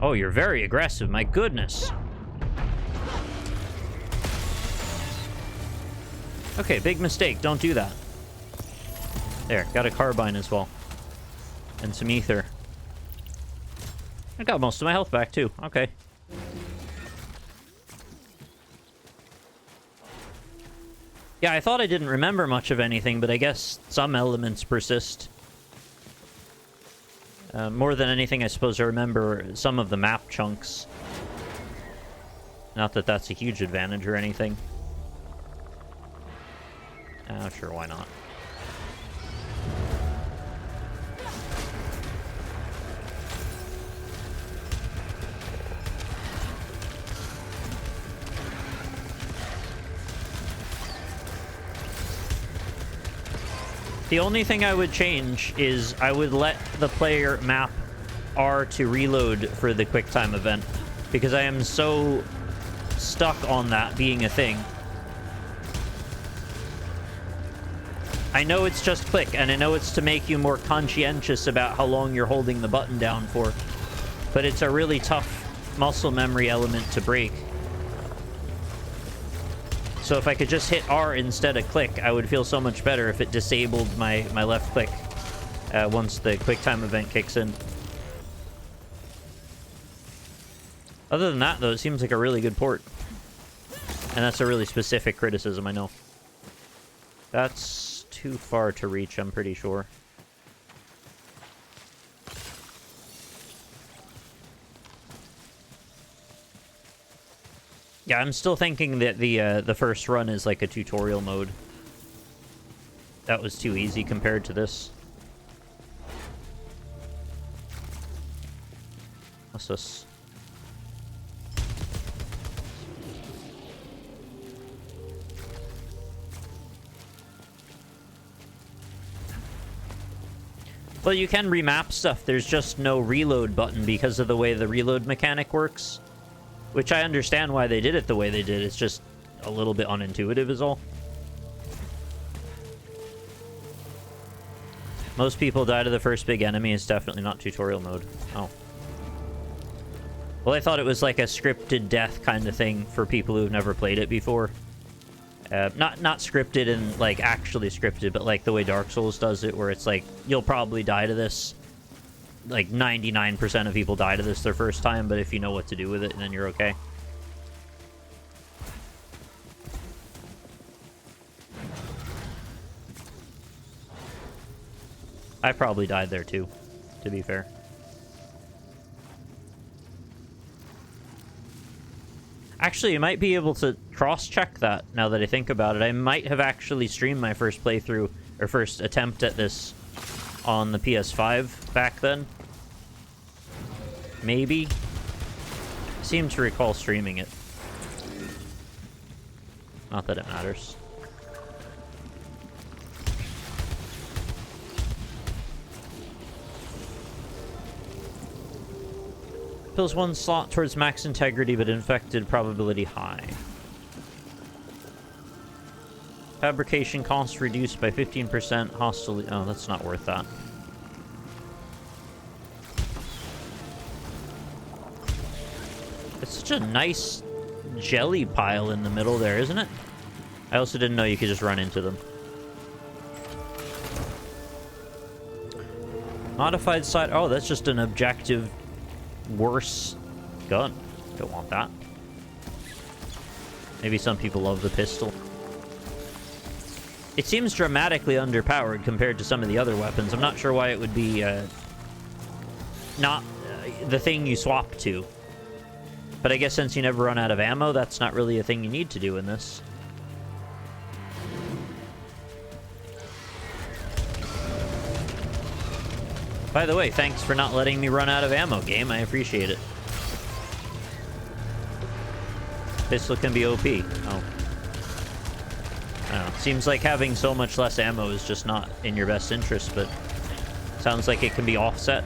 Oh, you're very aggressive. My goodness. Okay, big mistake. Don't do that. There, got a carbine as well. And some ether. I got most of my health back, too. Okay. Yeah, I thought I didn't remember much of anything, but I guess some elements persist. More than anything, I suppose I remember some of the map chunks. Not that that's a huge advantage or anything. Sure, why not? The only thing I would change is I would let the player map R to reload for the QuickTime event, because I am so stuck on that being a thing. I know it's just click, and I know it's to make you more conscientious about how long you're holding the button down for, but it's a really tough muscle memory element to break. So if I could just hit R instead of click, I would feel so much better if it disabled my left click once the QuickTime event kicks in. Other than that, though, it seems like a really good port. And that's a really specific criticism, I know. That's too far to reach, I'm pretty sure. Yeah, I'm still thinking that the first run is like a tutorial mode. That was too easy compared to this. What's this? Well, you can remap stuff. There's just no reload button because of the way the reload mechanic works. Which I understand why they did it the way they did. It's just a little bit unintuitive is all. Most people die to the first big enemy. It's definitely not tutorial mode. Oh. Well, I thought it was like a scripted death kind of thing for people who've never played it before. Not scripted and like actually scripted, but like the way Dark Souls does it, where it's like, you'll probably die to this. Like 99% of people die to this their first time, but if you know what to do with it, then you're okay. I probably died there too, to be fair. Actually, you might be able to cross-check that now that I think about it. I might have actually streamed my first playthrough, or first attempt at this on the PS5 back then. Maybe. I seem to recall streaming it. Not that it matters. Fills one slot towards max integrity, but infected probability high. Fabrication cost reduced by 15%. Hostile... Oh, that's not worth that. It's such a nice jelly pile in the middle there, isn't it? I also didn't know you could just run into them. Modified side... Oh, that's just an objective worse gun. Don't want that. Maybe some people love the pistol. It seems dramatically underpowered compared to some of the other weapons. I'm not sure why it would be not the thing you swap to. But I guess since you never run out of ammo, that's not really a thing you need to do in this. By the way, thanks for not letting me run out of ammo, game. I appreciate it. Pistol can be OP. Oh. I don't know. Seems like having so much less ammo is just not in your best interest, but sounds like it can be offset.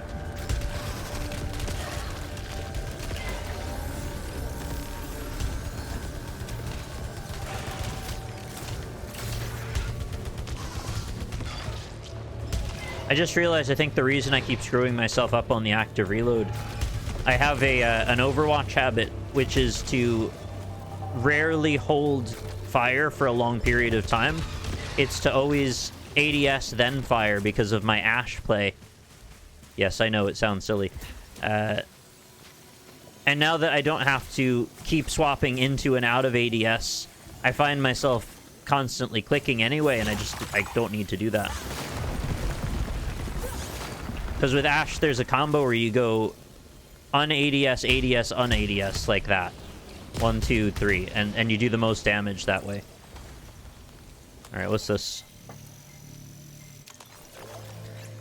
I just realized I think the reason I keep screwing myself up on the active reload, I have an Overwatch habit, which is to rarely hold fire for a long period of time. It's to always ADS then fire because of my Ash play. Yes, I know it sounds silly. And now that I don't have to keep swapping into and out of ADS, I find myself constantly clicking anyway, and I don't need to do that. Because with Ash, there's a combo where you go un-ADS, ADS, un-ADS, like that. 1, 2, 3, and you do the most damage that way. All right, what's this?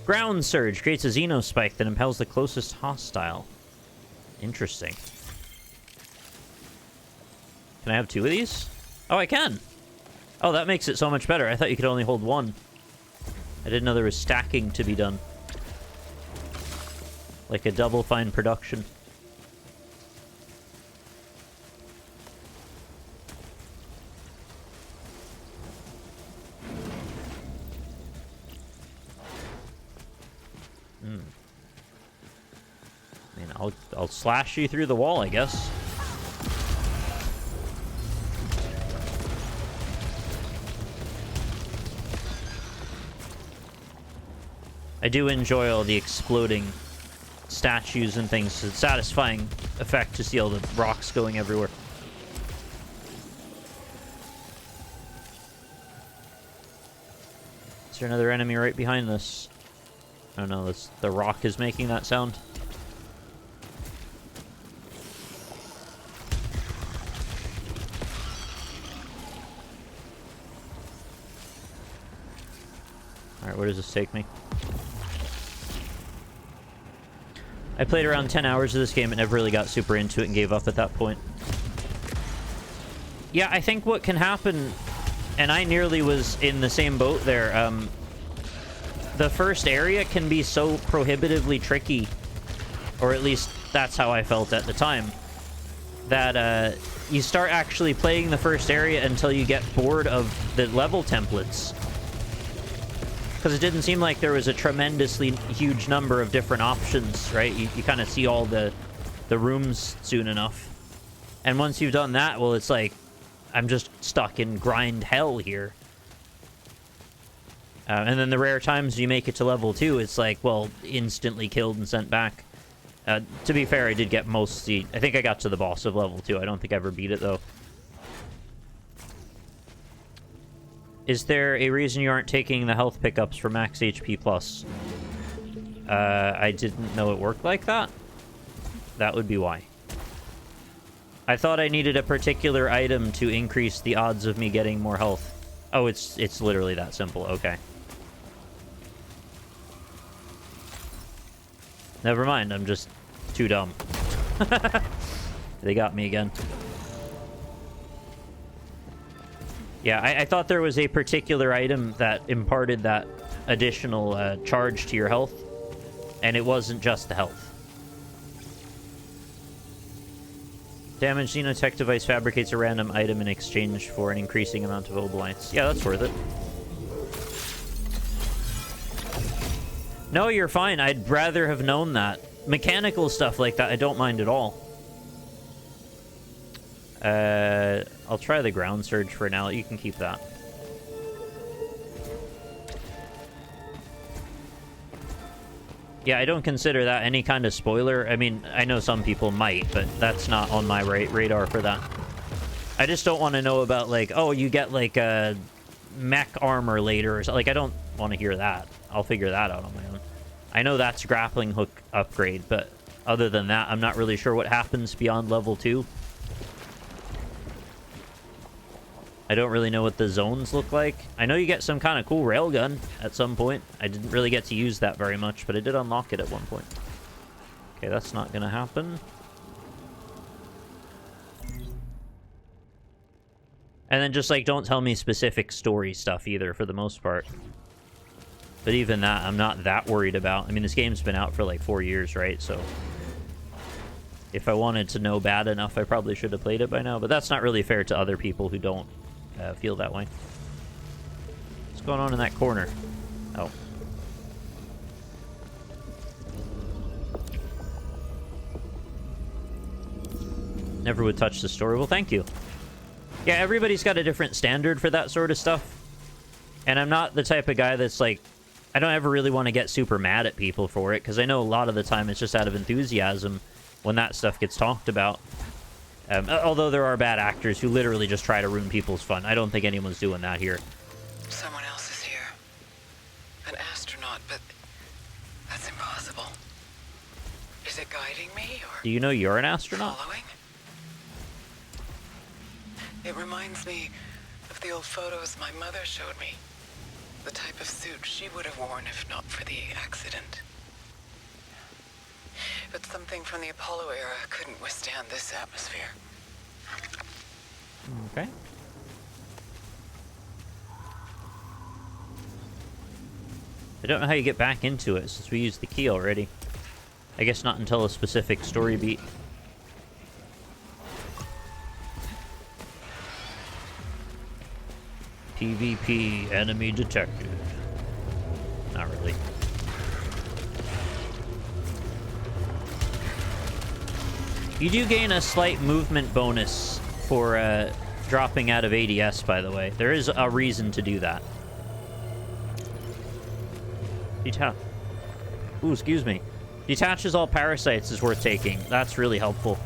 Ground Surge creates a Xenospike that impels the closest hostile. Interesting. Can I have 2 of these? Oh, I can. Oh, that makes it so much better. I thought you could only hold 1. I didn't know there was stacking to be done. Like a Double Fine production. I mean, I'll slash you through the wall, I guess. I do enjoy all the exploding statues and things. It's a satisfying effect to see all the rocks going everywhere. Is there another enemy right behind this? I don't know, the rock is making that sound. Alright, where does this take me? I played around 10 hours of this game and never really got super into it and gave up at that point. Yeah, I think what can happen, and I nearly was in the same boat there, the first area can be so prohibitively tricky, or at least that's how I felt at the time, that you start actually playing the first area until you get bored of the level templates. Because it didn't seem like there was a tremendously huge number of different options, right? You kind of see all the rooms soon enough. And once you've done that, well, it's like, I'm just stuck in grind hell here. And then the rare times you make it to level 2, it's like, well, instantly killed and sent back. To be fair, I did get mostly... I think I got to the boss of level 2. I don't think I ever beat it, though. Is there a reason you aren't taking the health pickups for max HP plus? I didn't know it worked like that. That would be why. I thought I needed a particular item to increase the odds of me getting more health. Oh, it's literally that simple. Okay. Never mind, I'm just too dumb. They got me again. Yeah, I thought there was a particular item that imparted that additional charge to your health, and it wasn't just the health. Damaged Xenotech device fabricates a random item in exchange for an increasing amount of obolites. Yeah, that's worth it. No, you're fine. I'd rather have known that. Mechanical stuff like that, I don't mind at all. I'll try the ground surge for now. You can keep that. Yeah, I don't consider that any kind of spoiler. I mean, I know some people might, but that's not on my radar for that. I just don't want to know about, like, oh, you get, like, a mech armor later or something. Like, I don't want to hear that. I'll figure that out on my own. I know that's grappling hook upgrade, but other than that, I'm not really sure what happens beyond level 2. I don't really know what the zones look like. I know you get some kind of cool railgun at some point. I didn't really get to use that very much, but I did unlock it at one point. Okay, that's not gonna happen. And then just, like, don't tell me specific story stuff either, for the most part. But even that, I'm not that worried about. I mean, this game's been out for, like, 4 years, right? So if I wanted to know bad enough, I probably should have played it by now. But that's not really fair to other people who don't feel that way. What's going on in that corner? Oh. Never would touch the story. Well, thank you. Yeah, everybody's got a different standard for that sort of stuff. And I'm not the type of guy that's like... I don't ever really want to get super mad at people for it, because I know a lot of the time it's just out of enthusiasm when that stuff gets talked about. Although there are bad actors who literally just try to ruin people's fun. I don't think anyone's doing that here. Someone else is here. An astronaut, but that's impossible. Is it guiding me, or... Do you know you're an astronaut? Following? It reminds me of the old photos my mother showed me. The type of suit she would have worn if not for the accident. But something from the Apollo era couldn't withstand this atmosphere. Okay. I don't know how you get back into it since we used the key already. I guess not until a specific story beat. PvP enemy detected. Not really. You do gain a slight movement bonus for dropping out of ADS, by the way. There is a reason to do that. Ooh, excuse me. Detaches all parasites is worth taking. That's really helpful.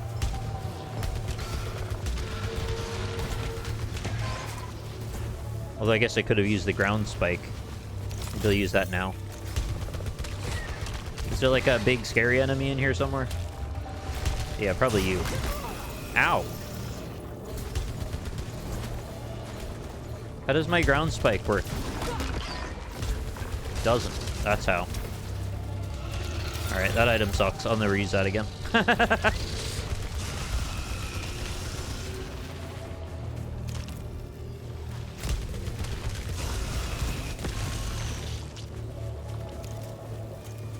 Although I guess I could have used the ground spike. Maybe I'll use that now. Is there like a big scary enemy in here somewhere? Yeah, probably you. Ow! How does my ground spike work? Doesn't. That's how. Alright, that item sucks. I'll never use that again.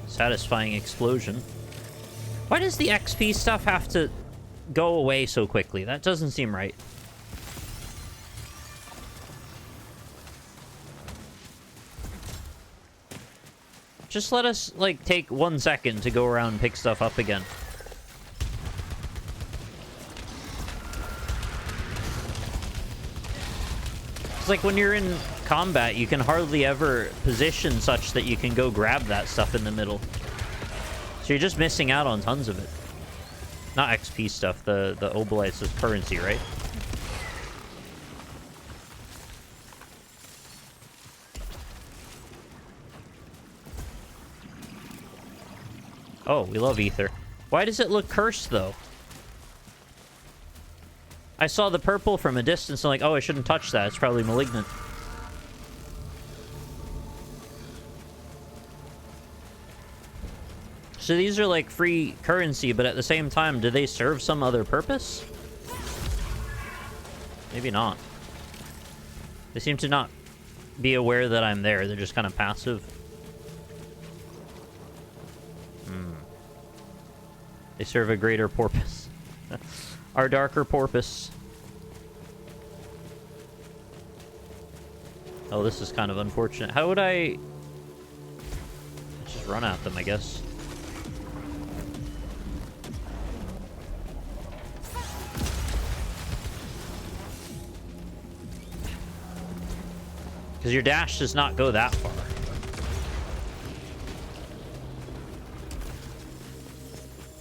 Satisfying explosion. Why does the XP stuff have to go away so quickly? That doesn't seem right. Just let us, like, take 1 second to go around and pick stuff up again. It's like when you're in combat, you can hardly ever position such that you can go grab that stuff in the middle. So you're just missing out on tons of it. Not XP stuff, the obolites is currency, right? Oh, we love ether. Why does it look cursed, though? I saw the purple from a distance and like, oh, I shouldn't touch that. It's probably malignant. So these are like free currency, but at the same time, do they serve some other purpose? Maybe not. They seem to not be aware that I'm there. They're just kind of passive. They serve a greater purpose. Our darker porpoise. Oh, this is kind of unfortunate. How would I... just run at them, I guess. Because your dash does not go that far.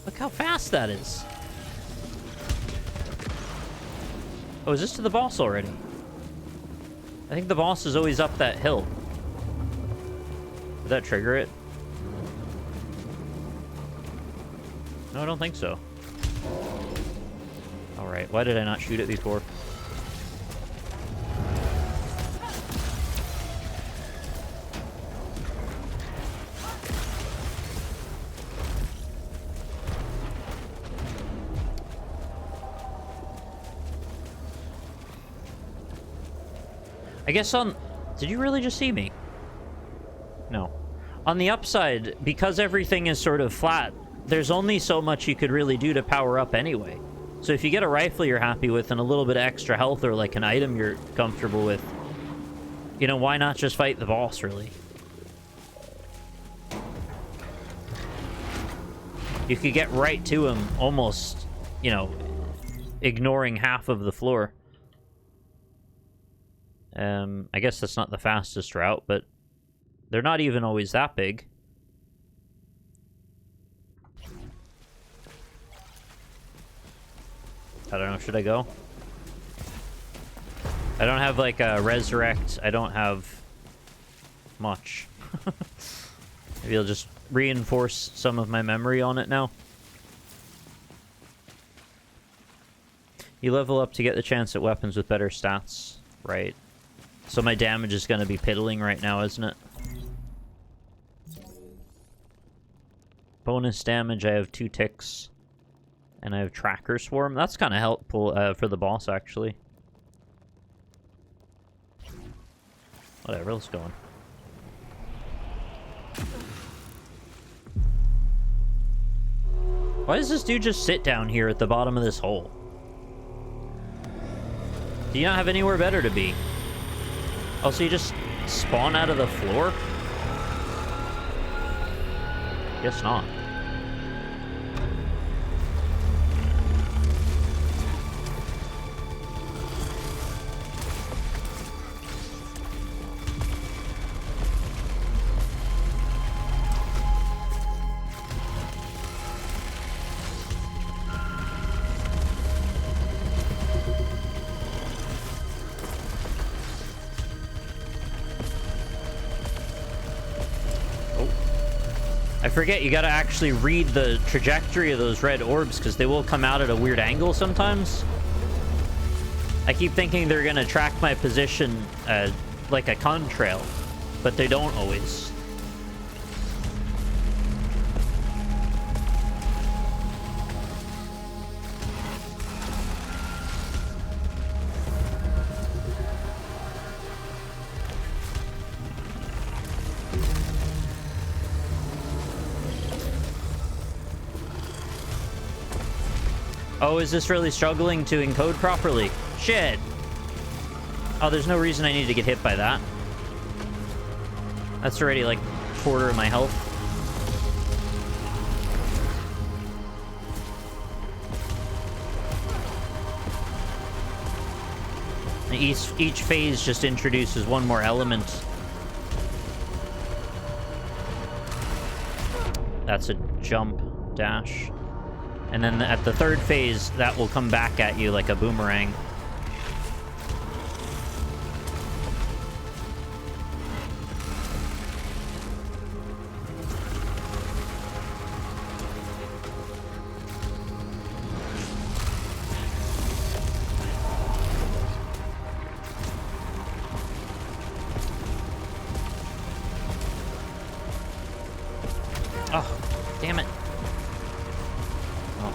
Look how fast that is. Oh, is this to the boss already? I think the boss is always up that hill. Did that trigger it? No, I don't think so. Alright, why did I not shoot it before? I guess on... Did you really just see me? No. On the upside, because everything is sort of flat, there's only so much you could really do to power up anyway. So if you get a rifle you're happy with and a little bit of extra health or like an item you're comfortable with, you know, why not just fight the boss, really? You could get right to him almost, you know, ignoring half of the floor. I guess that's not the fastest route, but they're not even always that big. I don't know, should I go? I don't have, like, a resurrect. I don't have much. Maybe I'll just reinforce some of my memory on it now. You level up to get the chance at weapons with better stats. Right. So my damage is going to be piddling right now, isn't it? Bonus damage, I have 2 ticks. And I have Tracker Swarm. That's kind of helpful for the boss, actually. Whatever, let's go on. Why does this dude just sit down here at the bottom of this hole? Do you not have anywhere better to be? Oh, so you just spawn out of the floor? Guess not. I forget, you gotta actually read the trajectory of those red orbs, because they will come out at a weird angle sometimes. I keep thinking they're gonna track my position like a contrail, but they don't always. Oh, is this really struggling to encode properly? Shit. Oh, there's no reason I need to get hit by that. That's already like a quarter of my health. And each phase just introduces one more element. That's a jump dash. And then at the third phase, that will come back at you like a boomerang. Oh, damn it.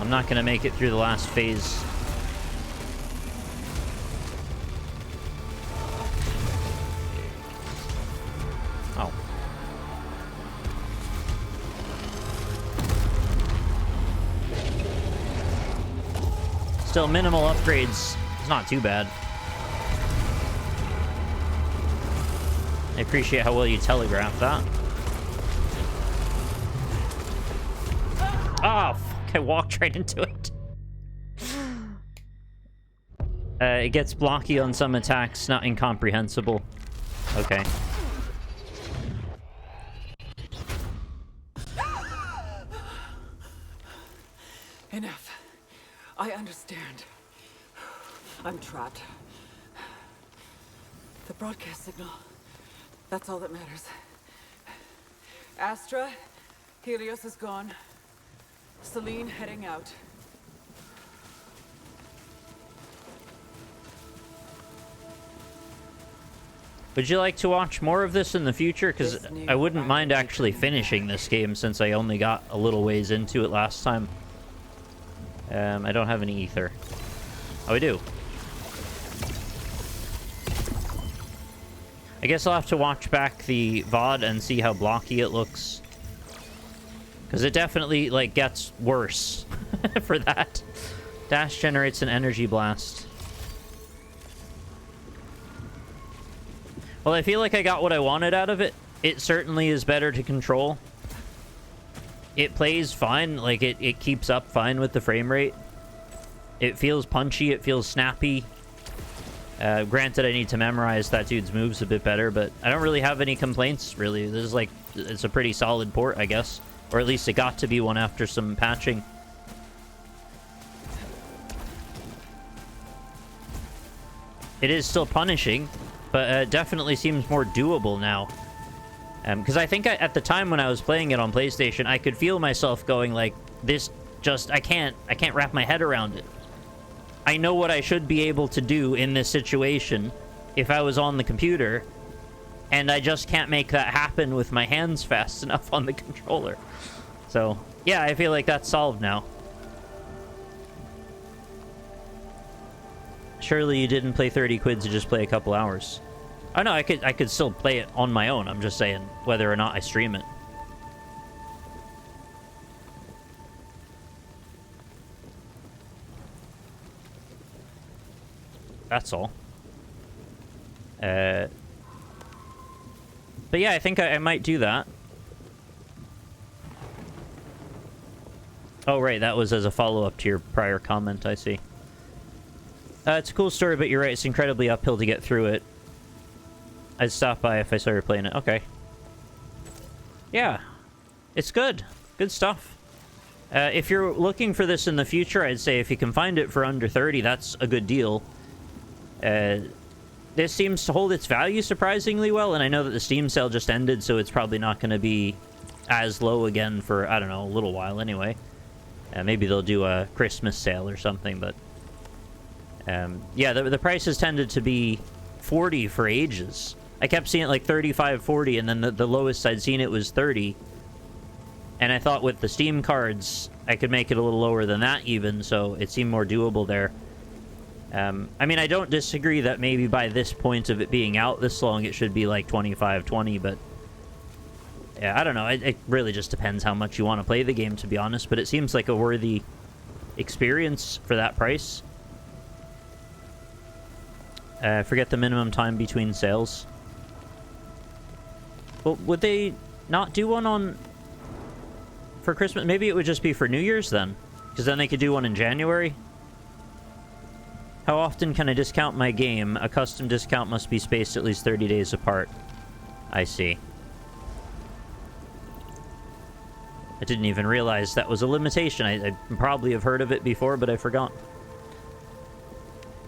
I'm not going to make it through the last phase. Oh. Still, minimal upgrades. It's not too bad. I appreciate how well you telegraphed that. Oh, I walked right into it. It gets blocky on some attacks, not incomprehensible. Okay. Enough. I understand. I'm trapped. The broadcast signal. That's all that matters. Astra, Helios is gone. Celine heading out. Would you like to watch more of this in the future? Because I wouldn't mind actually finishing this game since I only got a little ways into it last time. I don't have any ether. Oh, I do. I guess I'll have to watch back the VOD and see how blocky it looks. Because it definitely, like, gets worse for that. Dash generates an energy blast. Well, I feel like I got what I wanted out of it. It certainly is better to control. It plays fine. Like, it keeps up fine with the frame rate. It feels punchy. It feels snappy. Granted, I need to memorize that dude's moves a bit better, but I don't really have any complaints, really. This is, like, it's a pretty solid port, I guess. Or at least it got to be one after some patching. It is still punishing, but definitely seems more doable now. Because I think at the time when I was playing it on PlayStation, I could feel myself going like, this just, I can't wrap my head around it. I know what I should be able to do in this situation if I was on the computer, and I just can't make that happen with my hands fast enough on the controller. So, yeah, I feel like that's solved now. Surely you didn't play 30 quid to just play a couple hours. Oh no, I could still play it on my own. I'm just saying whether or not I stream it. That's all. But yeah, I think I might do that. Oh, right, that was as a follow-up to your prior comment, I see. It's a cool story, but you're right, it's incredibly uphill to get through it. I'd stop by if I started playing it. Okay. Yeah. It's good. Good stuff. If you're looking for this in the future, I'd say if you can find it for under 30, that's a good deal. This seems to hold its value surprisingly well, and I know that the Steam sale just ended, so it's probably not going to be as low again for, I don't know, a little while anyway. Maybe they'll do a Christmas sale or something, but... yeah, the prices tended to be 40 for ages. I kept seeing it like 35, 40, and then the lowest I'd seen it was 30. And I thought with the Steam cards, I could make it a little lower than that even, so it seemed more doable there. I mean, I don't disagree that maybe by this point of it being out this long, it should be like 25, 20, but... yeah, I don't know. It really just depends how much you want to play the game, to be honest, but it seems like a worthy experience for that price. Forget the minimum time between sales. Well, would they not do one on... for Christmas? Maybe it would just be for New Year's then, because then they could do one in January. How often can I discount my game? A custom discount must be spaced at least 30 days apart. I see. I didn't even realize that was a limitation. I probably have heard of it before, but I forgot.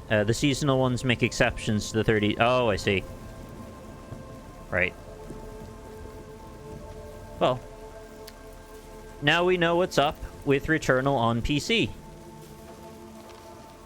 The seasonal ones make exceptions to the 30... oh, I see. Right. Well, now we know what's up with Returnal on PC.